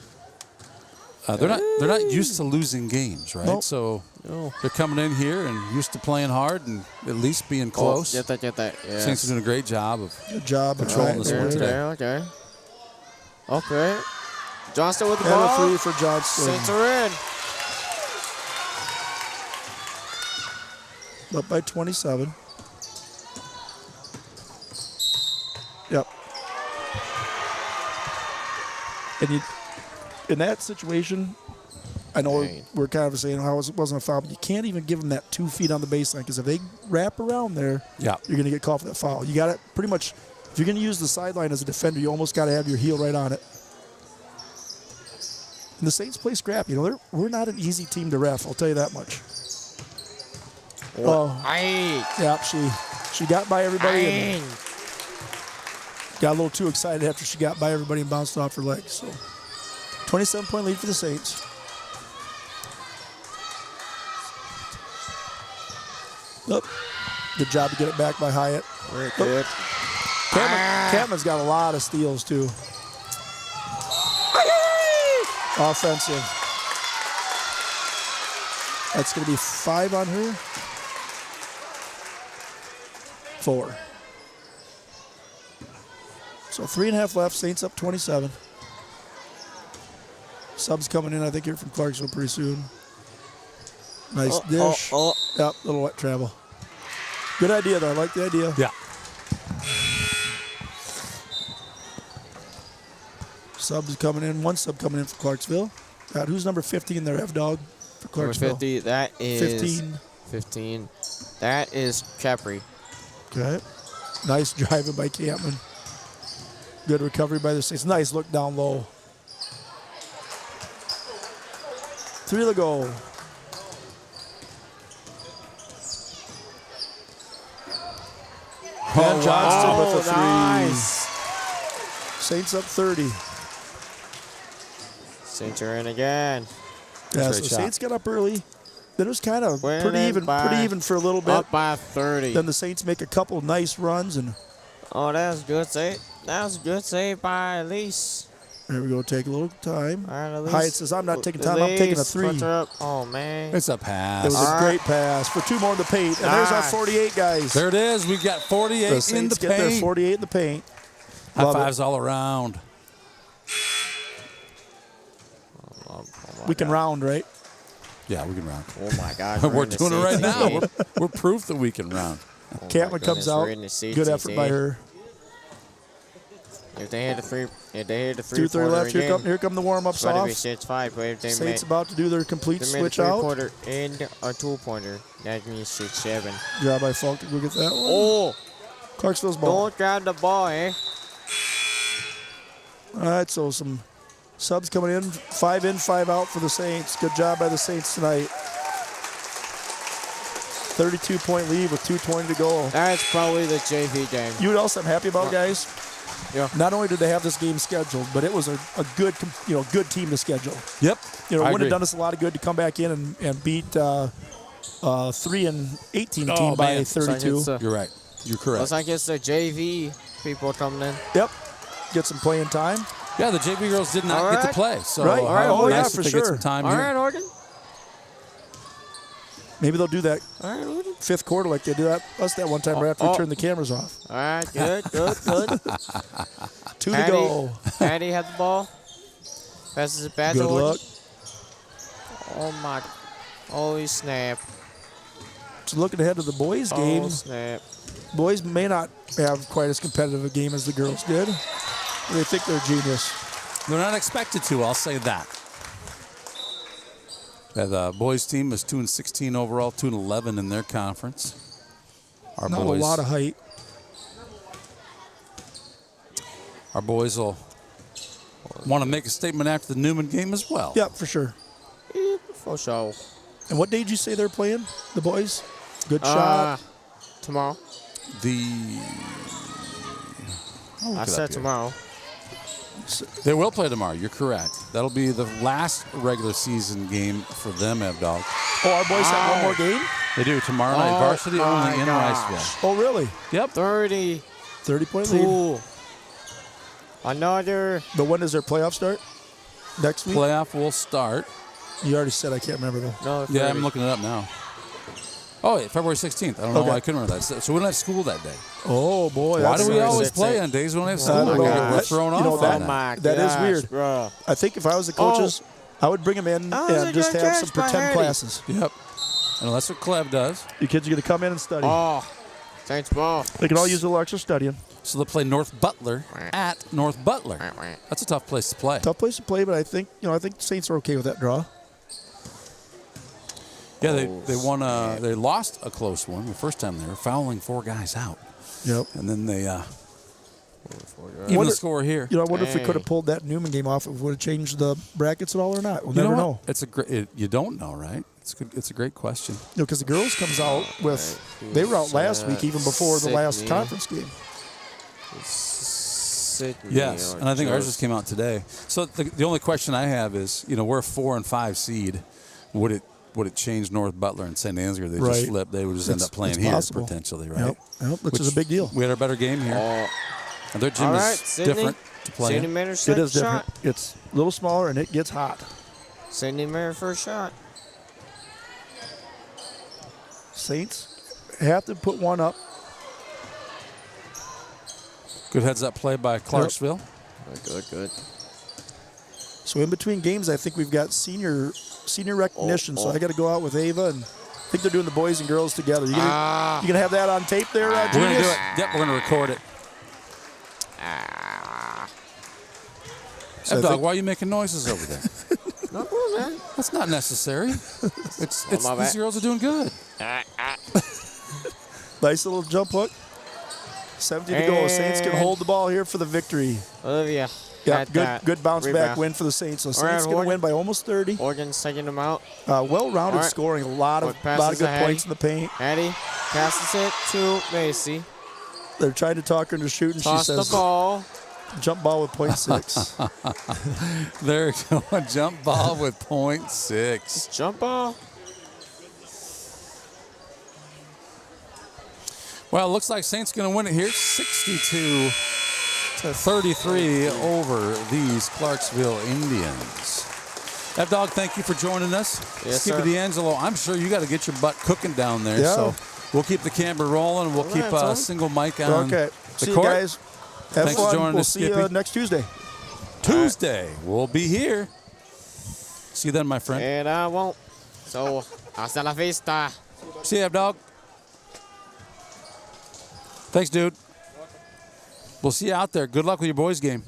They're not used to losing games, right? Nope. So they're coming in here and used to playing hard and at least being close. Get that. Yes. Saints are doing a great job of controlling this one today. Okay. Johnston with the And ball. a 3 for Johnston. Saints are in. Up by 27. Yep. And in that situation, I know we're kind of saying how it wasn't a foul, but you can't even give them that 2 feet on the baseline because if they wrap around there, you're going to get called for that foul. You got to pretty much, if you're going to use the sideline as a defender, you almost got to have your heel right on it. And the Saints play scrappy. We're not an easy team to ref, I'll tell you that much. Yeah, she got by everybody. got a little too excited after she got by everybody and bounced off her legs. So 27-point lead for the Saints. Oh, good job to get it back by Hyatt. Very good. Catman's got a lot of steals, too. Offensive. That's going to be 5 on her. 4. So 3.5 left. Saints up 27. Subs coming in, I think, here from Clarksville pretty soon. Nice dish. Yep, little wet travel. Good idea, though. I like the idea. Yeah. Subs coming in. 1 sub coming in for Clarksville. Who's number 15 there, F-Dog, for Clarksville? Number 50, that is... 15. That is Capri. Okay. Nice driving by Campman. Good recovery by the Saints. Nice look down low. 3 to go. And Johnston with a 3. Nice. Saints up 30. Saints are in again. Yeah, so Saints got up early. Then it was kind of pretty even for a little bit. Up by 30. Then the Saints make a couple nice runs and. Oh, that was good save. That was a good save by Elise. There we go. Take a little time. Right, Hyatt says, "I'm not taking time. I'm taking a 3." Oh man, it's a pass. It was a great pass for 2 more in the paint. And there's our 48 guys. There it is. We've got 48 the Saints in the get paint. Their 48 in the paint. High fives all around. We can round, right? Yeah, we can round. Oh my God, we're doing it right now. We're proof that we can round. Campman comes out. Good effort by her. If they hit the 2:30 left. Here come the warm-ups off. 6-5. If they Saints about to do their complete switch out. out. Quarter and a 2-pointer. That means 6-7. Grab by Falk to go get that one. Oh, Clarksville's ball. Don't grab the ball, eh? All right, so some subs coming in. 5 in, 5 out for the Saints. Good job by the Saints tonight. 32-point lead with 2:20 to go. That's probably the JV game. You know what else I'm happy about, guys? Yeah. Not only did they have this game scheduled, but it was a good team to schedule. Yep. It would have done us a lot of good to come back in and beat 3-18 team by 32. You're right. You're correct. Looks like it's the JV people coming in. Yep. Get some playing time. Yeah, the JV girls did not get to play. So right. All right. Oh, nice yeah, for sure. Get some time All here. right, Oregon. Maybe they'll do that All right, Oregon. 5th quarter like they did us that one time right after we turned the cameras off. All right, good. 2 to go. Patty had the ball. Passes it back to Good Oregon. luck. Oh, my. Holy snap. So looking ahead to the boys' game. Oh, snap. Boys may not have quite as competitive a game as the girls did. But they think they're genius. They're not expected to, I'll say that. Yeah, the boys' team is 2-16 overall, 2-11 in their conference. Our Not boys, a lot of height. Our boys will want to make a statement after the Newman game as well. Yeah, for sure. For sure. And what day did you say they're playing, the boys? Good shot. Tomorrow. I said tomorrow. They will play tomorrow. You're correct. That'll be the last regular season game for them, F-Dog. Oh, our boys have one more game? They do. Tomorrow night. Varsity only in Riceville. Oh, really? Yep. 30-point lead. Another. But when does their playoff start? Next week? Playoff will start. You already said. I can't remember, though. No, yeah, I'm looking it up now. Oh, yeah, February 16th. I don't know why I couldn't remember that. So we don't have school that day. Oh, boy. Why do we always play on days we don't have school? We're thrown off on that. That is weird. Bro. I think if I was the coaches, I would bring them in and just have some pretend classes. Yep. And that's what Clev does. You kids are going to come in and study. Oh, Saints ball. They can all use a little extra studying. So they'll play North Butler at North Butler. That's a tough place to play. Tough place to play, but I think the Saints are okay with that draw. Yeah, they won. They lost a close one the first time they were fouling 4 guys out. Yep. And then they even the score here. I wonder if we could have pulled that Newman game off. If it would have changed the brackets at all or not. We'll never know. It's a great. You don't know, right? It's a great question. Because the girls comes out with. They were out last week, even before the last conference game. Sydney. Yes, and I think ours just came out today. So the only question I have is, we're a 4 and 5 seed. Would it change North Butler and St. Ansgar? They just flip. They would just end up playing here possible. potentially, right? Yep, which is a big deal. We had our better game here. And their gym is different to play in. It is different. It's a little smaller, and it gets hot. Sydney Mary first shot. Saints have to put one up. Good heads-up play by Clarksville. Good. So in between games, I think we've got senior recognition. So I got to go out with Ava, and I think they're doing the boys and girls together. You gonna have that on tape there, We're Genius? gonna do it. Yep, we're gonna record it. So Dog, why are you making noises over there? Not cool, man. That's not necessary. These girls are doing good. Nice little jump hook. 17 to go. Saints can hold the ball here for the victory. Olivia. Yeah, good bounce back win for the Saints. So Saints going to win by almost 30. Oregon's taking them out. Well-rounded scoring. A lot of good points in the paint. Hattie passes it to Macy. They're trying to talk her into shooting. Toss she says, the ball. Jump ball with .6. They're going jump ball with .6. Jump ball. Well, it looks like Saints going to win it here, 62-33 over these Clarksville Indians. F-Dog, thank you for joining us. Yes, Skip D'Angelo, I'm sure you got to get your butt cooking down there. Yeah. So we'll keep the camera rolling, and we'll keep a single mic on Okay. the See court. you guys. Have Thanks fun. for joining we'll us, see Skippy. you next Tuesday. We'll be here. See you then, my friend. And I won't. So, hasta la vista. See you, F-Dog. Thanks, dude. We'll see you out there. Good luck with your boys' game.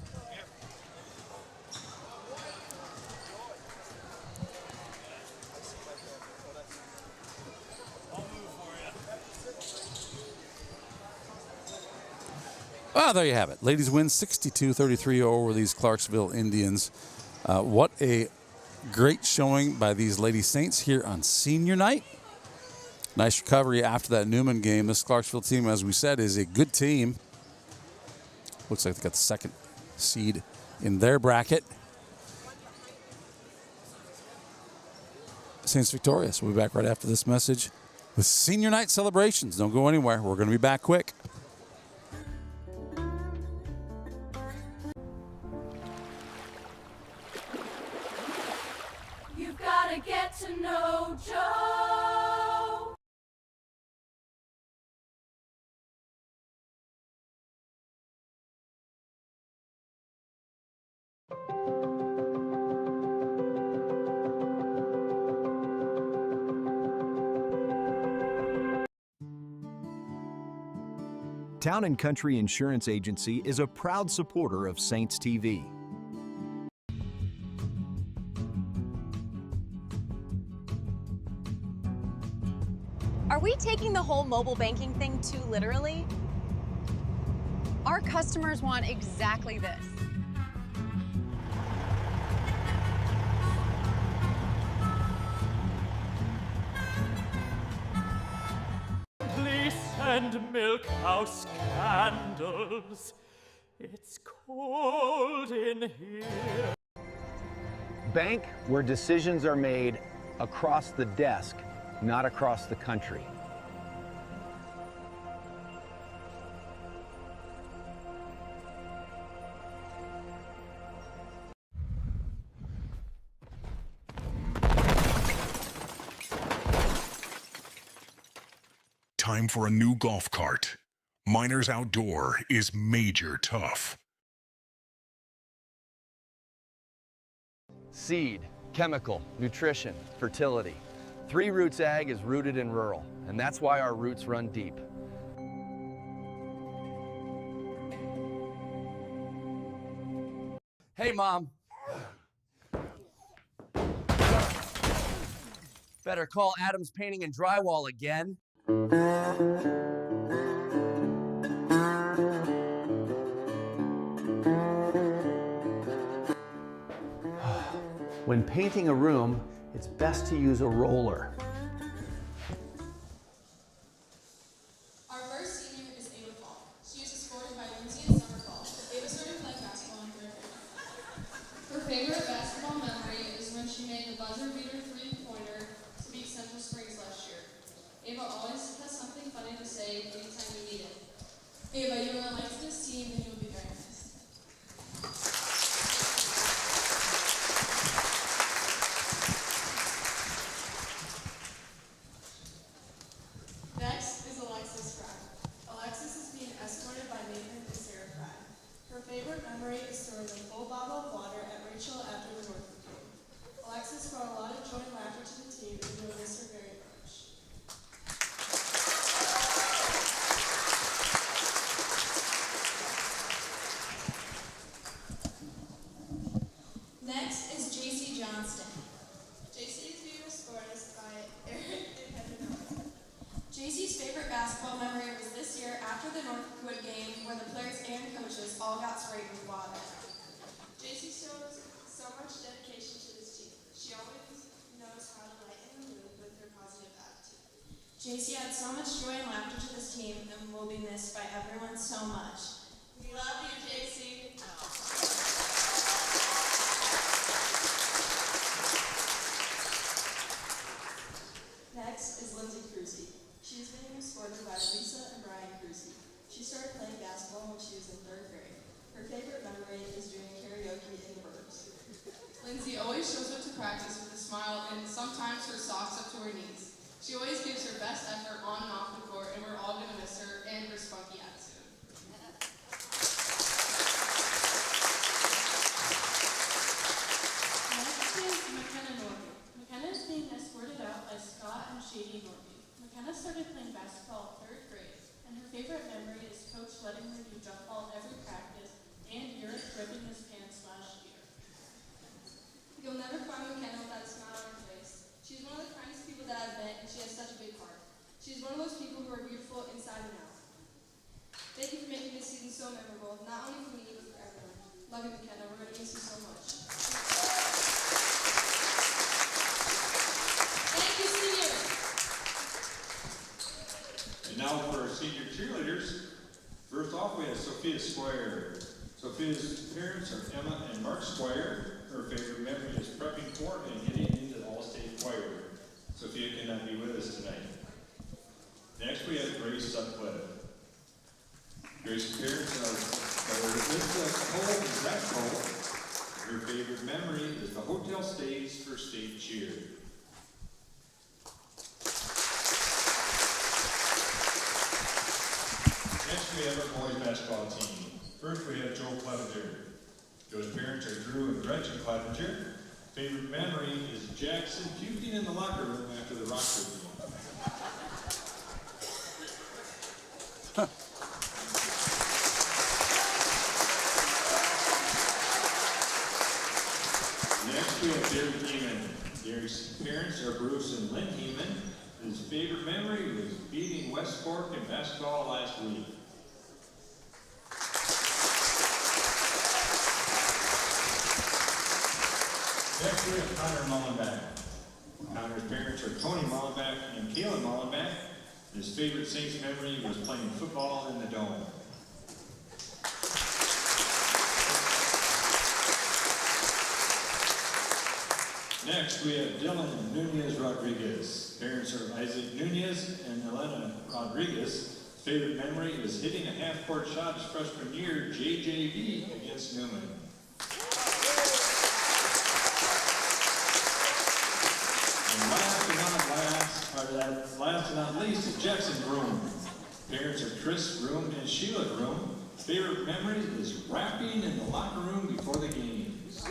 Well, there you have it. Ladies win 62-33 over these Clarksville Indians. What a great showing by these Lady Saints here on senior night. Nice recovery after that Newman game. This Clarksville team, as we said, is a good team. Looks like they got the second seed in their bracket. Saints victorious. We'll be back right after this message with senior night celebrations. Don't go anywhere. We're going to be back quick. You've got to get to know Joe. Town & Country Insurance Agency is a proud supporter of Saints TV. Are we taking the whole mobile banking thing too literally? Our customers want exactly this. Please send milk house candles. It's cold in here. Bank where decisions are made across the desk, not across the country. Time for a new golf cart. Miners Outdoor is major tough. Seed, chemical, nutrition, fertility. 3 Roots Ag is rooted in rural, and that's why our roots run deep. Hey, Mom. Better call Adams Painting and Drywall again. When painting a room, it's best to use a roller. Our first senior is Ava Paul. She is escorted by Lindsay and Summer Paul. Ava started hand to say anytime you need it. Ava, you are a light to this team and you'll be very missed. Next is Alexis Fry. Alexis is being escorted by Nathan and Sarah Fry. Her favorite memory is throwing a full bottle of water at Rachel after the Norfolk game. Alexis brought a lot of joy and laughter to the team and we'll miss her very much. Next is JC Johnston. JC is being escorted by Eric and Heather. JC's favorite basketball memory was this year after the Northwood game where the players and coaches all got sprayed with water. JC shows so much dedication to this team. She always knows how to lighten the mood with her positive attitude. JC had so much joy and laughter to this team and will be missed by everyone so much. We love you, JC. Next is Lindsay Cruzy. She is being escorted by Lisa and Brian Cruzy. She started playing basketball when she was in 3rd grade. Her favorite memory is doing karaoke in the burbs. Lindsay always shows up to practice with a smile and sometimes her socks up to her knees. She always gives her best effort on and off the court and we're all going to miss her and her spunky attitude. Next is McKenna Norby. McKenna is being escorted out by Scott and Shady Norby. McKenna started playing basketball in 3rd grade, and her favorite memory is Coach letting her do jump ball every practice and Eric ripping his pants last year. You'll never find McKenna without a smile on her face. She's one of the kindest people that I've met, and she has such a big heart. She's one of those people who are beautiful inside and out. Thank you for making this season so memorable, not only for me, but for everyone. Love you, McKenna. We're going to miss you so much. Thank you, seniors. And now for our senior cheerleaders. First off, we have Sophia Squire. Sophia's parents are Emma and Mark Squire. Her favorite memory is prepping for and getting into the All-State Choir. Sophia cannot be with us tonight. Next, we have Grace Sutcliffe. Grace's parents are Elizabeth Cole and Zach Cole. Her favorite memory is the hotel stays for state cheer. Next, we have our boys basketball team. First, we have Joe Clevenger. Joe's parents are Drew and Gretchen Clevenger. Favorite memory is Jackson puking in the locker room after the Rockford game. Next, we have Derek Heeman. Derek's parents are Bruce and Lynn Heeman. His favorite memory was beating West Fork in basketball last week. Next, we have Connor Mullenbeck. Connor's parents are Tony Mullenbeck and Kayla Mullenbeck. His favorite Saints memory was playing football in the Dome. Next, we have Dylan Nunez Rodriguez. Parents are Isaac Nunez and Elena Rodriguez. Favorite memory is hitting a half-court shot his freshman year, JJV, against Newman. And last but not least is Jackson Groom. Parents are Chris Groom and Sheila Groom. Favorite memory is rapping in the locker room before the games.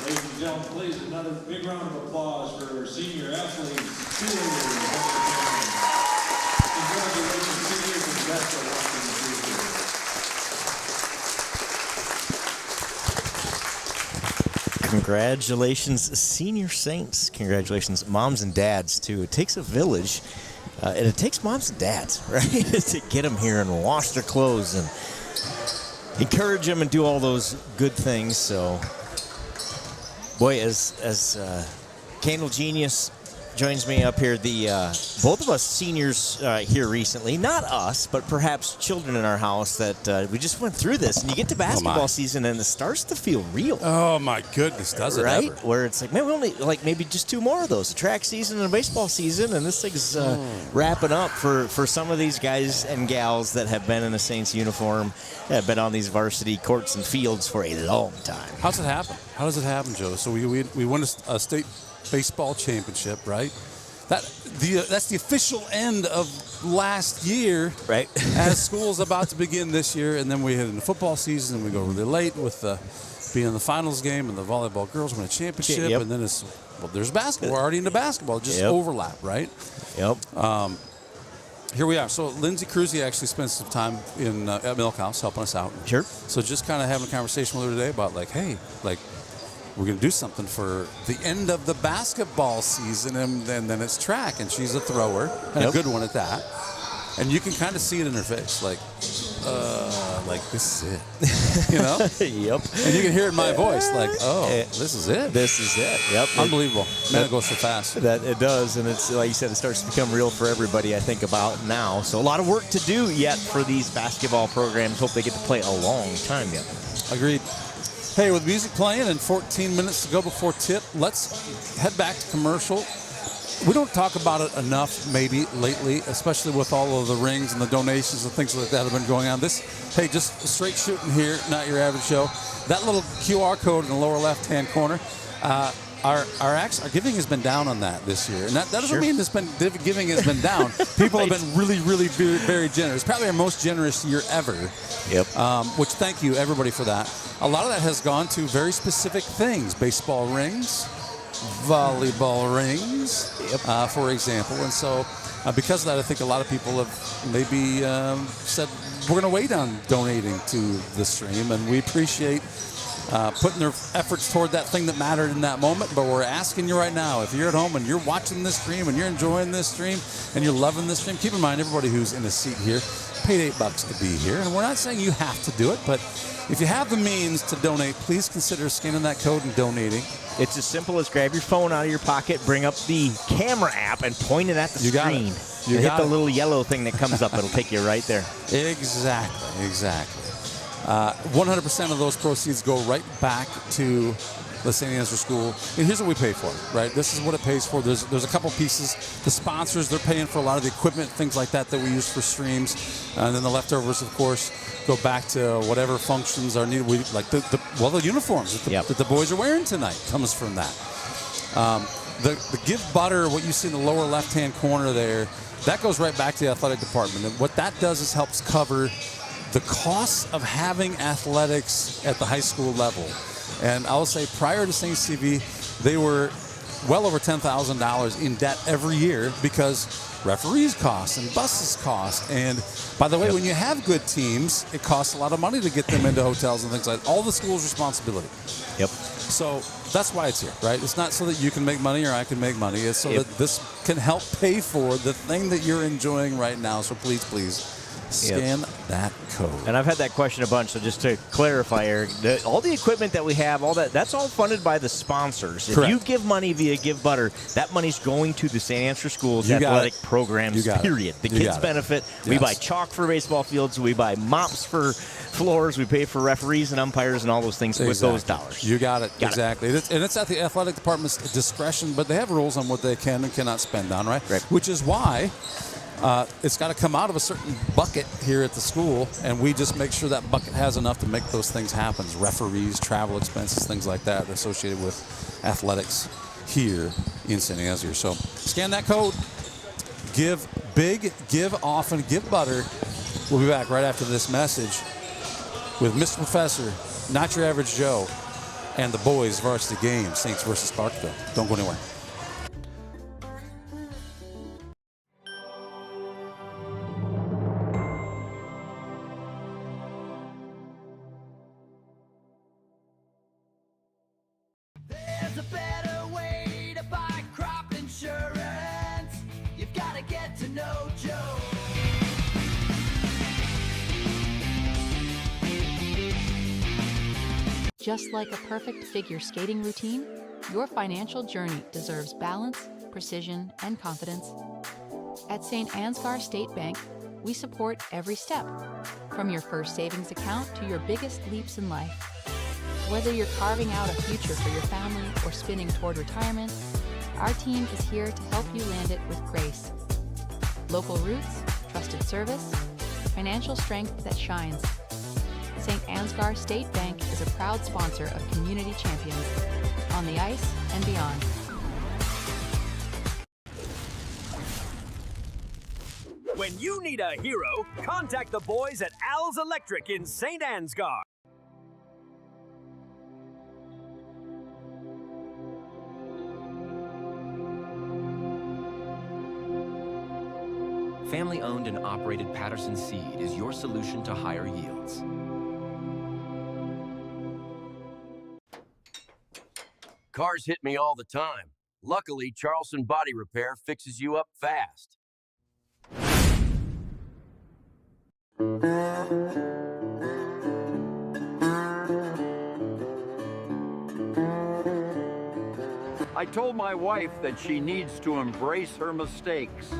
Ladies and gentlemen, please, another big round of applause for our senior athletes, cheerleaders, congratulations, seniors, and best of luck in the future. Congratulations, senior Saints. Congratulations, moms and dads, too. It takes a village, and it takes moms and dads, right, to get them here and wash their clothes and encourage them and do all those good things. So, boy, as Candle Genius joins me up here. The both of us seniors here recently, not us, but perhaps children in our house that we just went through this. And you get to basketball season and it starts to feel real. Oh my goodness, does it right? ever? Where it's like, man, we only like maybe just 2 more of those, a track season and a baseball season, and this thing's wrapping up for some of ththese guys and gals that have been in a Saints uniform, have been on these varsity courts and fields for a long time. How's it happen? How does it happen, Joe? So we won a state baseball championship, right? That's the official end of last year, right? As school's about to begin this year, and then we head into football season, and we go really late with being in the finals game, and the volleyball girls win a championship, and then there's basketball. We're already into basketball, just overlap, right? Yep. Here we are. So Lindsay Cruzy actually spent some time at Milk House helping us out. Sure. So just kind of having a conversation with her today about like, hey, like, we're going to do something for the end of the basketball season, and then it's track, and she's a thrower, and a good one at that. And you can kind of see it in her face, like this is it, you know? Yep. And you can hear it in my voice, like, oh, this is it. This is it. Yep. Unbelievable. Man, it goes so fast. That it does, and it's like you said, it starts to become real for everybody, I think, about now. So a lot of work to do yet for these basketball programs. Hope they get to play a long time yet. Agreed. Hey, with music playing and 14 minutes to go before tip, let's head back to commercial. We don't talk about it enough, maybe, lately, especially with all of the rings and the donations and things like that have been going on. Hey, just straight shooting here, not your average show. That little QR code in the lower left-hand corner, our giving has been down on that this year. And that doesn't mean giving has been down. People have been really, really very, very generous. Probably our most generous year ever. Yep. Which, thank you, everybody, for that. A lot of that has gone to very specific things. Baseball rings, volleyball rings, for example. And so because of that, I think a lot of people have maybe said, we're going to wait on donating to the stream. And we appreciate putting their efforts toward that thing that mattered in that moment. But we're asking you right now, if you're at home and you're watching this stream and you're enjoying this stream and you're loving this stream, keep in mind, everybody who's in a seat here paid $8 to be here. And we're not saying you have to do it, but if you have the means to donate, please consider scanning that code and donating. It's as simple as grab your phone out of your pocket, bring up the camera app, and point it at the screen. You hit the little yellow thing that comes up. It'll take you right there. Exactly. 100% of those proceeds go right back to the St. Ansgar School. And here's what we pay for, right? This is what it pays for. There's a couple pieces. The sponsors, they're paying for a lot of the equipment, things like that we use for streams. And then the leftovers, of course, go back to whatever functions are needed. The uniforms that the boys are wearing tonight comes from that. The Give Butter, what you see in the lower left-hand corner there, that goes right back to the athletic department. And what that does is helps cover the costs of having athletics at the high school level. And I will say, prior to Saints TV, they were well over $10,000 in debt every year because referees cost and buses cost. And by the way, when you have good teams, it costs a lot of money to get them into hotels and things like that. All the school's responsibility. Yep. So that's why it's here, right? It's not so that you can make money or I can make money. It's so that this can help pay for the thing that you're enjoying right now. So please, scan that code. And I've had that question a bunch, so just to clarify, Eric, all the equipment that we have, that's all funded by the sponsors. If you give money via Give Butter, that money's going to the St. Ansgar Schools athletic programs, period. The kids benefit. We buy chalk for baseball fields. We buy mops for floors. We pay for referees and umpires and all those things with those dollars. You got it. Exactly. And it's at the athletic department's discretion, but they have rules on what they can and cannot spend on, right? Which is why it's got to come out of a certain bucket here at the school, and we just make sure that bucket has enough to make those things happen. Referees, travel expenses, things like that associated with athletics here in St. Ansgar. So scan that code. Give big, give often, give butter. We'll be back right after this message with Mr. Professor, Not Your Average Joe, and the boys' varsity game, Saints versus Clarksville. Don't go anywhere. Just like a perfect figure skating routine, your financial journey deserves balance, precision, and confidence. At St. Ansgar State Bank, we support every step, from your first savings account to your biggest leaps in life. Whether you're carving out a future for your family or spinning toward retirement, our team is here to help you land it with grace. Local roots, trusted service, financial strength that shines. St. Ansgar State Bank is a proud sponsor of Community Champions, on the ice and beyond. When you need a hero, contact the boys at Al's Electric in St. Ansgar. Family-owned and operated Patterson Seed is your solution to higher yields. Cars hit me all the time. Luckily, Charleston Body Repair fixes you up fast. I told my wife that she needs to embrace her mistakes.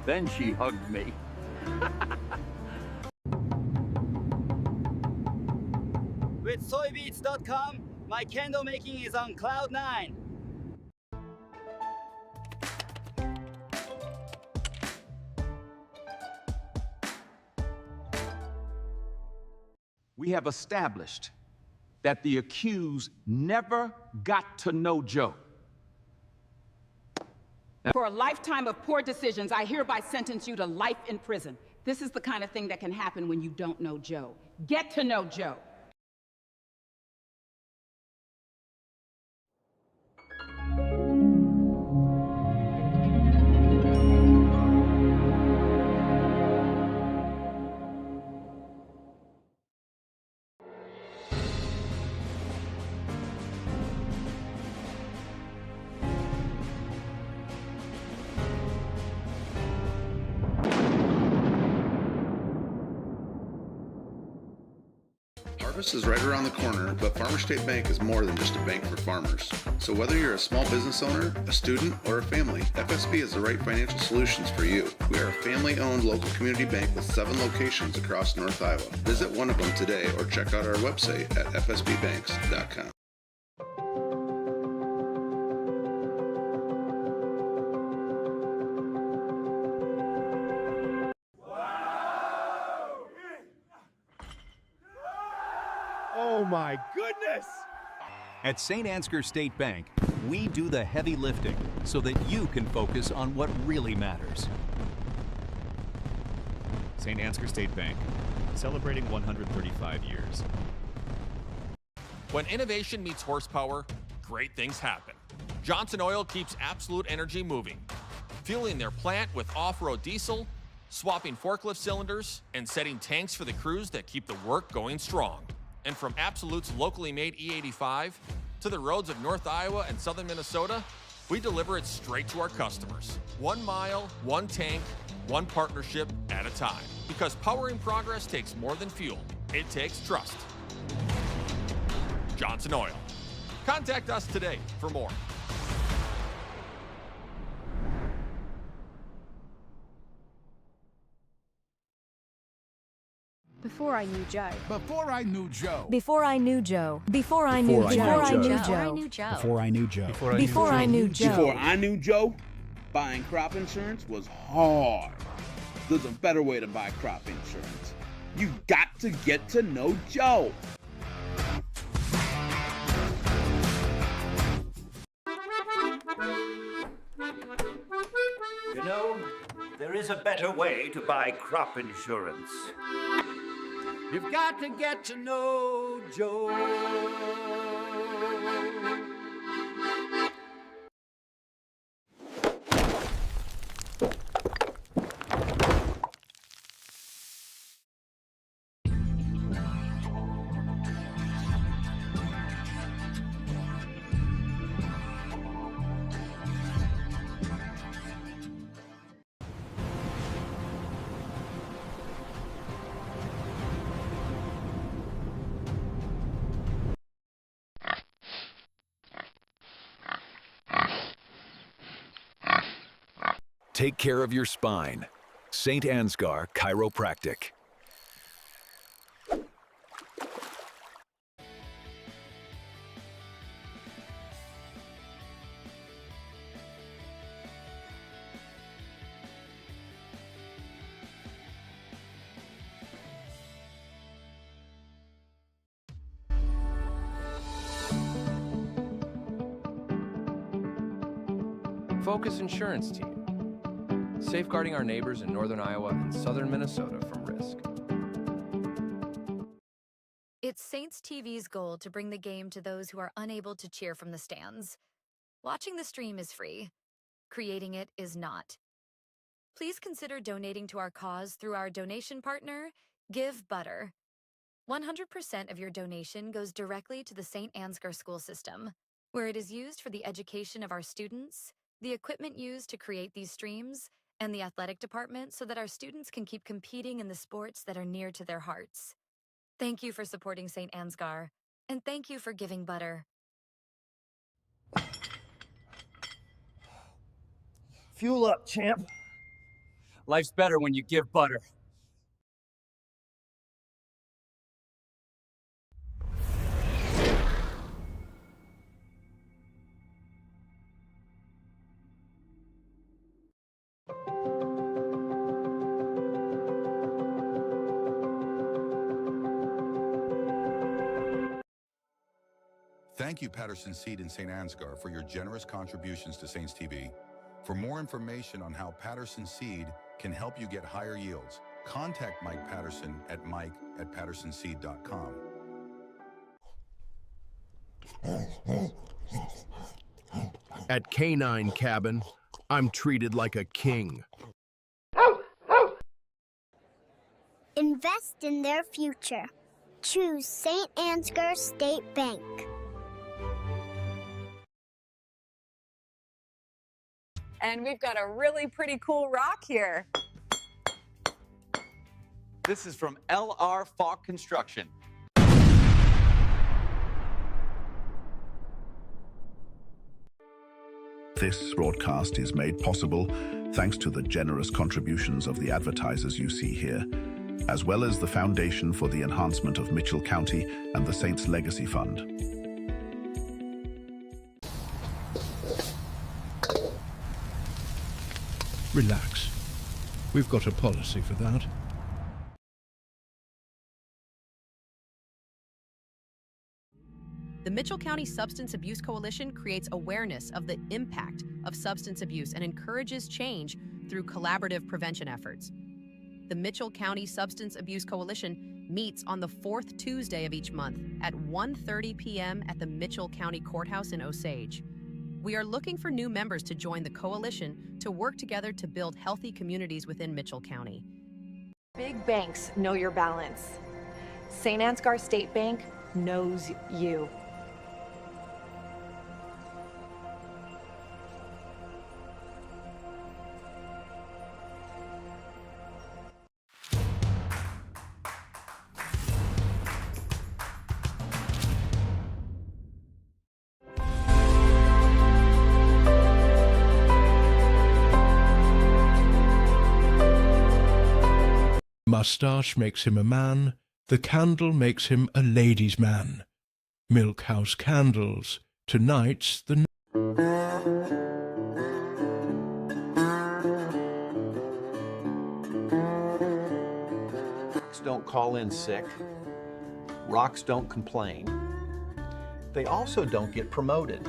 Then she hugged me. With soybeats.com, my candle making is on cloud 9. We have established that the accused never got to know Joe. For a lifetime of poor decisions, I hereby sentence you to life in prison. This is the kind of thing that can happen when you don't know Joe. Get to know Joe. Harvest is right around the corner, but Farmer State Bank is more than just a bank for farmers. So whether you're a small business owner, a student, or a family, FSB is the right financial solutions for you. We are a family-owned local community bank with 7 locations across North Iowa. Visit one of them today or check out our website at fsbbanks.com. Oh my goodness! At St. Ansgar State Bank, we do the heavy lifting so that you can focus on what really matters. St. Ansgar State Bank, celebrating 135 years. When innovation meets horsepower, great things happen. Johnson Oil keeps Absolute Energy moving, fueling their plant with off-road diesel, swapping forklift cylinders, and setting tanks for the crews that keep the work going strong. And from Absolute's locally made E85 to the roads of North Iowa and southern Minnesota, we deliver it straight to our customers. 1 mile, 1 tank, 1 partnership at a time. Because powering progress takes more than fuel. It takes trust. Johnson Oil. Contact us today for more. Before I knew Joe. Before I knew Joe. Before I knew Joe. Before I knew Joe. Before I knew Joe. Before I knew Joe. Before I knew Joe. Before I knew Joe, buying crop insurance was hard. There's a better way to buy crop insurance. You got to get to know Joe. You know, there is a better way to buy crop insurance. You've got to get to know Joe. Take care of your spine. St. Ansgar Chiropractic. Focus Insurance Team, safeguarding our neighbors in northern Iowa and southern Minnesota from risk. It's Saints TV's goal to bring the game to those who are unable to cheer from the stands. Watching the stream is free. Creating it is not. Please consider donating to our cause through our donation partner, Give Butter. 100% of your donation goes directly to the St. Ansgar school system, where it is used for the education of our students, the equipment used to create these streams, and the athletic department so that our students can keep competing in the sports that are near to their hearts. Thank you for supporting St. Ansgar, and thank you for giving butter. Fuel up, champ. Life's better when you give butter. Thank you, Patterson Seed and St. Ansgar, for your generous contributions to Saints TV. For more information on how Patterson Seed can help you get higher yields, contact Mike Patterson at mike@pattersonseed.com. At Canine Cabin, I'm treated like a king. Invest in their future. Choose St. Ansgar State Bank. And we've got a really pretty cool rock here. This is from L.R. Falk Construction. This broadcast is made possible thanks to the generous contributions of the advertisers you see here, as well as the Foundation for the Enhancement of Mitchell County and the Saints Legacy Fund. Relax. We've got a policy for that. The Mitchell County Substance Abuse Coalition creates awareness of the impact of substance abuse and encourages change through collaborative prevention efforts. The Mitchell County Substance Abuse Coalition meets on the fourth Tuesday of each month at 1:30 p.m. at the Mitchell County Courthouse in Osage. We are looking for new members to join the coalition to work together to build healthy communities within Mitchell County. Big banks know your balance. St. Ansgar State Bank knows you. Mustache makes him a man, the candle makes him a ladies' man. Milk House Candles, tonight's the... Rocks don't call in sick. Rocks don't complain. They also don't get promoted.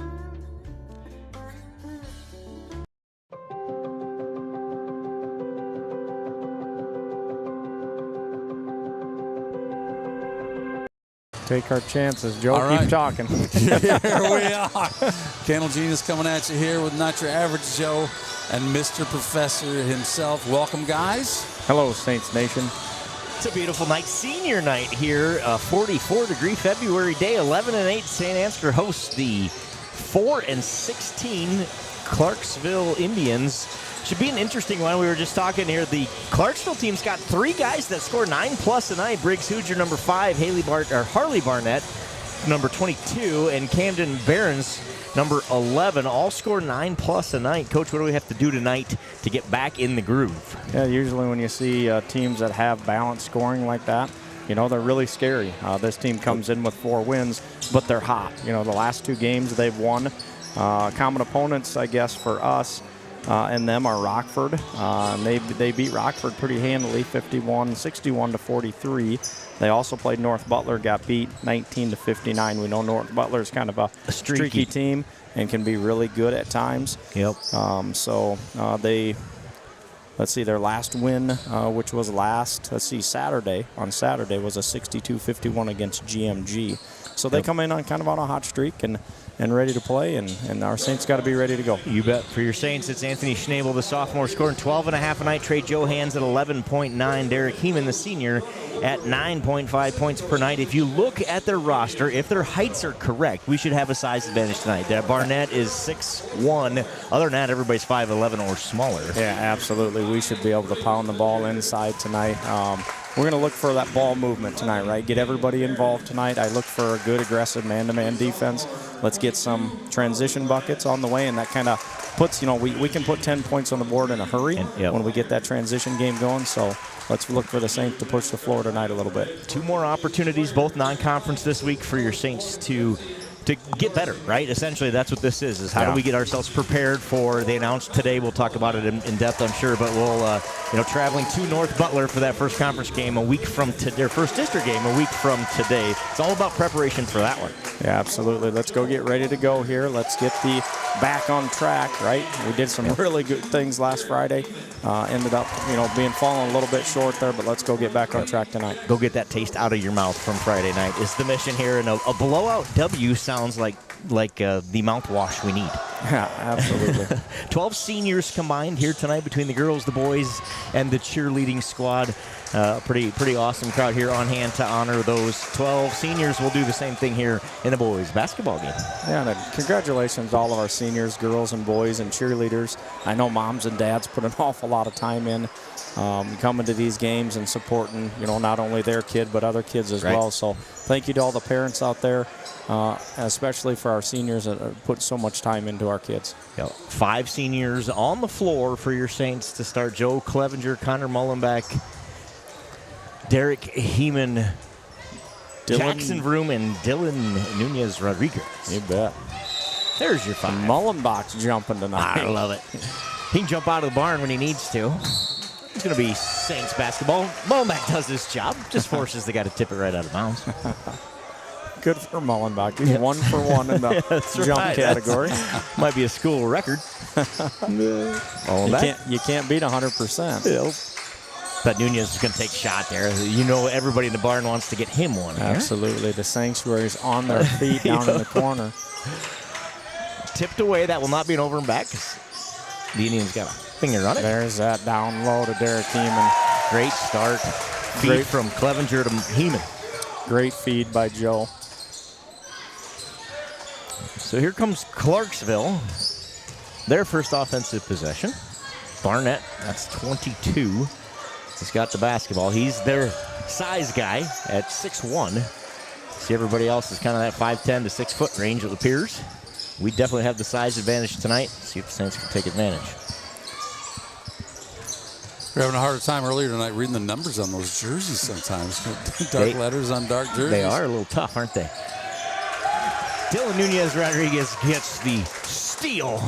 Take our chances, Joe. All Keep right. talking. Here we are. Candle Genius coming at you here with Not Your Average Joe and Mr. Professor himself. Welcome, guys. Hello, Saints Nation. It's a beautiful night, senior night here, 44-degree February day, 11-8. St. Ansgar hosts the 4-16 Clarksville Indians. Should be an interesting one. We were just talking here. The Clarksville team's got 3 guys that score 9+ tonight. Briggs Hoosier, number 5, Harley Barnett, number 22, and Camden Barron's number 11, all score 9+ tonight. Coach, what do we have to do tonight to get back in the groove? Yeah, usually when you see teams that have balanced scoring like that, you know, they're really scary. This team comes in with 4 wins, but they're hot. You know, the last 2 games they've won. Common opponents, I guess, for us and them are Rockford. And they beat Rockford pretty handily, 61 to 43. They also played North Butler, got beat 19 to 59. We know North Butler is kind of a streaky team and can be really good at times. Yep. Let's see, their last win, which was Saturday was a 62-51 against GMG. So they come in on kind of on a hot streak and ready to play, and our Saints got to be ready to go. You bet. For your Saints, it's Anthony Schnabel, the sophomore, scoring 12.5 a night. Trey Johans at 11.9. Derek Heeman, the senior, at 9.5 points per night. If you look at their roster, if their heights are correct, we should have a size advantage tonight. Barnett is 6'1". Other than that, everybody's 5'11" or smaller. Yeah, absolutely. We should be able to pound the ball inside tonight. We're going to look for that ball movement tonight, right? Get everybody involved tonight. I look for a good, aggressive man-to-man defense. Let's get some transition buckets on the way, and that kind of puts, we can put 10 points on the board in a hurry when we get that transition game going. So let's look for the Saints to push the floor tonight a little bit. 2 more opportunities, both non-conference this week, for your Saints to get better, right? Essentially, that's what this is how do we get ourselves prepared for, they announced today, we'll talk about it in depth, I'm sure, but we'll, traveling to North Butler for that first conference game a week from today, their first district game a week from today. It's all about preparation for that one. Yeah, absolutely. Let's go get ready to go here. Let's get the back on track, right? We did some really good things last Friday. Ended up, falling a little bit short there, but let's go get back on track tonight. Go get that taste out of your mouth from Friday night is the mission here, and a blowout W sounds like the mouthwash we need. Yeah, absolutely. 12 seniors combined here tonight between the girls, the boys, and the cheerleading squad. Pretty awesome crowd here on hand to honor those 12 seniors. We'll do the same thing here in the boys basketball game. Yeah, and congratulations to all of our seniors, girls and boys and cheerleaders. I know moms and dads put an awful lot of time in coming to these games and supporting, not only their kid but other kids as well. So thank you to all the parents out there, especially for our seniors that put so much time into our kids. 5 seniors on the floor for your Saints to start. Joe Clevenger, Connor Mullenbeck, Derek Heeman, Jackson Vroom, and Dylan Nunez Rodriguez. You bet. There's your 5. Mullenbach's jumping tonight. I love it. He can jump out of the barn when he needs to. It's going to be Saints basketball. Mullenbach does his job. Just forces the guy to tip it right out of bounds. Good for Mullenbach. He's 1 for 1 in the jump category. Might be a school record. You can't beat 100%. But Nunez is going to take a shot there. Everybody in the barn wants to get him one. Absolutely. The Sanctuary's on their feet down in the corner. Tipped away. That will not be an over and back. The Indians got a finger on it. There's that down low to Derek Heeman. Great start. Feed from Clevenger to Heeman. Great feed by Joe. So here comes Clarksville. Their first offensive possession. Barnett, that's 22. He's got the basketball. He's their size guy at 6'1". See, everybody else is kind of that 5'10" to 6 foot range, it appears. We definitely have the size advantage tonight. See if the Saints can take advantage. We're having a harder time earlier tonight reading the numbers on those jerseys sometimes. Dark letters on dark jerseys. They are a little tough, aren't they? Dylan Nunez Rodriguez gets the steal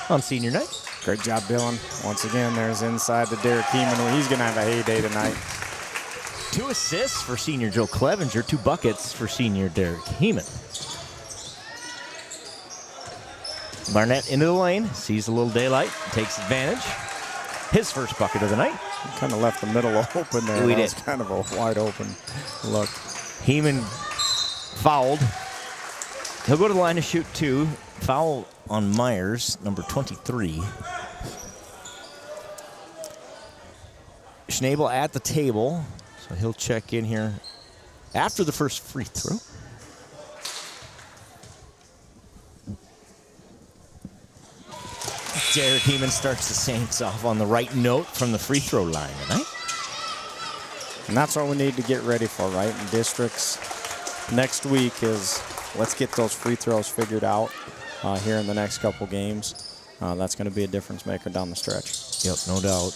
on senior night. Great job, Dylan. Once again, there's inside to Derek Heeman. He's going to have a heyday tonight. 2 assists for senior Joe Clevenger, 2 buckets for senior Derek Heeman. Barnett into the lane, sees a little daylight, takes advantage. His first bucket of the night. Kind of left the middle open there. We did. Was kind of a wide open look. Heeman fouled. He'll go to the line to shoot 2. Foul on Myers, number 23. Schnabel at the table, so he'll check in here after the first free throw. Derek Heeman starts the Saints off on the right note from the free throw line tonight. And that's what we need to get ready for, right? In districts, next week is let's get those free throws figured out here in the next couple games. That's going to be a difference maker down the stretch. Yep, no doubt.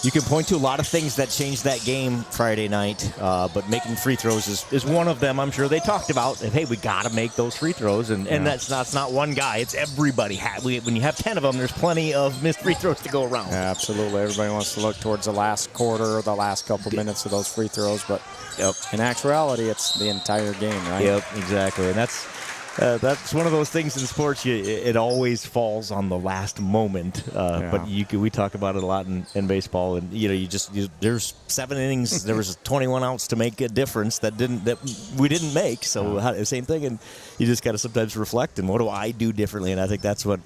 You can point to a lot of things that changed that game Friday night, but making free throws is one of them. I'm sure they talked about, hey, we got to make those free throws, and that's not one guy. It's everybody. When you have 10 of them, there's plenty of missed free throws to go around. Yeah, absolutely. Everybody wants to look towards the last quarter or the last couple minutes of those free throws, but in actuality, it's the entire game, right? Yep, exactly. And that's one of those things in sports. It always falls on the last moment. But we talk about it a lot in baseball. And there's 7 innings. There was 21 outs to make a difference that we didn't make. So same thing. And you just got to sometimes reflect. And what do I do differently? And I think that's what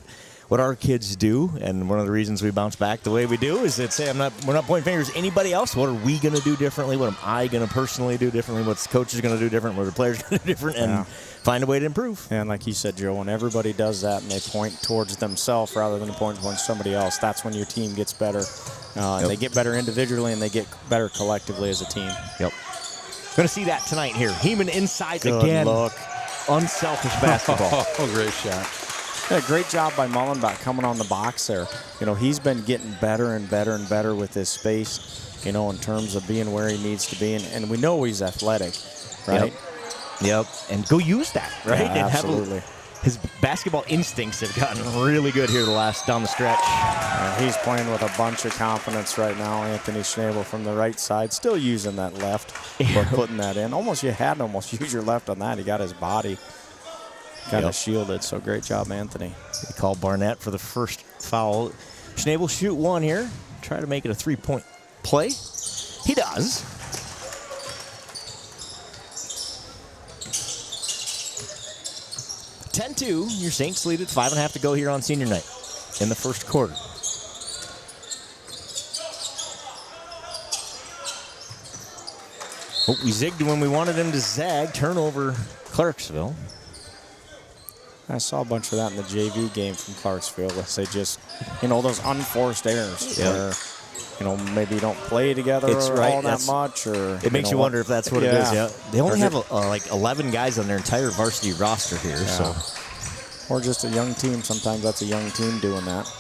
our kids do. And one of the reasons we bounce back the way we do is that we're not pointing fingers at anybody else. What are we going to do differently? What am I going to personally do differently? What's the coach is going to do different? What are the players going to do different? And find a way to improve. And like you said, Joe, when everybody does that and they point towards themselves rather than pointing towards somebody else, that's when your team gets better. And they get better individually and they get better collectively as a team. Yep. Going to see that tonight here. Heeman inside Good again. Look. Unselfish basketball. Oh, great shot. Yeah, great job by Mullenbach coming on the box there. He's been getting better and better and better with his space, in terms of being where he needs to be. And we know he's athletic, right? Yep. And go use that, right? Yeah, absolutely. His basketball instincts have gotten really good here down the stretch. He's playing with a bunch of confidence right now. Anthony Schnabel from the right side, still using that left, but putting that in. You had to almost use your left on that. He got his body kind of shielded, so great job, Anthony. They call Barnett for the first foul. Schnabel shoot one here. Try to make it a 3-point play. He does. (10-2). Your Saints lead at 5.5 to go here on senior night in the first quarter. We zigged when we wanted him to zag. Turnover, Clarksville. I saw a bunch of that in the JV game from Clarksville. They just, those unforced errors where, maybe you don't play together all that much. Or it makes you wonder if that's what it is. Yeah, they only have like 11 guys on their entire varsity roster here. So, or just a young team. Sometimes that's a young team doing that.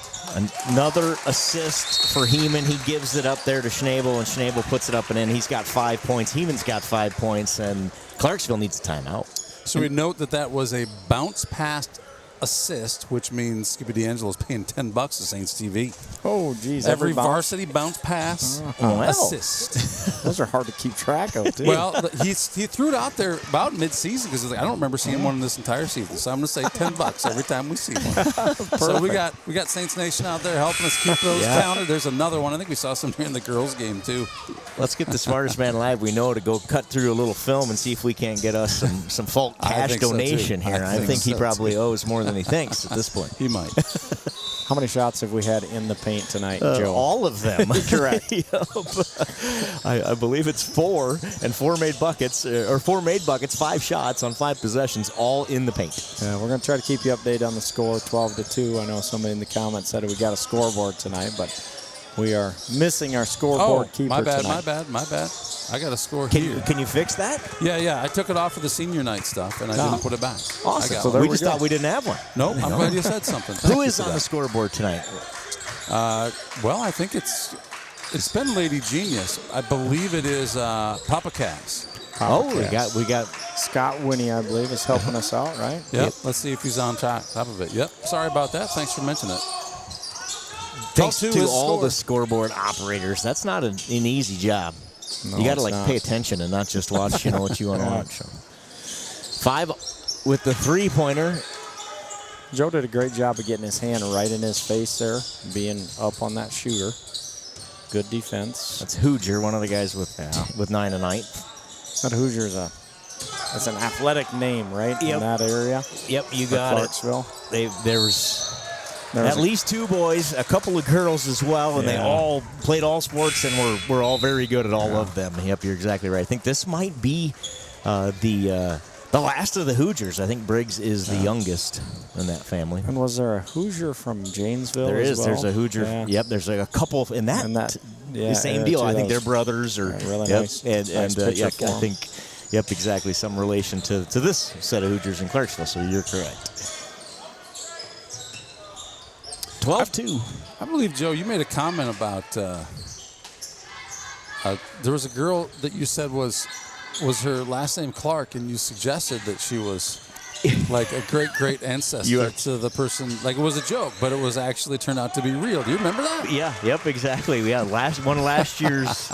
Another assist for Heeman. He gives it up there to Schnabel, and Schnabel puts it up and in. He's got 5 points. Heeman's got 5 points, and Clarksville needs a timeout. So we note that was a bounce past assist, which means Skippy D'Angelo's paying $10 to Saints TV. Oh, geez. Every varsity bounce pass assist. Those are hard to keep track of, too. Well, he threw it out there about mid-season because I don't remember seeing one in this entire season. So I'm going to say $10 every time we see one. So we got Saints Nation out there helping us keep those counted. There's another one. I think we saw some during the girls' game, too. Let's get the smartest man alive we know to go cut through a little film and see if we can't get us some folk cash donation here. I think he probably owes more than he thinks at this point. He might. How many shots have we had in the paint tonight, Joe? All of them. Correct. I believe it's 4 and 4 made buckets, 5 shots on 5 possessions, all in the paint. We're going to try to keep you updated on the score, 12-2. I know somebody in the comments said we got a scoreboard tonight, but we are missing our scoreboard keeper tonight. My bad. I got a score here. Can you fix that? Yeah. I took it off for the senior night stuff, and I didn't put it back. Awesome. So we just thought we didn't have one. Nope. I'm glad you said something. Who is on the scoreboard tonight? Well, I think it's been Lady Genius. I believe it is Papa Cass. We got Scott Winnie, I believe, is helping us out, right? Yep. Let's see if he's on top of it. Yep. Sorry about that. Thanks for mentioning it. Thanks to all the scoreboard operators. That's not an easy job. No, you got to pay attention and not just watch, what you want to watch. So. 5 with the 3-pointer. Joe did a great job of getting his hand right in his face there, being up on that shooter. Good defense. That's Hoosier, one of the guys with 9 tonight. That Hoosier's that's an athletic name, right? In that area. Yep, you got Clarksville. There was at least 2 boys, a couple of girls as well, and they all played all sports and were all very good at all of them. Yep, you're exactly right. I think this might be the last of the Hoosiers. I think Briggs is the youngest in that family. And was there a Hoosier from Janesville There as is. well? There's a Hoosier. Yeah. Yep, there's a couple the same deal. I think they're brothers. Really nice. And I think Yep, exactly. Some relation to this set of Hoosiers in Clarksville, so you're correct. 12-2. I believe, Joe, you made a comment about there was a girl that you said was her last name Clark, and you suggested that she was like a great ancestor to the person. Like, it was a joke, but it was actually turned out to be real. Do you remember that? Yeah, yep, exactly. Yeah, one of last year's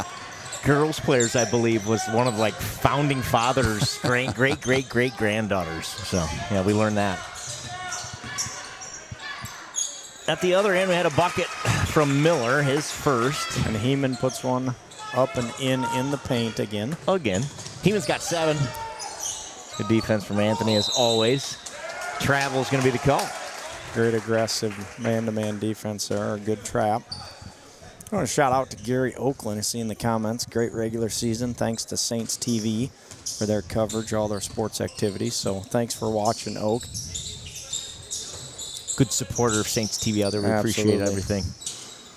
girls players, I believe, was one of like founding fathers' great granddaughters. So yeah, we learned that. At the other end, we had a bucket from Miller, his first. And Heeman puts one up and in the paint again. Heeman's got 7. Good defense from Anthony, as always. Travel's going to be the call. Great aggressive man-to-man defense there. A good trap. I want to shout out to Gary Oakland. I see in the comments, great regular season. Thanks to Saints TV for their coverage, all their sports activities. So thanks for watching, Oak. Good supporter of Saints TV out there. We appreciate everything.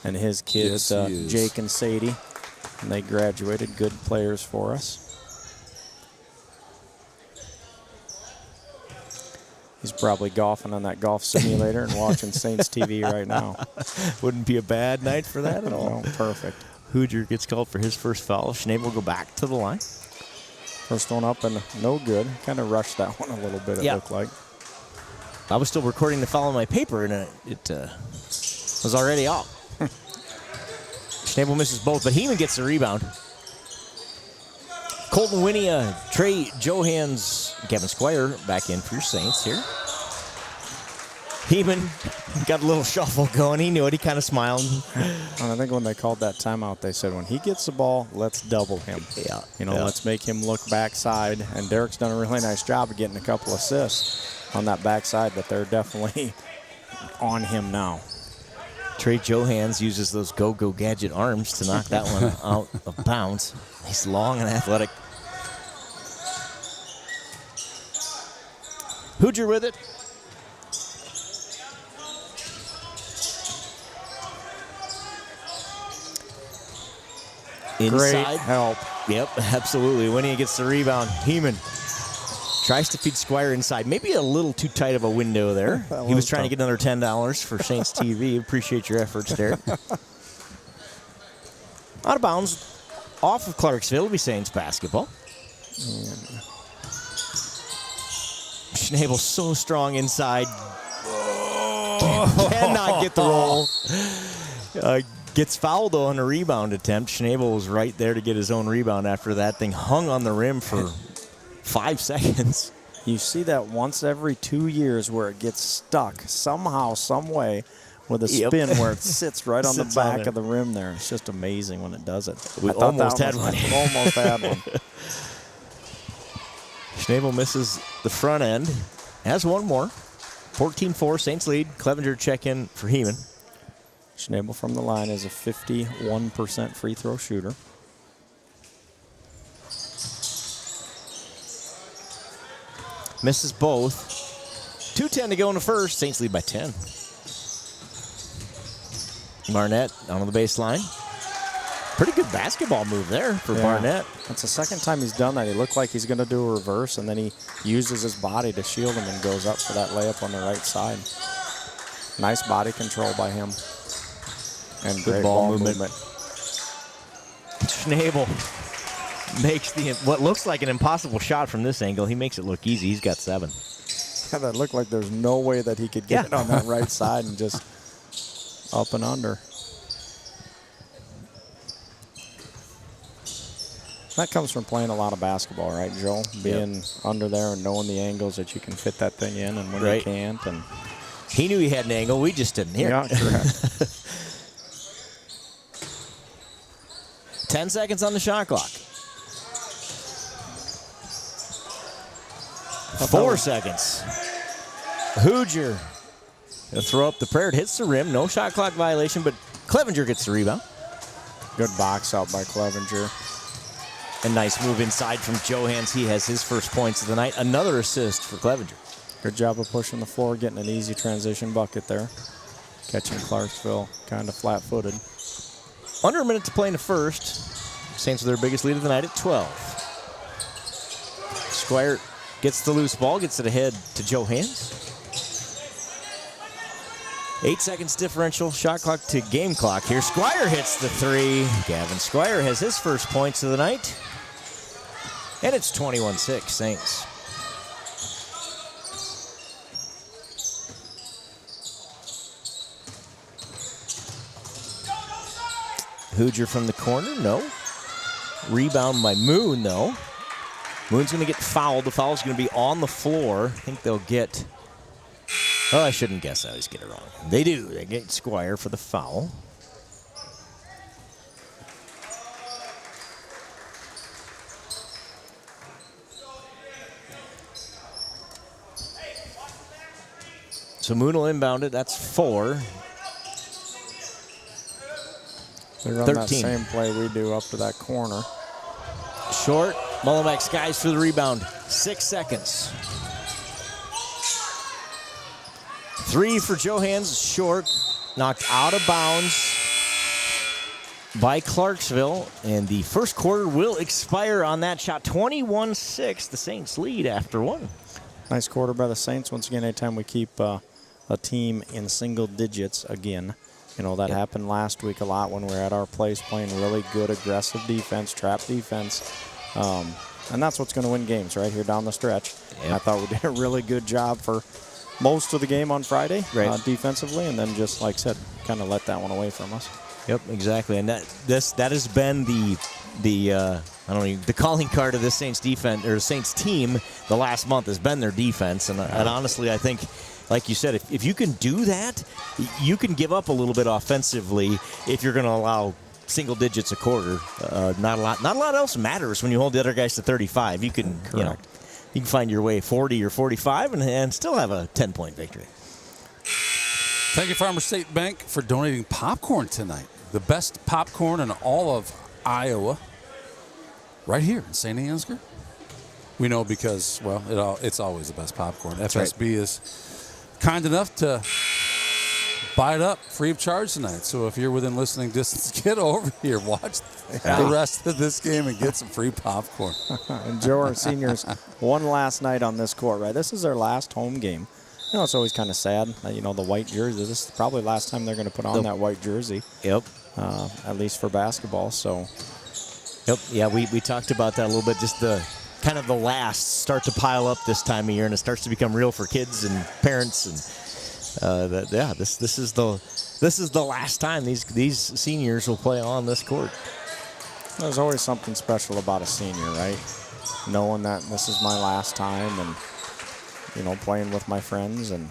And his kids, Jake and Sadie, and they graduated. Good players for us. He's probably golfing on that golf simulator and watching Saints TV right now. Wouldn't be a bad night for that at all. No, perfect. Hoosier gets called for his first foul. Schnabel will go back to the line. First one up and no good. Kind of rushed that one a little bit, it looked like. I was still recording the foul on my paper, and it was already out. Schnabel misses both, but Heeman gets the rebound. Colton Winnie, Trey Johans, Kevin Squire back in for your Saints here. Heeman got a little shuffle going. He knew it. He kind of smiled. And I think when they called that timeout, they said, when he gets the ball, let's double him. Yeah. Let's make him look backside. And Derek's done a really nice job of getting a couple assists on that backside, but they're definitely on him now. Trey Johans uses those go-go gadget arms to knock that one out of bounds. He's long and athletic. Hoosier with it. Inside. Great help. Yep, absolutely. When he gets the rebound, Heeman tries to feed Squire inside. Maybe a little too tight of a window there. He was trying to get another $10 for Saints TV. Appreciate your efforts, Derek. Out of bounds, off of Clarksville, will be Saints basketball. Schnabel so strong inside. Cannot get the roll. Gets fouled, though, on a rebound attempt. Schnabel was right there to get his own rebound after that thing hung on the rim for 5 seconds. You see that once every 2 years where it gets stuck somehow, some way, with a spin where it sits right on the back of the rim there. It's just amazing when it does it. We almost had one. Almost had one. Schnabel misses the front end. Has one more. 14-4, Saints lead. Clevenger check in for Heeman. Schnabel from the line is a 51% free throw shooter. Misses both. 2:10 to go in the first. Saints lead by 10. Barnett down on the baseline. Pretty good basketball move there for Barnett. That's the second time he's done that. He looked like he's going to do a reverse, and then he uses his body to shield him and goes up for that layup on the right side. Nice body control by him. And good great ball movement. Schnabel makes what looks like an impossible shot from this angle. He makes it look easy. He's got 7. Yeah, that looked like there's no way that he could get it on that right side and just up and under. That comes from playing a lot of basketball, right, Joel? Being under there and knowing the angles that you can fit that thing in and when you can't. And he knew he had an angle. We just didn't hear it. Yeah, correct. 10 seconds on the shot clock. 4 seconds. Hoosier gonna throw up the prayer. It hits the rim. No shot clock violation, but Clevenger gets the rebound. Good box out by Clevenger. A nice move inside from Johans. He has his first points of the night. Another assist for Clevenger. Good job of pushing the floor, getting an easy transition bucket there. Catching Clarksville kind of flat-footed. Under a minute to play in the first. Saints with their biggest lead of the night at 12. Squire gets the loose ball, gets it ahead to Joe Hans. 8 seconds differential, shot clock to game clock here. Squire hits the three. Gavin Squire has his first points of the night. And it's 21-6, Saints. Hoosier from the corner, no. Rebound by Moon, though. Moon's going to get fouled. The foul's going to be on the floor. I think they'll get... Oh, I shouldn't guess. I always get it wrong. They do. They get Squire for the foul. So Moon will inbound it. That's 4. They run 13. that same play we do up to that corner. Short. Mullenbeck skies for the rebound. 6 seconds. 3 for Joe Hans. Short. Knocked out of bounds by Clarksville. And the first quarter will expire on that shot. 21-6. The Saints lead after 1. Nice quarter by the Saints. Once again, anytime we keep a team in single digits again. You know, that happened last week a lot when we were at our place playing really good aggressive defense, trap defense. And that's what's going to win games right here down the stretch. Yep. I thought we did a really good job for most of the game on Friday defensively, and then just, like I said, kind of let that one away from us. Yep, exactly. And that has been the calling card of this Saints defense or Saints team the last month has been their defense. And honestly, I think, like you said, if you can do that, you can give up a little bit offensively if you're going to allow single digits a quarter. Not a lot else matters when you hold the other guys to 35. You can, you can find your way 40 or 45 and still have a 10-point victory. Thank you, Farmer State Bank, for donating popcorn tonight. The best popcorn in all of Iowa, right here in St. Ansgar. We know because, well, it's always the best popcorn. FSB is kind enough to buy it up free of charge tonight. So if you're within listening distance, get over here, watch the rest of this game and get some free popcorn. And Joe, our seniors, one last night on this court, right? This is their last home game. You know, it's always kind of sad, the white jersey. This is probably the last time they're going to put on that white jersey. Yep. At least for basketball, so. Yep, yeah, we talked about that a little bit, just the kind of the last start to pile up this time of year, and it starts to become real for kids and parents, and this is the last time these seniors will play on this court. There's always something special about a senior, right? Knowing that this is my last time, and playing with my friends, and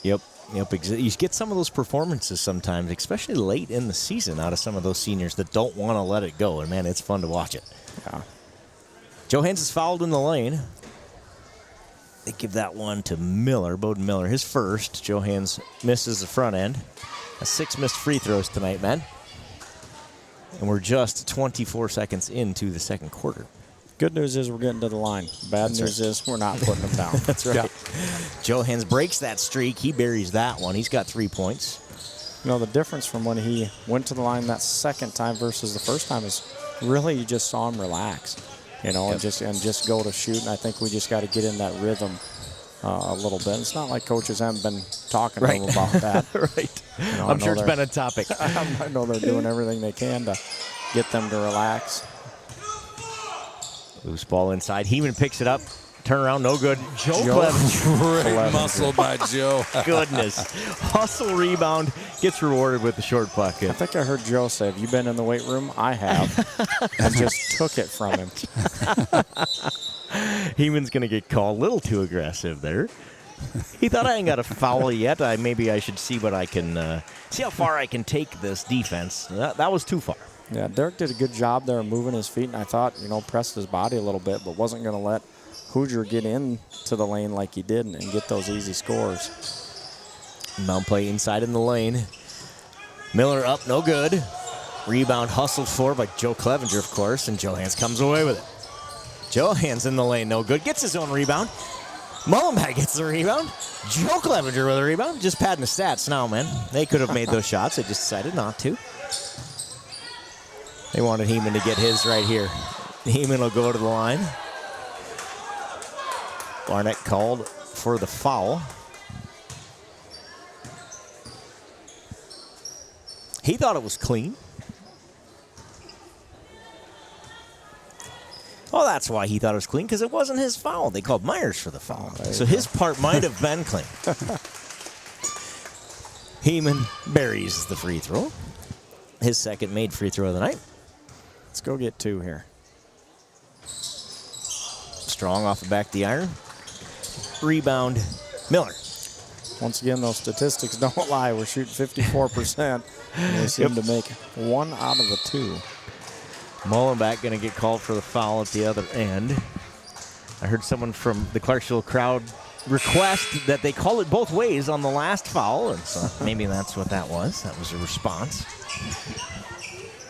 Yep. You get some of those performances sometimes, especially late in the season, out of some of those seniors that don't want to let it go. And, man, it's fun to watch it. Yeah. Joe Hans is fouled in the lane. They give that one to Miller, Bowden Miller, his first. Joe Hans misses the front end. 6 missed free throws tonight, man. And we're just 24 seconds into the second quarter. Good news is we're getting to the line. Bad news is we're not putting them down. That's right. Yeah. Joe Hans breaks that streak. He buries that one. He's got 3 points. The difference from when he went to the line that second time versus the first time is really you just saw him relax, and just go to shoot. And I think we just got to get in that rhythm a little bit. It's not like coaches haven't been talking to them about that. Right. I'm sure it's been a topic. I know they're doing everything they can to get them to relax. Loose ball inside. Heeman picks it up. Turnaround, no good. Joe Clevenger. Great muscle by Joe. Goodness. Hustle rebound. Gets rewarded with the short bucket. I think I heard Joe say, have you been in the weight room? I have. And just took it from him. Heeman's going to get called a little too aggressive there. He thought, I ain't got a foul yet. Maybe I should see what I can, see how far I can take this defense. That was too far. Yeah, Derek did a good job there moving his feet, and I thought, pressed his body a little bit, but wasn't going to let Hoosier get into the lane like he did and get those easy scores. Mount play inside in the lane. Miller up, no good. Rebound hustled for by Joe Clevenger, of course, and Joe Hans comes away with it. Joe Hans in the lane, no good. Gets his own rebound. Mullenbeck gets the rebound. Joe Clevenger with a rebound. Just padding the stats now, man. They could have made those shots. They just decided not to. They wanted Heeman to get his right here. Heeman will go to the line. Barnett called for the foul. He thought it was clean. Oh, that's why he thought it was clean, because it wasn't his foul. They called Myers for the foul. So his part might have been clean. Heeman buries the free throw. His second made free throw of the night. Let's go get 2 here. Strong off the back of the iron. Rebound, Miller. Once again, those statistics don't lie. We're shooting 54%. And they seem to make 1 out of the 2. Mullenbeck going to get called for the foul at the other end. I heard someone from the Clarksville crowd request that they call it both ways on the last foul, and so maybe that's what that was. That was a response.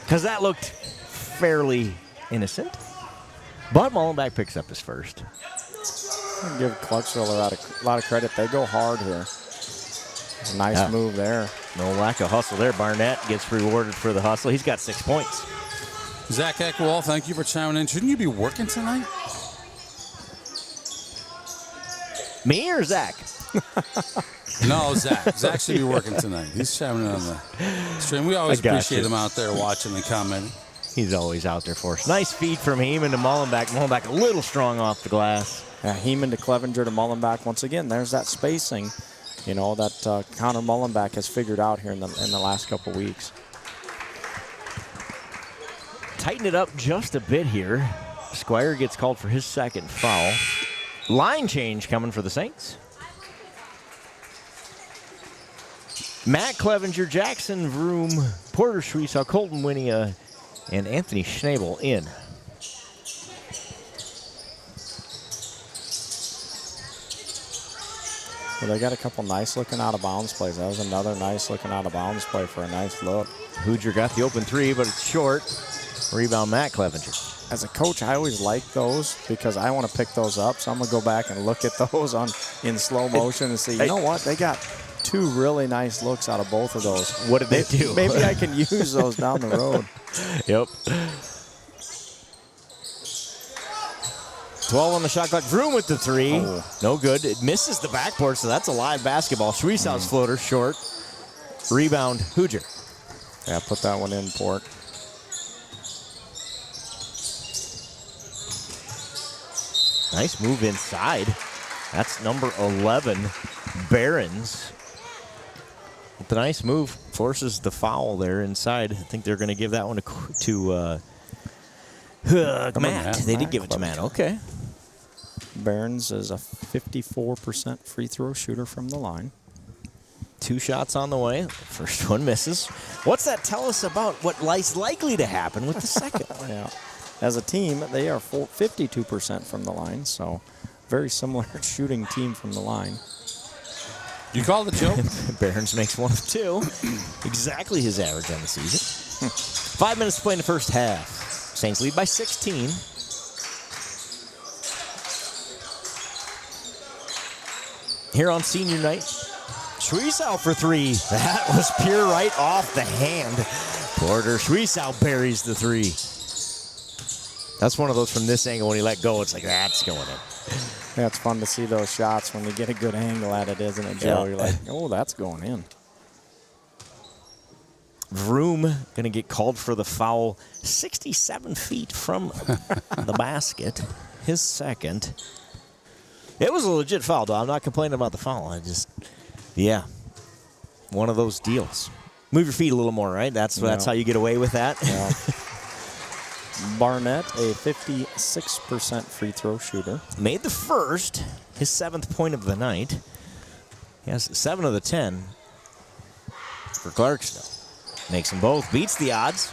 Because that looked fairly innocent. But Mullenbeck picks up his first. I'll give Clarksville a lot of credit. They go hard here. It's a nice move there. No lack of hustle there. Barnett gets rewarded for the hustle. He's got 6 points. Zach Eckwall, thank you for chiming in. Shouldn't you be working tonight? Me or Zach? No, Zach. Zach should be working tonight. He's chiming in on the stream. We always appreciate him out there watching and commenting. He's always out there for us. Nice feed from Heeman to Mullenbeck. Mullenbeck a little strong off the glass. Yeah, Heeman to Clevenger to Mullenbeck. Once again, there's that spacing, that Connor Mullenbeck has figured out here in the last couple weeks. Tighten it up just a bit here. Squire gets called for his second foul. Line change coming for the Saints. Matt Clevenger, Jackson Vroom, Porter Schweisaw, Colton Winia, and Anthony Schnabel in. Well, they got a couple nice looking out of bounds plays. That was another nice looking out of bounds play for a nice look. Hoosier got the open 3, but it's short. Rebound, Matt Clevenger. As a coach, I always like those because I want to pick those up. So I'm going to go back and look at those in slow motion and see, you know what? They got 2 really nice looks out of both of those. What did they do? Maybe I can use those down the road. Yep. 12 on the shot clock. Vroom with the 3. Oh. No good. It misses the backboard, so that's a live basketball. Schweisau's floater short. Rebound, Hoosier. Yeah, put that one in, Port. Nice move inside. That's number 11, Barons. With the nice move, forces the foul there inside. I think they're going to give that one to Matt. They did give it to Matt. Okay. Barons is a 54% free throw shooter from the line. 2 shots on the way. First one misses. What's that tell us about what is likely to happen with the second one? Yeah. As a team, they are 52% from the line, so very similar shooting team from the line. You call the joke? Barons makes 1 of 2. Exactly his average on the season. 5 minutes to play in the first half. Saints lead by 16. Here on senior night, Schweisau for 3. That was pure right off the hand. Porter Schweisau buries the 3. That's one of those from this angle when he let go, it's like, that's going in. Yeah, it's fun to see those shots when you get a good angle at it, isn't it, Joe? Yeah. You're like, oh, that's going in. Vroom going to get called for the foul 67 feet from the basket. His second. It was a legit foul, though. I'm not complaining about the foul. One of those deals. Move your feet a little more, right? That's how you get away with that. Yeah. Barnett, a 56% free throw shooter. Made the first, his 7th point of the night. He has 7 of the 10 for Clarksville. Makes them both, beats the odds.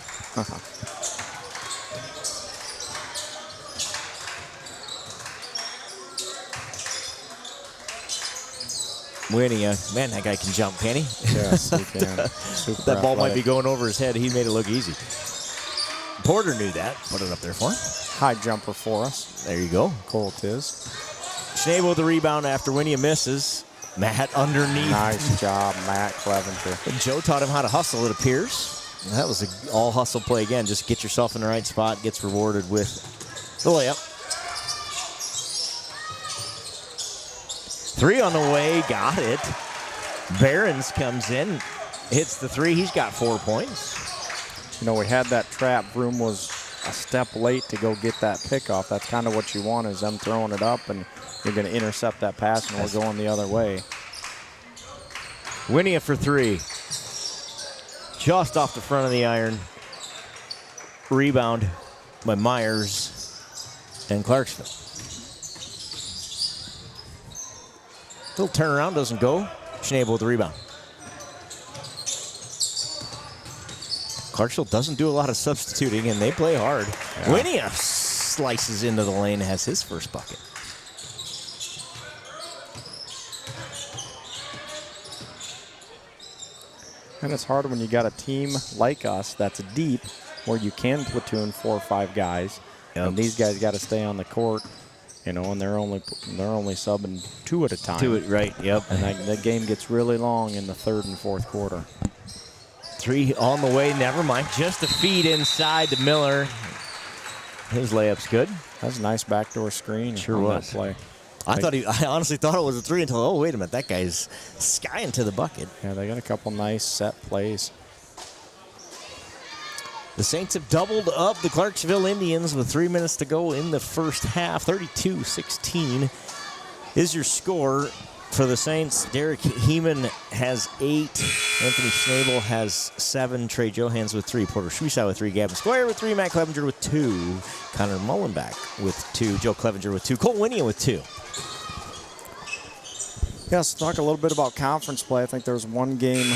Winia, man, that guy can jump, can he? Yes, he can. That ball might be going over his head. He made it look easy. Porter knew that. Put it up there for him. High jumper for us. There you go. Cole Tiz. Schnabel with the rebound after Winia misses. Matt underneath. Nice job, Matt Clevenger. And Joe taught him how to hustle, it appears. And that was an all-hustle play again. Just get yourself in the right spot. Gets rewarded with the layup. Three on the way, got it. Behrens comes in, hits the three. He's got 4 points. You know, we had that trap. Vroom was a step late to go get that pickoff. That's kind of what you want, is them throwing it up, and you're going to intercept that pass, and we're going the other way. Winia for three. Just off the front of the iron. Rebound by Myers and Clarksville. Little turnaround, doesn't go. Schnabel with the rebound. Clarksville doesn't do a lot of substituting, and they play hard. Yeah. Winia slices into the lane, has his first bucket. And it's hard when you got a team like us that's deep, where you can platoon 4 or 5 guys, and these guys got to stay on the court, you know, and they're only subbing 2 at a time. 2 right, yep. And that game gets really long in the 3rd and 4th quarter. 3 on the way, never mind. Just a feed inside to Miller. His layup's good. That was a nice backdoor screen. Sure was. That play. I honestly thought it was a 3 until, oh, wait a minute, that guy's skying to the bucket. Yeah, they got a couple nice set plays. The Saints have doubled up the Clarksville Indians with 3 minutes to go in the first half. 32-16 is your score for the Saints. Derek Heeman has 8. Anthony Schnabel has 7. Trey Johans with 3. Porter Schwiesau with 3. Gavin Squire with 3. Matt Clevenger with 2. Connor Mullenbeck with 2. Joe Clevenger with 2. Cole Winia with 2. Yeah, let's talk a little bit about conference play. I think there's one game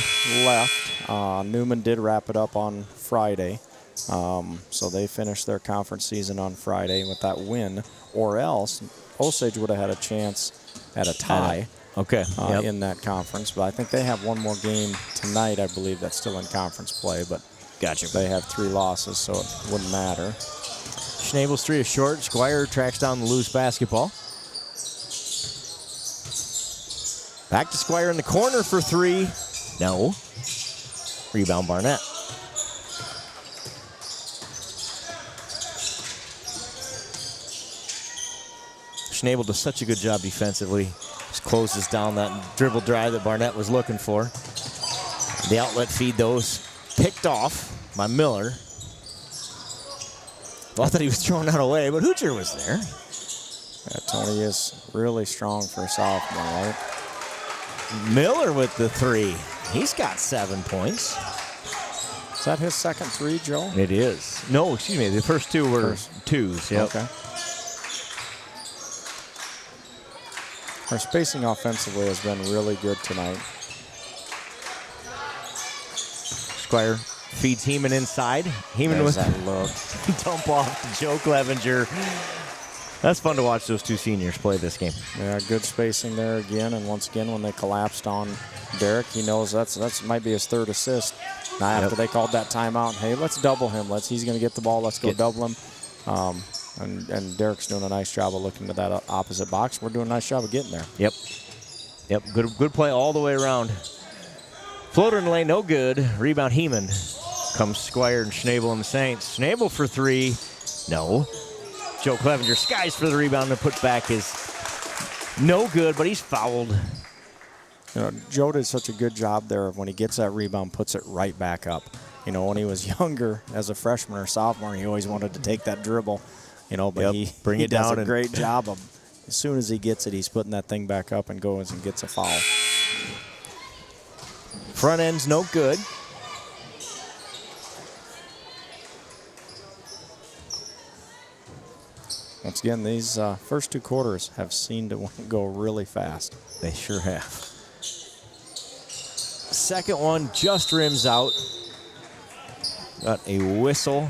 left. Newman did wrap it up on Friday. So they finished their conference season on Friday with that win, or else Osage would have had a chance at a tie in that conference. But I think they have one more game tonight, I believe, that's still in conference play. But gotcha. They have 3 losses, so it wouldn't matter. Schnabel's 3 is short. Squire tracks down the loose basketball. Back to Squire in the corner for 3. No. Rebound Barnett. Schnabel does such a good job defensively. Just closes down that dribble drive that Barnett was looking for. The outlet feed, those picked off by Miller. Thought that he was throwing that away, but Hoocher was there. Yeah, Tony is really strong for a sophomore, right? Miller with the 3. He's got 7 points. Is that his second 3, Joe? It is. No, excuse me. The first 2 were 2s. Yep. Okay. Our spacing offensively has been really good tonight. Squire feeds Heeman inside. Heeman with that look. Dump off to Joe Clevenger. That's fun to watch those 2 seniors play this game. Yeah, good spacing there again. And once again, when they collapsed on Derek, he knows that's might be his 3rd assist. Now after they called that timeout, hey, let's double him. He's going to get the ball. Let's go double him. And Derek's doing a nice job of looking to that opposite box. We're doing a nice job of getting there. Yep. Good play all the way around. Floater in the lane, no good. Rebound Heeman. Comes Squire and Schnabel and the Saints. Schnabel for 3. No. Joe Clevenger skies for the rebound. The putback is no good, but he's fouled. You know, Joe did such a good job there of when he gets that rebound, puts it right back up. You know, when he was younger as a freshman or sophomore, he always wanted to take that dribble. You know, but he does a great job of, as soon as he gets it, he's putting that thing back up and goes and gets a foul. Front end's no good. Once again, these first 2 quarters have seemed to go really fast. They sure have. Second one just rims out. Got a whistle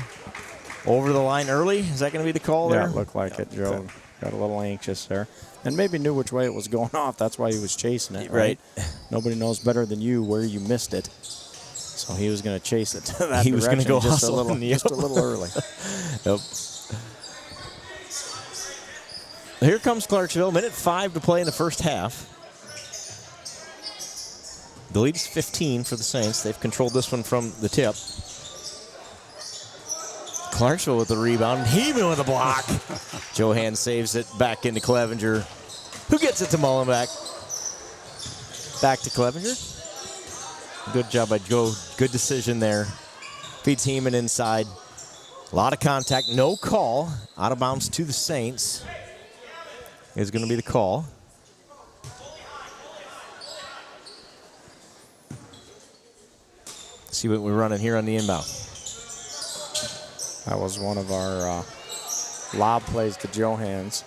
over the line early. Is that going to be the call there? Yeah, it looked like it. Joe got a little anxious there. And maybe knew which way it was going off. That's why he was chasing it, right? Nobody knows better than you where you missed it. So he was going to chase it to that direction. He was going to go just a little early. Yep. Here comes Clarksville. 1:05 to play in the first half. The lead is 15 for the Saints. They've controlled this one from the tip. Clarksville with the rebound. Heeman with a block. Johan saves it back into Clevenger, who gets it to Mullenbeck. Back to Clevenger. Good job by Joe. Good decision there. Feeds Heeman inside. A lot of contact. No call. Out of bounds to the Saints is going to be the call. See what we're running here on the inbound. That was one of our lob plays to Johans.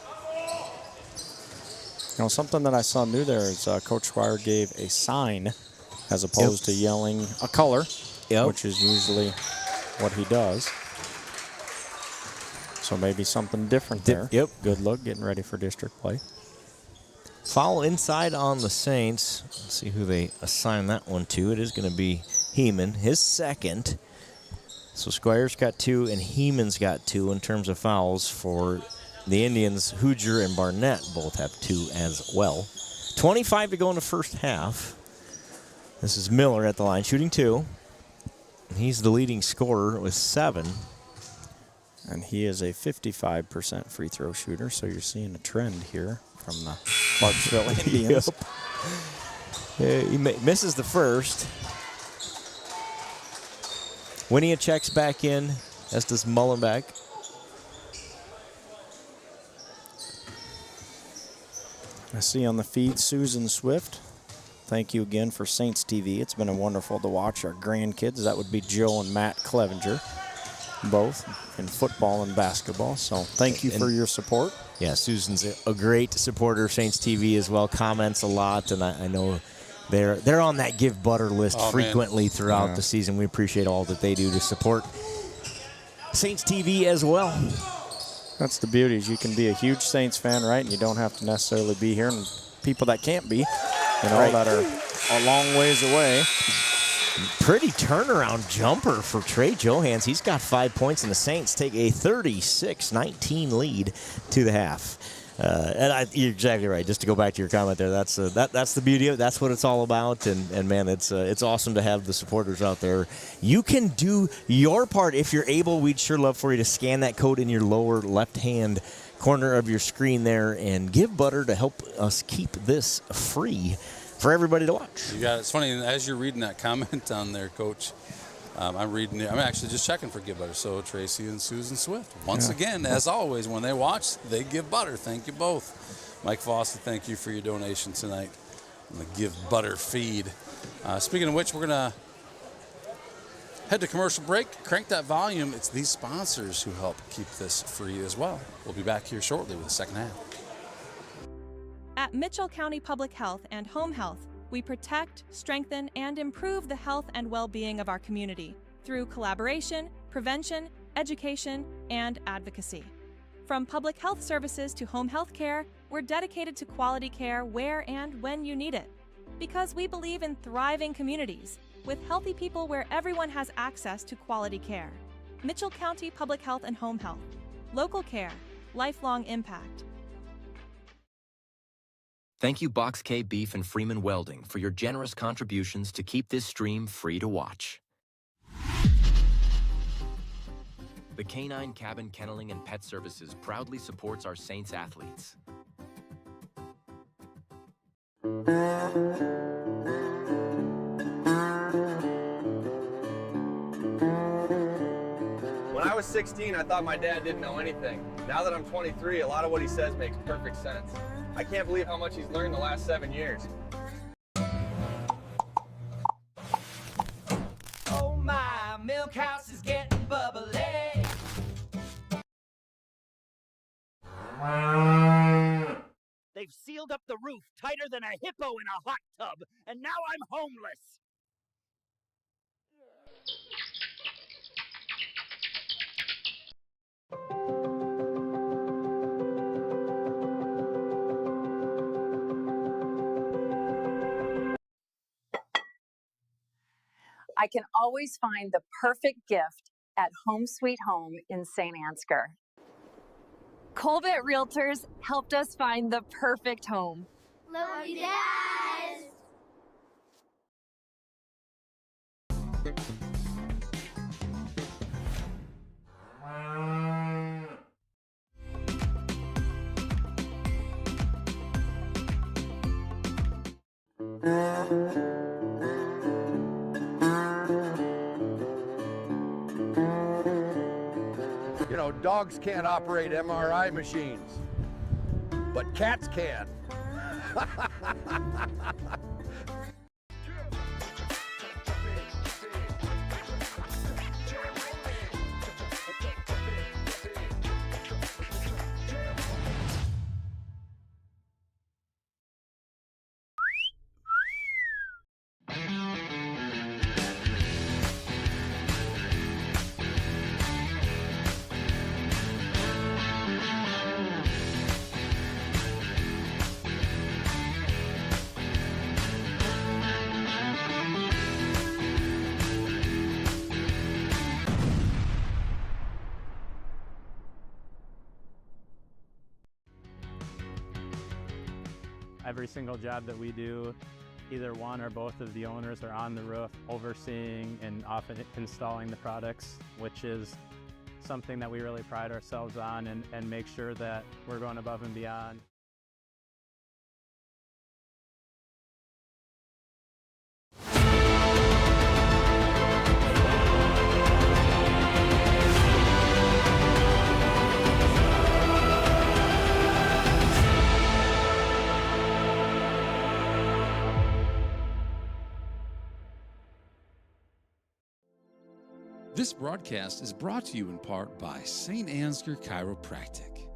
You know, something that I saw new there is Coach Squire gave a sign as opposed to yelling a color, which is usually what he does. So maybe something different there. Good look, getting ready for district play. Foul inside on the Saints. Let's see who they assign that one to. It is going to be Heeman, his second. So Squire's got 2 and Heeman's got 2 in terms of fouls for the Indians. Hoosier and Barnett both have 2 as well. 25 to go in the first half. This is Miller at the line, shooting 2. He's the leading scorer with 7. And he is a 55% free throw shooter, so you're seeing a trend here from the Clarksville Indians. He misses the first. Winia checks back in, as does Mullenbeck. I see on the feed Susan Swift. Thank you again for Saints TV. It's been wonderful to watch our grandkids. That would be Joe and Matt Clevenger, both in football and basketball. So thank you for your support. Yeah, Susan's a great supporter of Saints TV as well. Comments a lot, and I know they're on that Give Butter list frequently throughout the season. We appreciate all that they do to support Saints TV as well. That's the beauty, is you can be a huge Saints fan, right? And you don't have to necessarily be here. And people that can't be, that are a long ways away. Pretty turnaround jumper for Trey Johans. He's got 5 points, and the Saints take a 36-19 lead to the half. You're exactly right. Just to go back to your comment there, that's the beauty of it. That's what it's all about. And man, it's awesome to have the supporters out there. You can do your part if you're able. We'd sure love for you to scan that code in your lower left-hand corner of your screen there and give Butter to help us keep this free for everybody to watch. You got it. It's funny, as you're reading that comment on there, Coach, I'm actually just checking for Give Butter. So Tracy and Susan Swift, once again, as always, when they watch, they give Butter. Thank you both. Mike Foster, thank you for your donation tonight on the Give Butter feed. Speaking of which, we're going to head to commercial break. Crank that volume. It's these sponsors who help keep this free as well. We'll be back here shortly with the second half. At Mitchell County Public Health and Home Health, we protect, strengthen, and improve the health and well-being of our community through collaboration, prevention, education, and advocacy. From public health services to home health care, we're dedicated to quality care where and when you need it. Because we believe in thriving communities, with healthy people where everyone has access to quality care. Mitchell County Public Health and Home Health. Local care, lifelong impact. Thank you, Box K Beef and Freeman Welding, for your generous contributions to keep this stream free to watch. The Canine Cabin Kenneling and Pet Services proudly supports our Saints athletes. When I was 16, I thought my dad didn't know anything. Now that I'm 23, a lot of what he says makes perfect sense. I can't believe how much he's learned the last 7 years. Oh my, milk house is getting bubbly. They've sealed up the roof tighter than a hippo in a hot tub, and now I'm homeless. I can always find the perfect gift at Home Sweet Home in St. Ansgar. Colbert Realtors helped us find the perfect home. Love you guys. You know, dogs can't operate MRI machines, but cats can. Every single job that we do, either one or both of the owners are on the roof overseeing and often installing the products, which is something that we really pride ourselves on and make sure that we're going above and beyond. This broadcast is brought to you in part by St. Ansgar Chiropractic.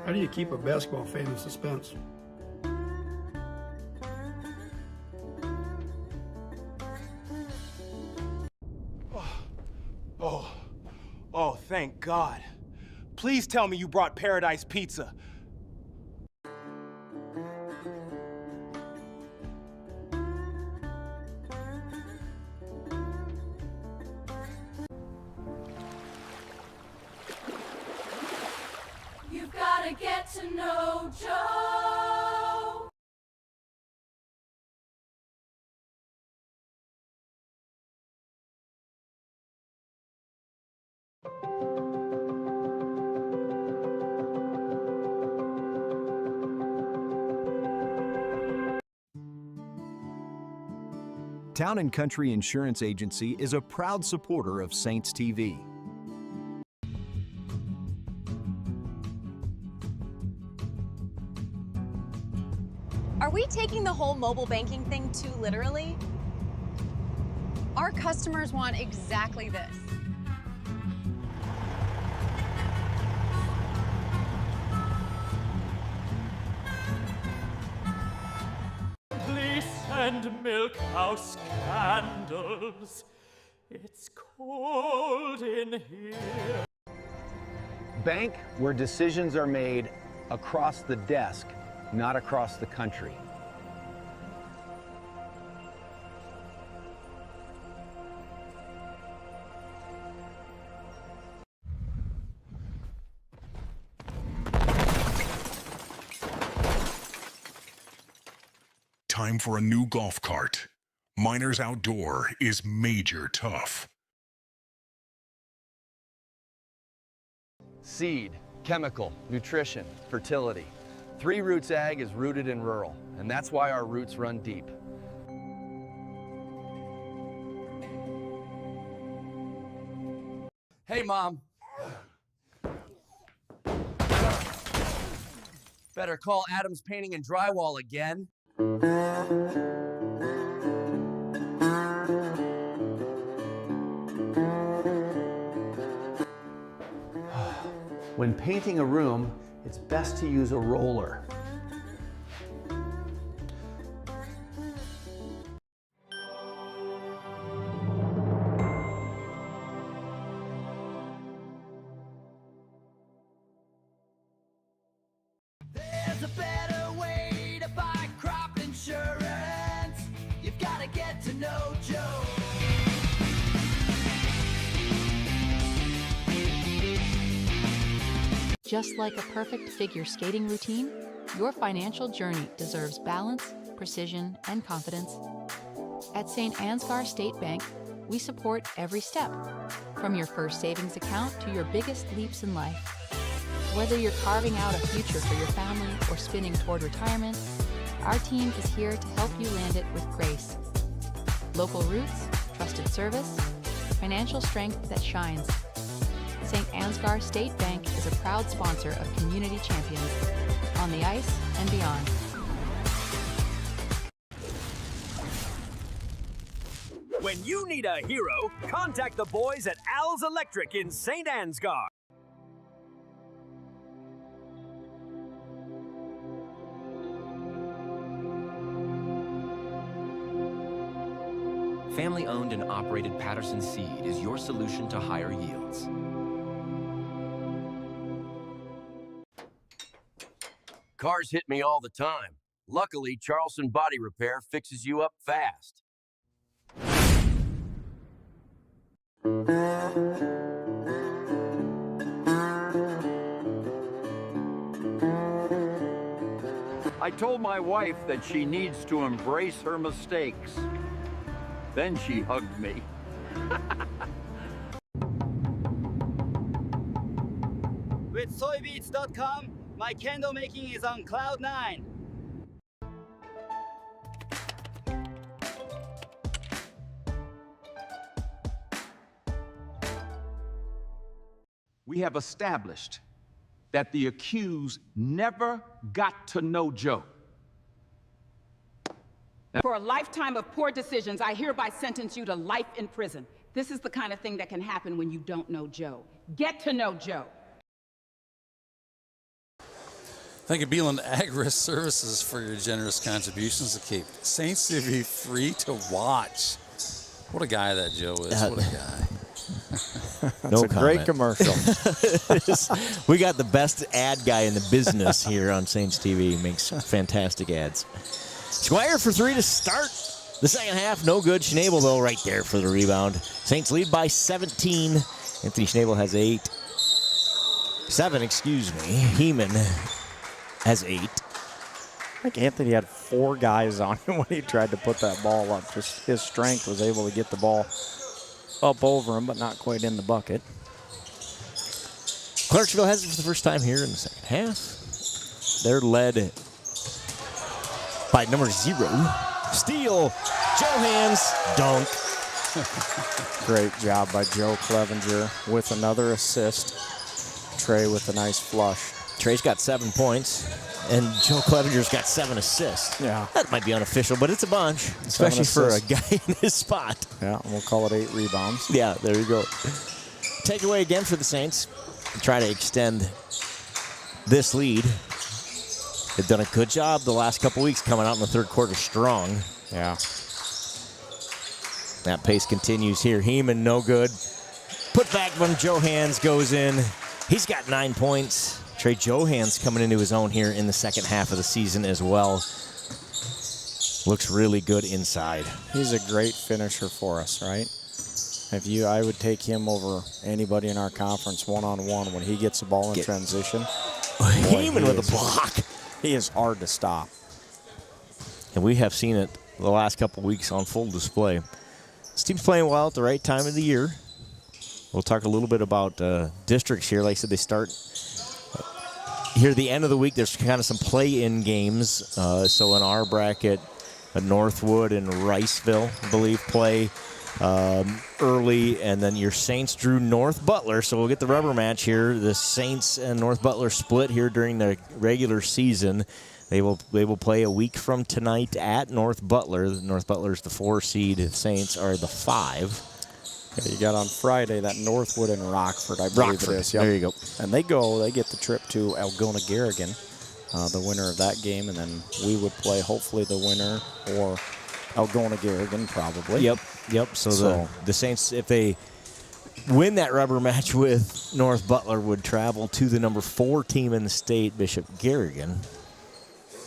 How do you keep a basketball fan in suspense? Oh, thank God. Please tell me you brought Paradise Pizza. You've got to get to know Joe. Town & Country Insurance Agency is a proud supporter of Saints TV. Are we taking the whole mobile banking thing too literally? Our customers want exactly this. Please send milk house candles. It's cold in here. Bank where decisions are made across the desk, not across the country. Time for a new golf cart. Miners Outdoor is major tough. Seed, chemical, nutrition, fertility. 3 Roots Ag is rooted in rural, and that's why our roots run deep. Hey, Mom. Better call Adams Painting and Drywall again. When painting a room, it's best to use a roller. There's a better way to buy crop insurance. You've got to get to know Joe. Just like a perfect figure skating routine, your financial journey deserves balance, precision, and confidence. At St. Ansgar State Bank, we support every step, from your first savings account to your biggest leaps in life. Whether you're carving out a future for your family or spinning toward retirement, our team is here to help you land it with grace. Local roots, trusted service, financial strength that shines. St. Ansgar State Bank is a proud sponsor of Community Champions, on the ice and beyond. When you need a hero, contact the boys at Al's Electric in St. Ansgar. Family-owned and operated Patterson Seed is your solution to higher yields. Cars hit me all the time. Luckily, Charleston Body Repair fixes you up fast. I told my wife that she needs to embrace her mistakes. Then she hugged me. With soybeats.com, my candle making is on cloud 9. We have established that the accused never got to know Joe. For a lifetime of poor decisions, I hereby sentence you to life in prison. This is the kind of thing that can happen when you don't know Joe. Get to know Joe. Thank you, Beeland Agri Services, for your generous contributions to keep Saints TV free to watch. What a guy that Joe is. What a guy. No a great commercial. We got the best ad guy in the business here on Saints TV. He makes fantastic ads. Squire for 3 to start the second half. No good. Schnabel, though, right there for the rebound. Saints lead by 17. Anthony Schnabel has 7, excuse me. Heeman has 8. I think Anthony had 4 guys on him when he tried to put that ball up. Just his strength was able to get the ball up over him, but not quite in the bucket. Clarksville has it for the first time here in the second half. They're led by number 0. Steal. Johans. Dunk. Great job by Joe Clevenger with another assist. Trey with a nice flush. Trey's got 7 points, and Joe Clevenger's got 7 assists. Yeah. That might be unofficial, but it's a bunch, especially for a guy in his spot. Yeah, and we'll call it 8 rebounds. Yeah, there you go. Takeaway again for the Saints. Try to extend this lead. They've done a good job the last couple weeks coming out in the third quarter strong. Yeah. That pace continues here. Heeman, no good. Put back from Johans goes in. He's got 9 points. Trey Johans coming into his own here in the second half of the season as well. Looks really good inside. He's a great finisher for us, right? I would take him over anybody in our conference one-on-one when he gets the ball in transition. Heeman with a block. He is hard to stop. And we have seen it the last couple weeks on full display. This team's playing well at the right time of the year. We'll talk a little bit about districts here. Like I said, they start here at the end of the week. There's kind of some play-in games. So in our bracket, Northwood and Riceville, I believe, play early. And then your Saints drew North Butler. So we'll get the rubber match here. The Saints and North Butler split here during the regular season. They will play a week from tonight at North Butler. North Butler's the 4 seed. The Saints are the 5. Yeah, you got on Friday that Northwood and Rockford, I believe it is. Yep. There you go. And they get the trip to Algona Garrigan, the winner of that game, and then we would play hopefully the winner or Algona Garrigan probably. Yep. So the Saints, if they win that rubber match with North Butler, would travel to the number 4 team in the state, Bishop Garrigan,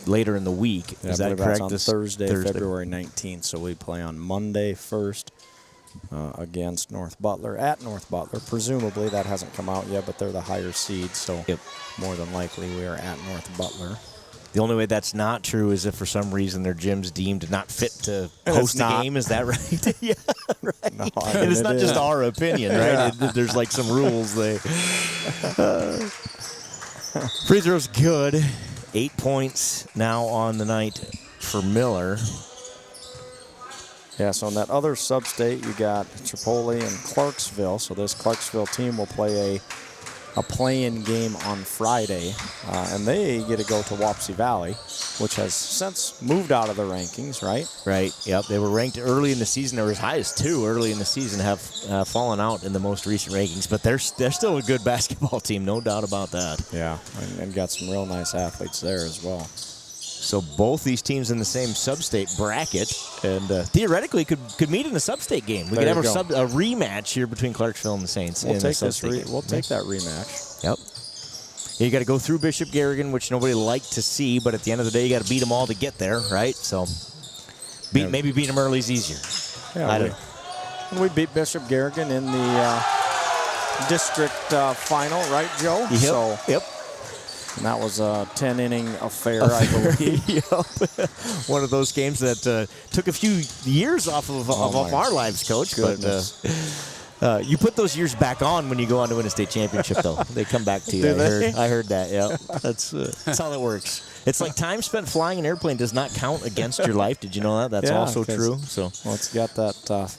later in the week. Yeah, is that correct? On Thursday, February 19th. So we play on Monday first, against North Butler at North Butler. Presumably that hasn't come out yet, but they're the higher seed, so more than likely we are at North Butler. The only way that's not true is if for some reason their gym's deemed not fit to host a game. Is that right? Yeah, right. No, and it's not just our opinion, right? There's like some rules. Free throw's good. 8 points now on the night for Miller. Yeah, so in that other sub-state, you got Chipotle and Clarksville. So this Clarksville team will play a play-in game on Friday, and they get to go to Wapsie Valley, which has since moved out of the rankings, right? Right, yep. They were ranked early in the season. They were as high as 2 early in the season, have fallen out in the most recent rankings. But they're still a good basketball team, no doubt about that. Yeah, and got some real nice athletes there as well. So both these teams in the same sub-state bracket, and theoretically could meet in a sub-state game. We could have a rematch here between Clarksville and the Saints. We'll take that rematch. Yep. You got to go through Bishop Garrigan, which nobody liked to see, but at the end of the day, you got to beat them all to get there, right? So maybe beat them early is easier. Yeah, we beat Bishop Garrigan in the district final, right, Joe? Yep. And that was a 10-inning affair, I believe. Yep. One of those games that took a few years off of our lives, Coach. Goodness. But you put those years back on when you go on to win a state championship, though. They come back to you. I heard that, yeah. That's how it works. It's like time spent flying an airplane does not count against your life. Did you know that? That's also true. Well, it's got that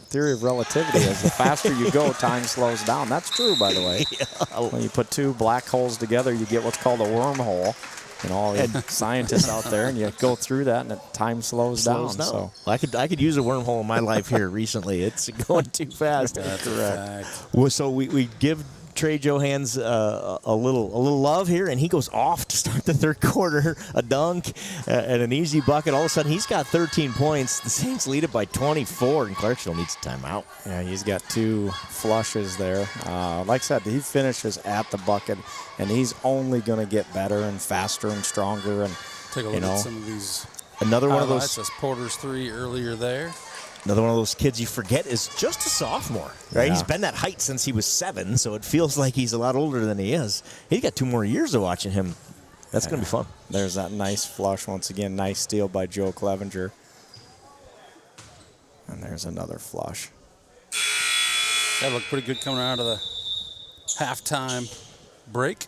theory of relativity. As the faster you go, time slows down. That's true, by the way. Yeah. When you put two black holes together, you get what's called a wormhole. And all the scientists out there, and you go through that, and time slows down. So I could use a wormhole in my life here recently. It's going too fast. That's correct. Well, so we give Trey Johans a little love here, and he goes off to start the third quarter, a dunk and an easy bucket. All of a sudden, he's got 13 points. The Saints lead it by 24, and Clarksville needs a timeout. Yeah, he's got 2 flushes there. Like I said, he finishes at the bucket, and he's only going to get better and faster and stronger. And take a look at some of these. Another one of those. That's Porter's 3 earlier there. Another one of those kids you forget is just a sophomore, right? Yeah. He's been that height since he was 7, so it feels like he's a lot older than he is. He's got 2 more years of watching him. That's going to be fun. There's that nice flush once again. Nice steal by Joe Clevenger. And there's another flush. That looked pretty good coming out of the halftime break.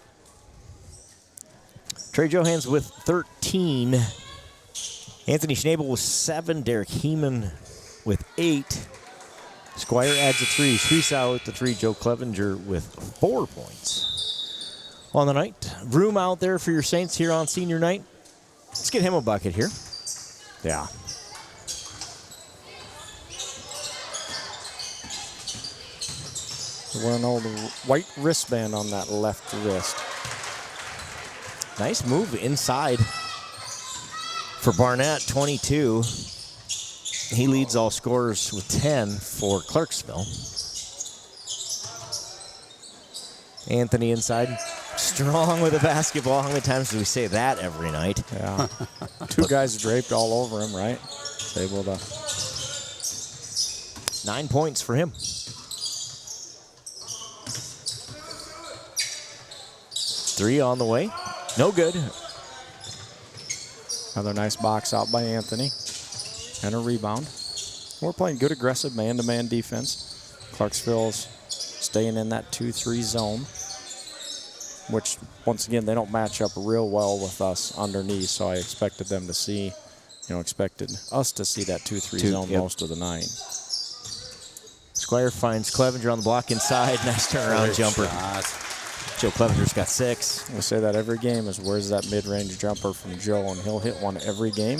Trey Johans with 13. Anthony Schnabel with 7. Derek Heeman with 8. Squire adds a 3. Shriesau with the 3. Joe Clevenger with 4 points. On the night, room out there for your Saints here on senior night. Let's get him a bucket here. Yeah. We're an old white wristband on that left wrist. Nice move inside for Barnett, 22. He leads all scorers with 10 for Clarksville. Anthony inside, strong with the basketball. How many times do we say that every night? Yeah. 2 guys draped all over him, right? Able to. 9 points for him. 3 on the way. No good. Another nice box out by Anthony. And a rebound. We're playing good aggressive man-to-man defense. Clarksville's staying in that 2-3 zone, which, once again, they don't match up real well with us underneath, so I expected them to see, expected us to see that 2-3 zone most of the night. Squire finds Clevenger on the block inside. Nice turnaround jumper. Joe Clevenger's got 6. I say that every game is where's that mid-range jumper from Joe, and he'll hit one every game.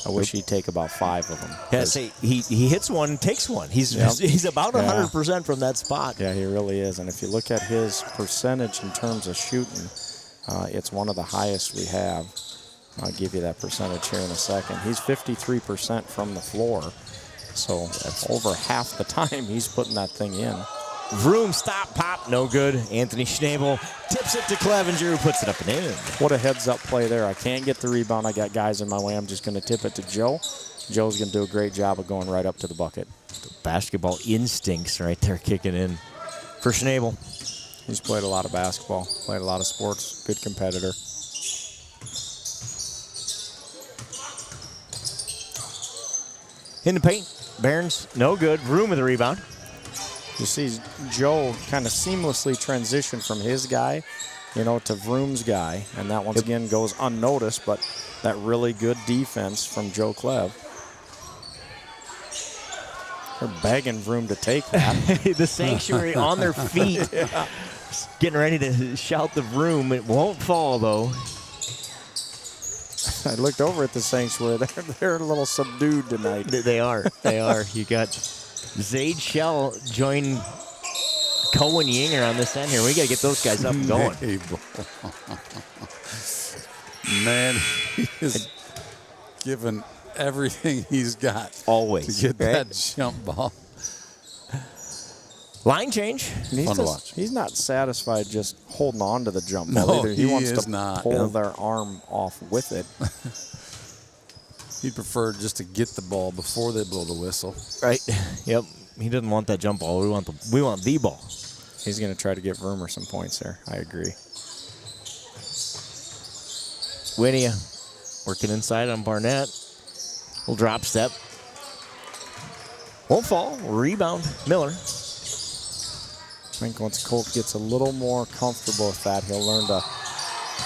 I wish he'd take about 5 of them. Yeah, say he hits one, takes one. He's about 100% from that spot. Yeah, he really is. And if you look at his percentage in terms of shooting, it's one of the highest we have. I'll give you that percentage here in a second. He's 53% from the floor. So that's over half the time he's putting that thing in. Vroom, stop, pop, no good. Anthony Schnabel tips it to Clevenger, who puts it up and in. What a heads-up play there. I can't get the rebound. I got guys in my way. I'm just going to tip it to Joe. Joe's going to do a great job of going right up to the bucket. The basketball instincts right there kicking in for Schnabel. He's played a lot of basketball, played a lot of sports, good competitor. In the paint, Barons, no good. Vroom with the rebound. You see Joe kind of seamlessly transition from his guy, to Vroom's guy. And that once again goes unnoticed, but that really good defense from Joe Klev. They're begging Vroom to take that. The sanctuary on their feet. Yeah. Getting ready to shout the Vroom. It won't fall, though. I looked over at the sanctuary. They're a little subdued tonight. They are. They are. You got Zaid Shell join Cohen Yinger on this end here. We got to get those guys up and going. Man, he is given everything he's got. Always. To get that jump ball. Line change. Fun to watch. He's not satisfied just holding on to the jump ball either. He wants to pull their arm off with it. He'd prefer just to get the ball before they blow the whistle. Right. Yep. He doesn't want that jump ball. We want the ball. He's going to try to get Vroomer some points there. I agree. Winia working inside on Barnett. Little drop step. Won't fall. Rebound. Miller. I think once Colt gets a little more comfortable with that, he'll learn to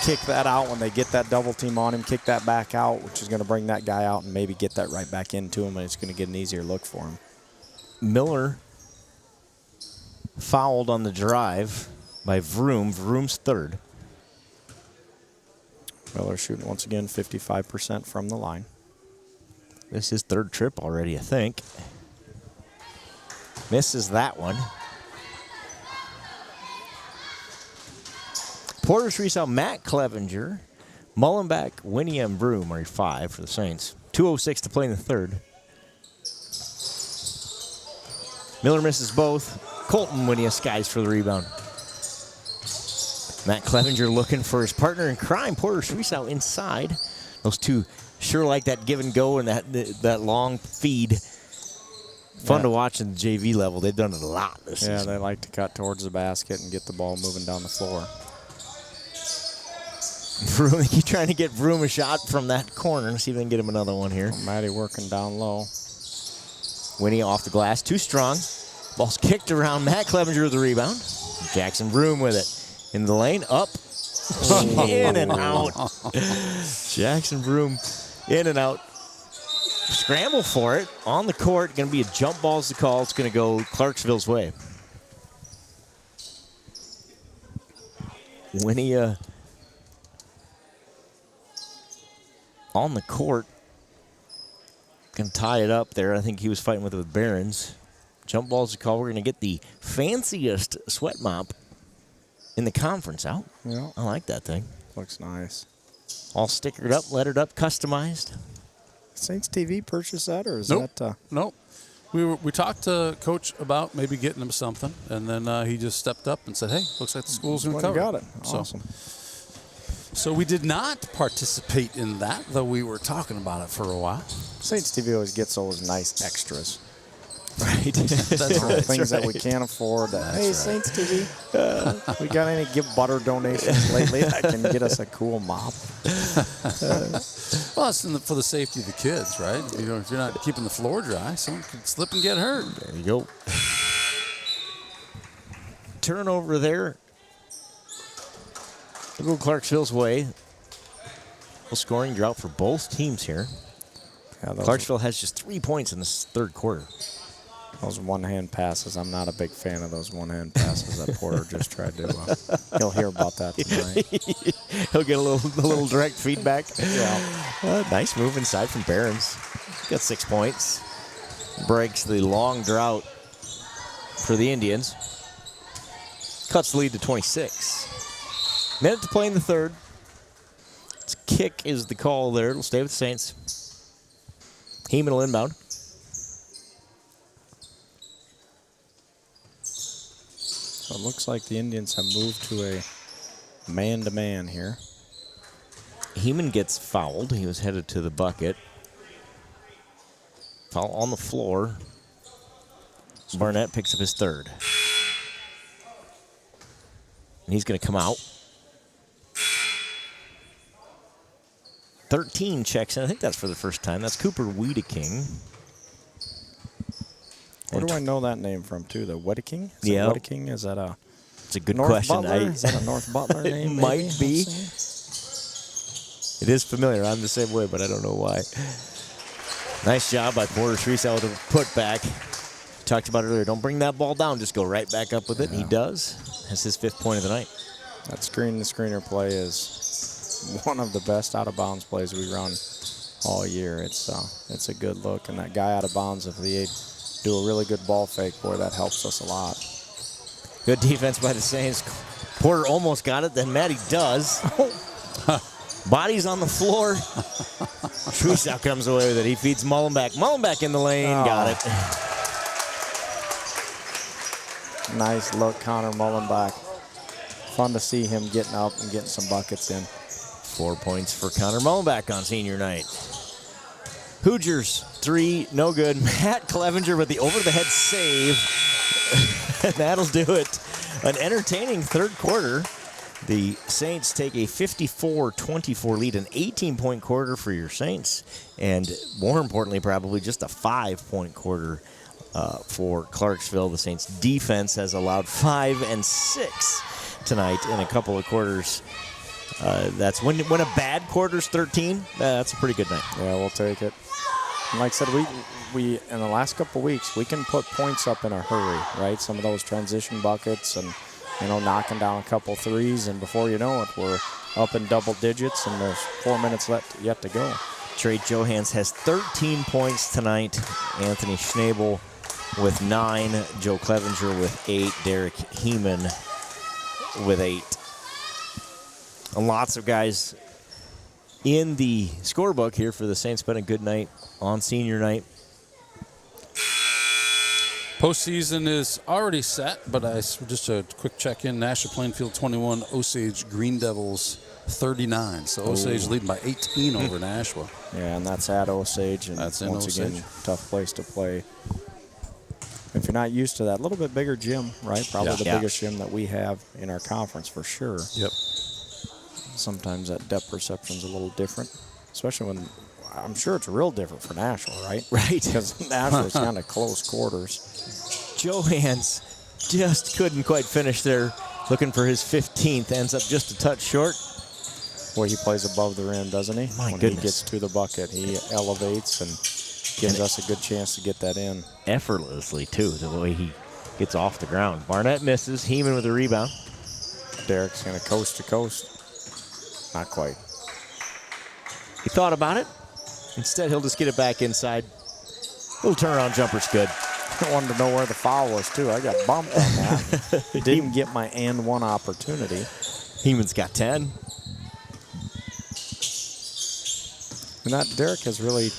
kick that out when they get that double team on him, kick that back out, which is going to bring that guy out and maybe get that right back into him, and it's going to get an easier look for him. Miller fouled on the drive by Vroom. Vroom's third. Miller shooting once again 55% from the line. This is his third trip already, I think. Misses that one. Porter's Reese out, Matt Clevenger, Mullenbeck, Winia, and Vroom are your 5 for the Saints. 2:06 to play in the third. Miller misses both. Colton Winia skies for the rebound. Matt Clevenger looking for his partner in crime. Porter's Reese out inside. Those two sure like that give and go and that long feed. Fun to watch in the JV level. They've done it a lot this season. Yeah, they like to cut towards the basket and get the ball moving down the floor. Vroom, keep trying to get Vroom a shot from that corner. See if we can get him another one here. Matty working down low. Winnie off the glass, too strong. Ball's kicked around. Matt Clevenger with the rebound. Jackson Vroom with it. In the lane, up, in and out. Jackson Vroom in and out. Scramble for it on the court. Going to be a jump ball's the call. It's going to go Clarksville's way. Winnie on the court. Can tie it up there. I think he was fighting with Barons. Jump ball's the call. We're going to get the fanciest sweat mop in the conference out. Yeah. I like that thing. Looks nice. All stickered up, lettered up, customized. Saints TV purchase that, or is that? Nope. We talked to Coach about maybe getting him something, and then he just stepped up and said, "Hey, looks like the school's going to cover." Got it. Awesome. So we did not participate in that, though we were talking about it for a while. Saints TV always gets those nice extras. Right. That's right. Things that we can't afford. Hey, Saints TV, we got any give butter donations lately that can get us a cool mop? Well, it's for the safety of the kids, right? If you're not keeping the floor dry, someone could slip and get hurt. There you go. Turnover there. We'll go Clarksville's way. Well, scoring drought for both teams here. Yeah, Clarksville has just 3 points in this third quarter. Those one-hand passes, I'm not a big fan of those one-hand passes that Porter just tried to. He'll hear about that tonight. He'll get a little direct feedback. Yeah. Nice move inside from Barons. Got 6 points. Breaks the long drought for the Indians. Cuts the lead to 26. Minute to play in the third. Its kick is the call there. It'll stay with the Saints. Heeman will inbound. So it looks like the Indians have moved to a man-to-man here. Heeman gets fouled. He was headed to the bucket. Foul on the floor. Barnett picks up his third. And he's going to come out. 13 checks in. I think that's for the first time. That's Cooper Wiedeking. Where do I know that name from, too? The Wiedeking? Yeah. Wiedeking? Is that a It's a good North question. Butler? Is that a North Butler name? It might be. It is familiar. I'm the same way, but I don't know why. Nice job by Porter Shreesau with a putback. Talked about it earlier. Don't bring that ball down. Just go right back up with it. And he does. That's his 5th point of the night. That screen-to-screener play is one of the best out-of-bounds plays we run all year. It's a good look. And that guy out of bounds, if they do a really good ball fake, boy, that helps us a lot. Good defense by the Saints. Porter almost got it. Then Matty does. Body's on the floor. Shreesau comes away with it. He feeds Mullenbeck. Mullenbeck in the lane. Got it. Nice look, Connor Mullenbeck. Fun to see him getting up and getting some buckets in. 4 points for Connor Mullenbeck on senior night. Hoosiers, 3, no good. Matt Clevenger with the over-the-head save. And that'll do it. An entertaining third quarter. The Saints take a 54-24 lead, an 18-point quarter for your Saints, and more importantly, probably just a 5-point quarter for Clarksville. The Saints' defense has allowed 5 and 6 tonight in a couple of quarters. That's when a bad quarter's 13. That's a pretty good night. Yeah, we'll take it. And like I said, we in the last couple of weeks we can put points up in a hurry, right? Some of those transition buckets and knocking down a couple threes, and before you know it, we're up in double digits, and there's 4 minutes yet to go. Trey Johans has 13 points tonight. Anthony Schnabel with 9. Joe Clevenger with 8. Derek Heeman with 8. And lots of guys in the scorebook here for the Saints. Been a good night on senior night. Postseason is already set, but just a quick check-in. Nashua Plainfield 21, Osage Green Devils 39. So Osage leading by 18 over Nashua. Yeah, and that's at Osage, and that's once Osage. Again, tough place to play. If you're not used to that, a little bit bigger gym, right? Probably the biggest gym that we have in our conference for sure. Yep. Sometimes that depth perception's a little different, especially when I'm sure it's real different for Nashua, right? Right. Because Nashua's kind of close quarters. Johans just couldn't quite finish there, looking for his 15th. Ends up just a touch short. Boy, he plays above the rim, doesn't he? My when goodness. he gets to the bucket, he elevates and gives us a good chance to get that in. Effortlessly, too, the way he gets off the ground. Barnett misses. Heeman with a rebound. Derek's going to coast to coast. Not quite. He thought about it. Instead, he'll just get it back inside. Little turnaround jumper's good. I wanted to know where the foul was, too. I got bumped on that. Didn't get my and one opportunity. Heeman's got 10. And that Derek has really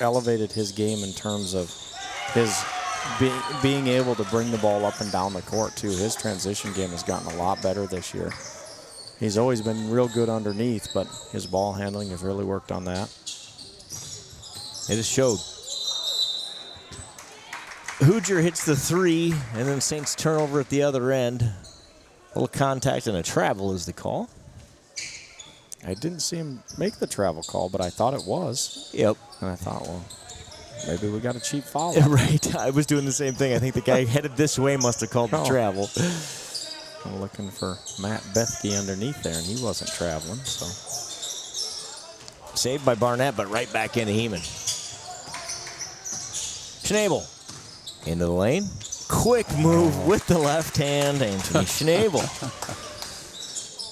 elevated his game in terms of his being able to bring the ball up and down the court, too. His transition game has gotten a lot better this year. He's always been real good underneath, but his ball handling has really worked on that. It has showed. Hoosier hits the 3, and then Saints turnover at the other end. A little contact and a travel is the call. I didn't see him make the travel call, but I thought it was. Yep. And I thought, well, maybe we got a cheap foul. Right. I was doing the same thing. I think the guy headed this way must have called the travel. I'm looking for Matt Bethke underneath there, and he wasn't traveling. So saved by Barnett, but right back into Heeman. Schnabel into the lane. Quick move with the left hand. Anthony Schnabel.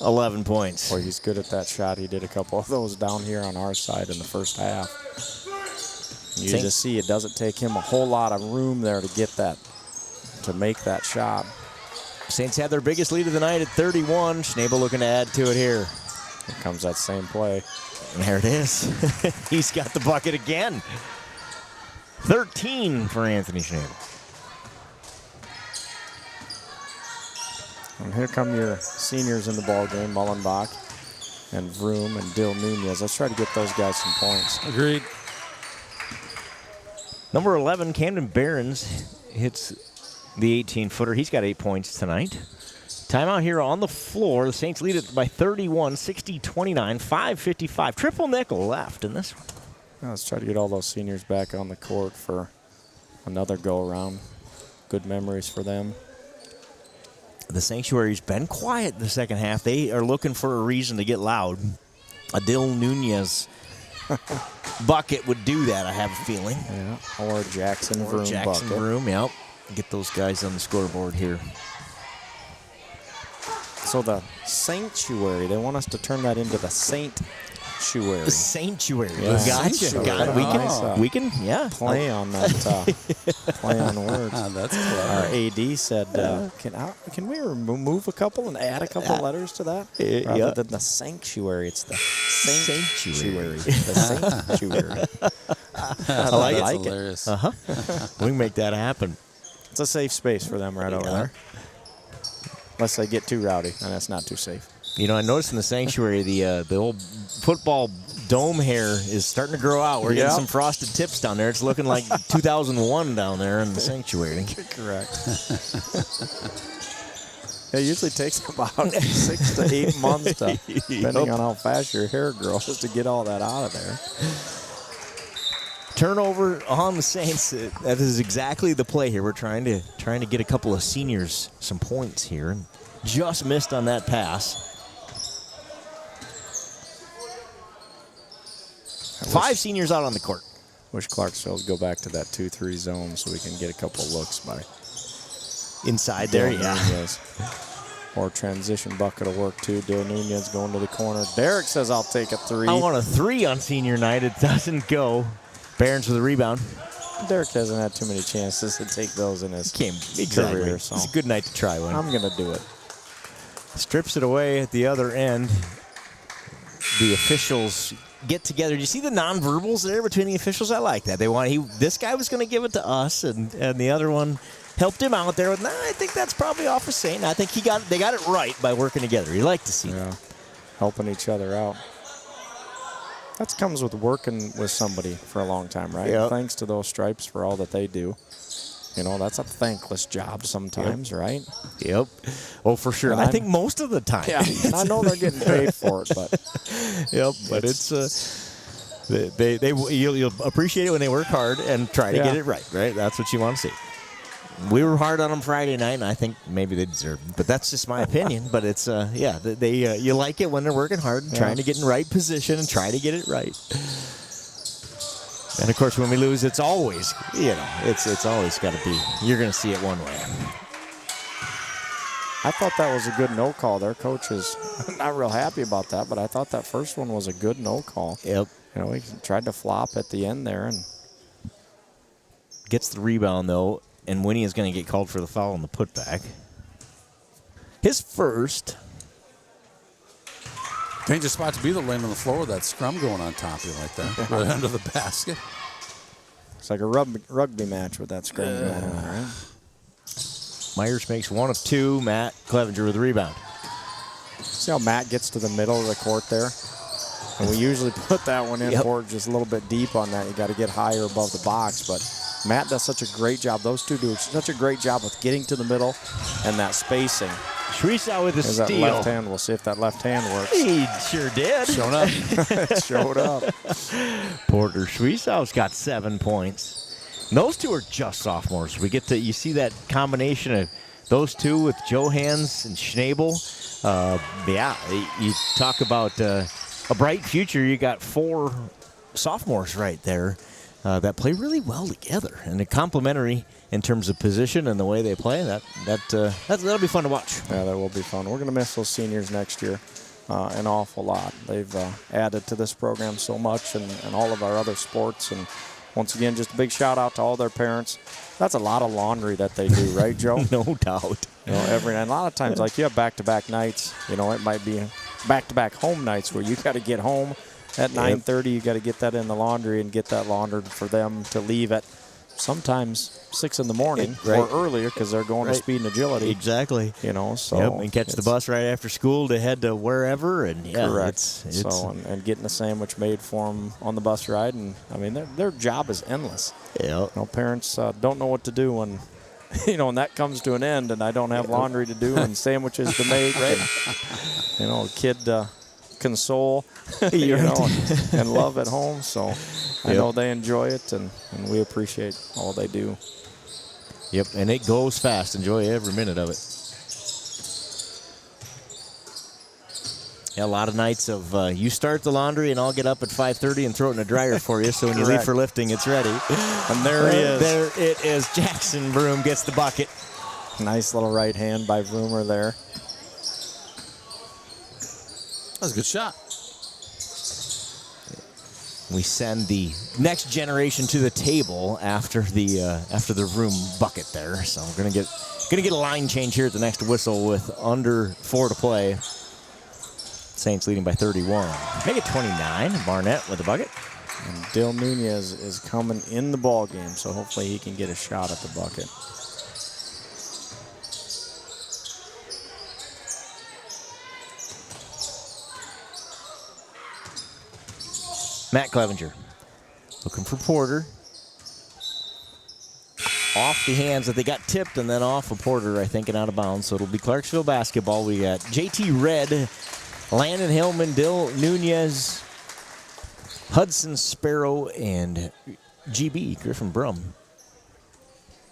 11 points. Boy, he's good at that shot. He did a couple of those down here on our side in the first half. You just see it doesn't take him a whole lot of room there to get that, to make that shot. Saints had their biggest lead of the night at 31. Schnabel looking to add to it here. Here comes that same play. And there it is. He's got the bucket again. 13 for Anthony Schnabel. And here come your seniors in the ball game, Mullenbach and Vroom and Dill Nunez. Let's try to get those guys some points. Agreed. Number 11, Camden Barons, hits the 18-footer. He's got 8 points tonight. Timeout here on the floor. The Saints lead it by 31, 60-29, 5:55. Triple nickel left in this one. Let's try to get all those seniors back on the court for another go-around. Good memories for them. The Sanctuary's been quiet in the second half. They are looking for a reason to get loud. Adil Nunez bucket would do that, I have a feeling. Yeah, or Jackson Vroom bucket. Vroom, yep. Get those guys on the scoreboard here. So the Sanctuary, they want us to turn that into the Sanctuary. The Sanctuary. Yeah. Gotcha. Got it. We can, yeah. Play on that. Play on words. That's clever. Our AD said, can we remove a couple and add a couple letters to that? Rather than the Sanctuary, it's the Sanctuary. The Sanctuary. I like it. Hilarious. We can make that happen. It's a safe space for them right over there. Unless they get too rowdy, and that's not too safe. You know, I noticed in the Sanctuary, the old football dome hair is starting to grow out. We're getting some frosted tips down there. It's looking like 2001 down there in the Sanctuary. Correct. It usually takes about 6 to 8 months, depending on how fast your hair grows, to get all that out of there. Turnover on the Saints. That is exactly the play here. We're trying to get a couple of seniors some points here, and just missed on that pass. 5 seniors out on the court. Wish Clarksville would go back to that 2-3 zone so we can get a couple of looks by inside there. Yeah. Or transition bucket will work too. Dill Nunez going to the corner. Derek says, I'll take a 3. I want a 3 on senior night. It doesn't go. Barons with a rebound. Derek hasn't had too many chances to take those in his career. So it's a good night to try one. I'm going to do it. Strips it away at the other end. The officials get together. Do you see the nonverbals there between the officials? I like that. This guy was going to give it to us, and the other one helped him out there. With, I think that's probably off of Saint. I think they got it right by working together. You like to see that. Helping each other out. That comes with working with somebody for a long time, right? Yep. Thanks to those stripes for all that they do. You know, that's a thankless job sometimes, right? Yep. Oh, for sure. I think most of the time. Yeah, I know they're getting paid for it, but but it's you'll appreciate it when they work hard and try to get it right. Right. That's what you want to see. We were hard on them Friday night, and I think maybe they deserve it. But that's just my opinion. But it's you like it when they're working hard and trying to get in the right position and try to get it right. And of course, when we lose, it's always, it's always got to be, you're going to see it one way. I thought that was a good no call. Their coach is not real happy about that, but I thought that first one was a good no call. Yep. You know, he tried to flop at the end there and gets the rebound though, and Winnie is going to get called for the foul on the putback. His first. Dangerous spot to be the lane on the floor with that scrum going on top of you like that, right under the basket. It's like a rugby match with that scrum going on, right? Myers makes 1 of 2. Matt Clevenger with the rebound. See how Matt gets to the middle of the court there? And we usually put that one in for just a little bit deep on that. You got to get higher above the box, but Matt does such a great job. Those two do such a great job with getting to the middle and that spacing. Shriesau with a steal. That left hand. We'll see if that left hand works. He sure did. Showing up. Showed up. Porter Shriesau's got 7 points. And those two are just sophomores. You see that combination of those two with Johans and Schnabel. You talk about a bright future. You got 4 sophomores right there that play really well together, and they're complementary in terms of position and the way they play. That'll be fun to watch. Yeah, that will be fun. We're going to miss those seniors next year an awful lot. They've added to this program so much and all of our other sports. And once again, just a big shout out to all their parents. That's a lot of laundry that they do, right, Joe? No doubt. You know, and a lot of times, like you have back-to-back nights. You know, it might be back-to-back home nights where you got to get home at 9:30. You got to get that in the laundry and get that laundered for them to leave at sometimes 6 in the morning or earlier because they're going to speed and agility. Exactly. You know, so and catch the bus right after school to head to wherever. And correct. And getting a sandwich made for them on the bus ride. And I mean, their job is endless. Yeah. You know, parents don't know what to do when you know, and that comes to an end, and I don't have laundry to do and sandwiches to make, and, you know, a kid to console, you know, and love at home. So I know they enjoy it, and we appreciate all they do. Yep, and it goes fast. Enjoy every minute of it. Yeah, a lot of nights of you start the laundry and I'll get up at 5:30 and throw it in the dryer for you, so when you leave for lifting, it's ready. And there he is. There it is. Jackson Broom gets the bucket. Nice little right hand by Vroomer there. That was a good shot. We send the next generation to the table after the Vroom bucket there. So we're gonna get a line change here at the next whistle with under 4 to play. Saints leading by 31. Make it 29. Barnett with the bucket. And Dill Nunez is coming in the ball game, so hopefully he can get a shot at the bucket. Matt Clevenger looking for Porter. Off the hands that they got tipped, and then off of Porter, I think, and out of bounds. So it'll be Clarksville basketball. We got JT Red, Landon Hillman, Dill Nunez, Hudson Sparrow, and GB, Griffin Brum.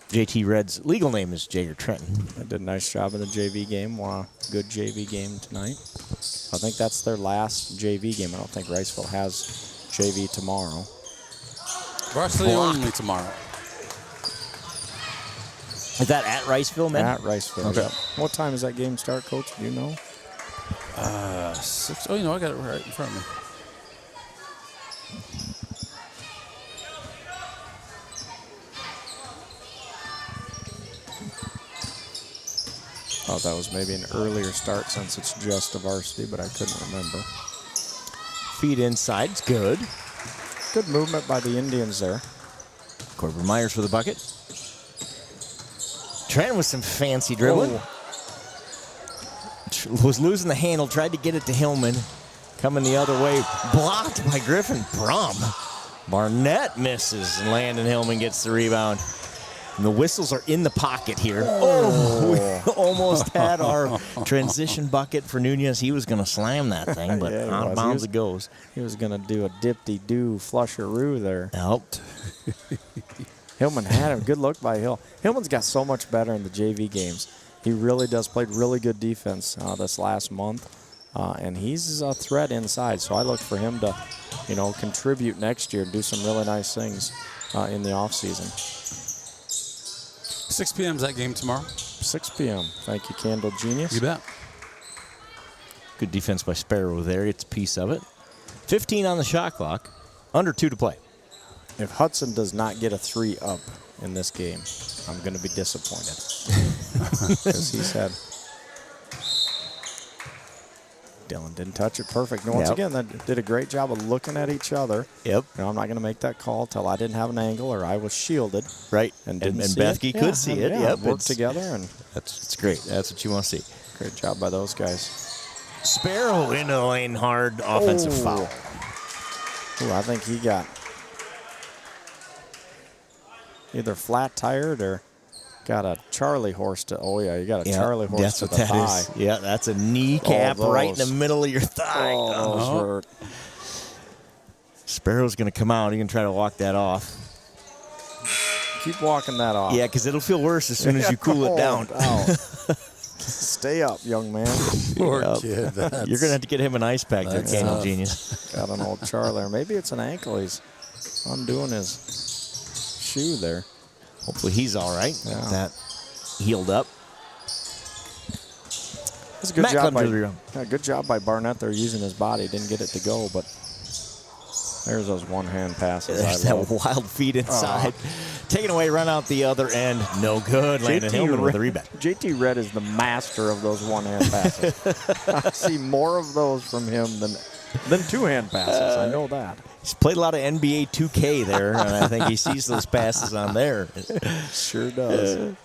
JT Red's legal name is Jager Trenton. They did a nice job in the JV game. Wow, good JV game tonight. I think that's their last JV game. I don't think Riceville has JV tomorrow. Varsity only tomorrow. Is that at Riceville, man? At Riceville. Okay. Yep. What time does that game start, Coach? Do you know? 6. Oh, you know, I got it right in front of me. Thought that was maybe an earlier start since it's just a varsity, but I couldn't remember. Feed inside's good. Good movement by the Indians there. Corbin Myers for the bucket. Trent with some fancy dribbling. Was losing the handle, tried to get it to Hillman. Coming the other way, blocked by Griffin Brum. Barnett misses, and Landon Hillman gets the rebound. And the whistles are in the pocket here. Oh, we almost had our transition bucket for Nunez. He was going to slam that thing, but Yeah, out of bounds it goes. He was going to do a dip-de-doo flusheroo there. Helped. Hillman had him. Good look by Hill. Hillman's got so much better in the JV games. He really does. Played really good defense this last month, and he's a threat inside. So I look for him to, you know, contribute next year, do some really nice things in the offseason. 6 p.m. is that game tomorrow? 6 p.m. Thank you, Candle Genius. You bet. Good defense by Sparrow there. It's a piece of it. 15 on the shot clock. Under 2 to play. If Hudson does not get a 3 up in this game, I'm going to be disappointed. Because he said, Dylan didn't touch it perfect. And once again, they did a great job of looking at each other. Yep. You know, I'm not going to make that call till I didn't have an angle or I was shielded. Right. And Bethke could see it. Yeah, Yep. worked together. And it's great. That's what you want to see. Great job by those guys. Sparrow into the lane, hard offensive foul. Ooh, I think he got either flat-tired or got a Charlie horse to, you got a Charlie horse to the thigh. Is. Yeah, that's a kneecap right in the middle of your thigh. Those hurt. Sparrow's going to come out. He can try to walk that off. Keep walking that off. Yeah, because it'll feel worse as soon as you cool it down. Stay up, young man. Poor kid. You're going to have to get him an ice pack there, Candle Genius. Got an old Charlie. Or maybe it's an ankle. He's undoing his shoe there. Hopefully he's all right. Yeah. That healed up. That's a good job by Barnett there using his body. Didn't get it to go, but there's those one-hand passes. There's that wild feed inside. Taken away, run out the other end. No good. Landon Hillman with the rebound. JT Red is the master of those one-hand passes. I see more of those from him than two-hand passes. I know that. He's played a lot of NBA 2K there, and I think he sees those passes on there. Sure does.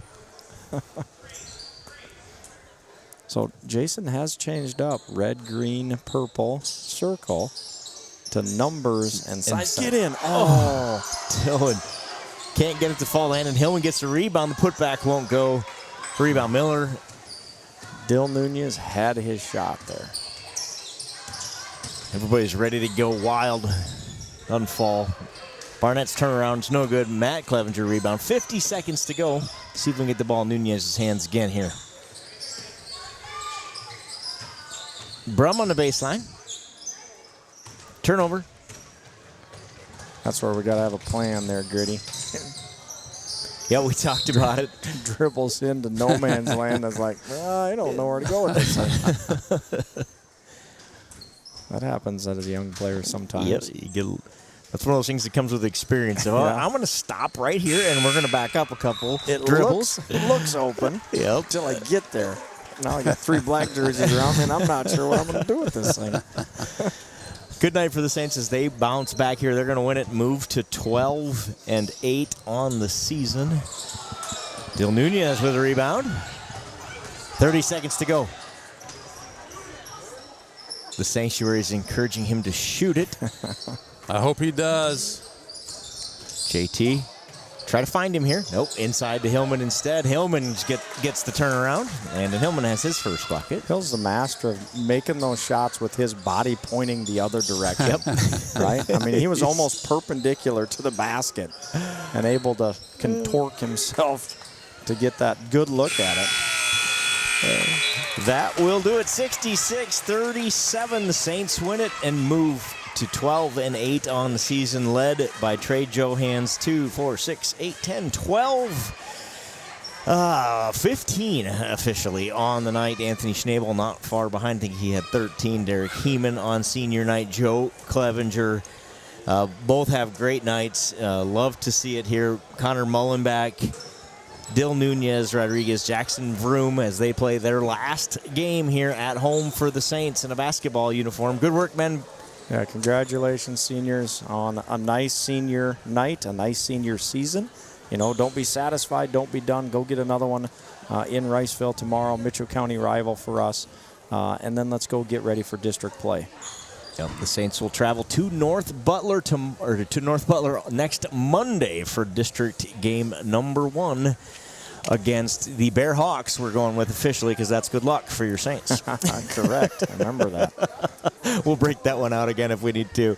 So Jason has changed up red, green, purple circle to numbers and size. Get in. Oh, Dylan Can't get it to fall in, and Hillman gets the rebound. The putback won't go. Rebound Miller. Dill Nunez had his shot there. Everybody's ready to go wild. Doesn't fall. Barnett's turnaround's no good. Matt Clevenger rebound. 50 seconds to go. See if we can get the ball in Nunez's hands again here. Brum on the baseline. Turnover. That's where we got to have a plan there, Gritty. Yeah, we talked about it. Dribbles into no man's land. I was like, I don't know where to go with this thing. That happens as a young player sometimes. Yep, that's one of those things that comes with experience. So I'm going to stop right here, and we're going to back up a couple dribbles. It looks open. Yep. Until I get there. Now I got 3 black jerseys around me, and I'm not sure what I'm going to do with this thing. Good night for the Saints as they bounce back here. They're going to win it, move to 12-8 on the season. Dill Nunez with a rebound. 30 seconds to go. The Sanctuary is encouraging him to shoot it. I hope he does. JT, try to find him here. Nope, inside to Hillman instead. Hillman gets the turnaround, and Hillman has his first bucket. Hill's the master of making those shots with his body pointing the other direction. Right? I mean, he was almost perpendicular to the basket and able to contort himself to get that good look at it. That will do it. 66-37. The Saints win it and move to 12-8 on the season, led by Trey Johans. 2, 4, 6, 8, 10, 12. 15 officially on the night. Anthony Schnabel not far behind. I think he had 13. Derek Heeman on senior night. Joe Clevenger. Both have great nights. Love to see it here. Connor Mullenbeck, Dill Nunez, Rodriguez, Jackson Vroom as they play their last game here at home for the Saints in a basketball uniform. Good work, men. Yeah, congratulations, seniors, on a nice senior night, a nice senior season. You know, don't be satisfied, don't be done. Go get another one in Riceville tomorrow, Mitchell County rival for us. And then let's go get ready for district play. Yep, the Saints will travel to North Butler to North Butler next Monday for district game number 1 against the Bear Hawks. We're going with officially because that's good luck for your Saints. Correct. Remember that. We'll break that one out again if we need to.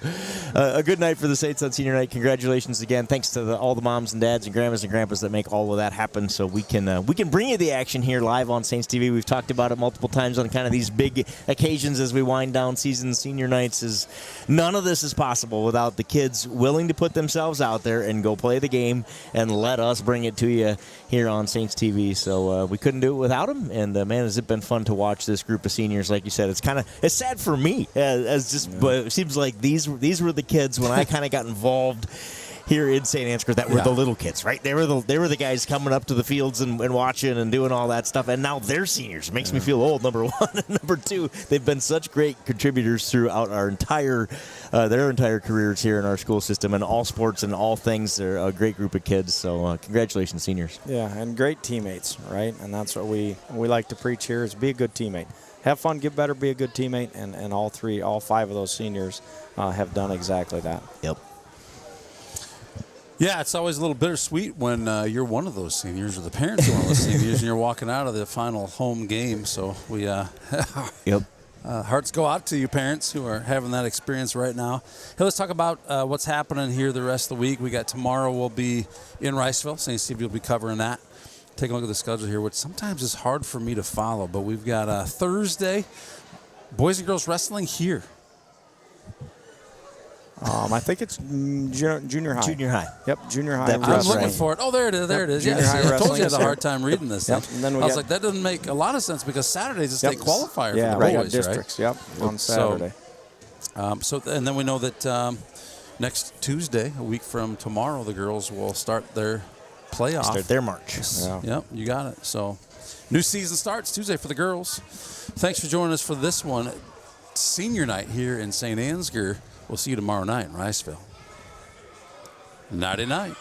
A good night for the Saints on senior night. Congratulations again. Thanks to all the moms and dads and grandmas and grandpas that make all of that happen so we can bring you the action here live on Saints TV. We've talked about it multiple times on kind of these big occasions as we wind down season. Senior nights is none of this is possible without the kids willing to put themselves out there and go play the game and let us bring it to you here on Saints TV. So we couldn't do it without them. And man, has it been fun to watch this group of seniors. Like you said, it's sad for me but it seems like these were the kids when I kind of got involved here in St. Ansgar that were the little kids, right? They were the guys coming up to the fields and watching and doing all that stuff, and now they're seniors. It makes me feel old, number 1. And number 2, they've been such great contributors throughout our their entire careers here in our school system and all sports and all things. They're a great group of kids, so congratulations, seniors. Yeah, and great teammates, right? And that's what we like to preach here is be a good teammate. Have fun, get better, be a good teammate, and all 5 of those seniors have done exactly that. Yep. Yeah, it's always a little bittersweet when you're one of those seniors or the parents of one of those seniors and you're walking out of the final home game. So we hearts go out to you parents who are having that experience right now. Hey, let's talk about what's happening here the rest of the week. We got tomorrow we'll be in Riceville. St. Steve will be covering that. Take a look at the schedule here, which sometimes is hard for me to follow, but we've got Thursday, boys and girls wrestling here. I think it's junior high. Junior high. Yep, junior high. I'm looking for it. Oh, there it is. There it is. Junior Yes, high I told you I had a wrestling hard time reading this. Yep. Thing. And then I was like, that doesn't make a lot of sense because Saturday's a state qualifier yeah, for the right. boys, Districts, right? Yep, on Saturday. And then we know that next Tuesday, a week from tomorrow, the girls will start their playoff. Start their march. Yeah. Yep, you got it. So, new season starts Tuesday for the girls. Thanks for joining us for this one. Senior night here in St. Ansgar. We'll see you tomorrow night in Riceville. Nighty-night.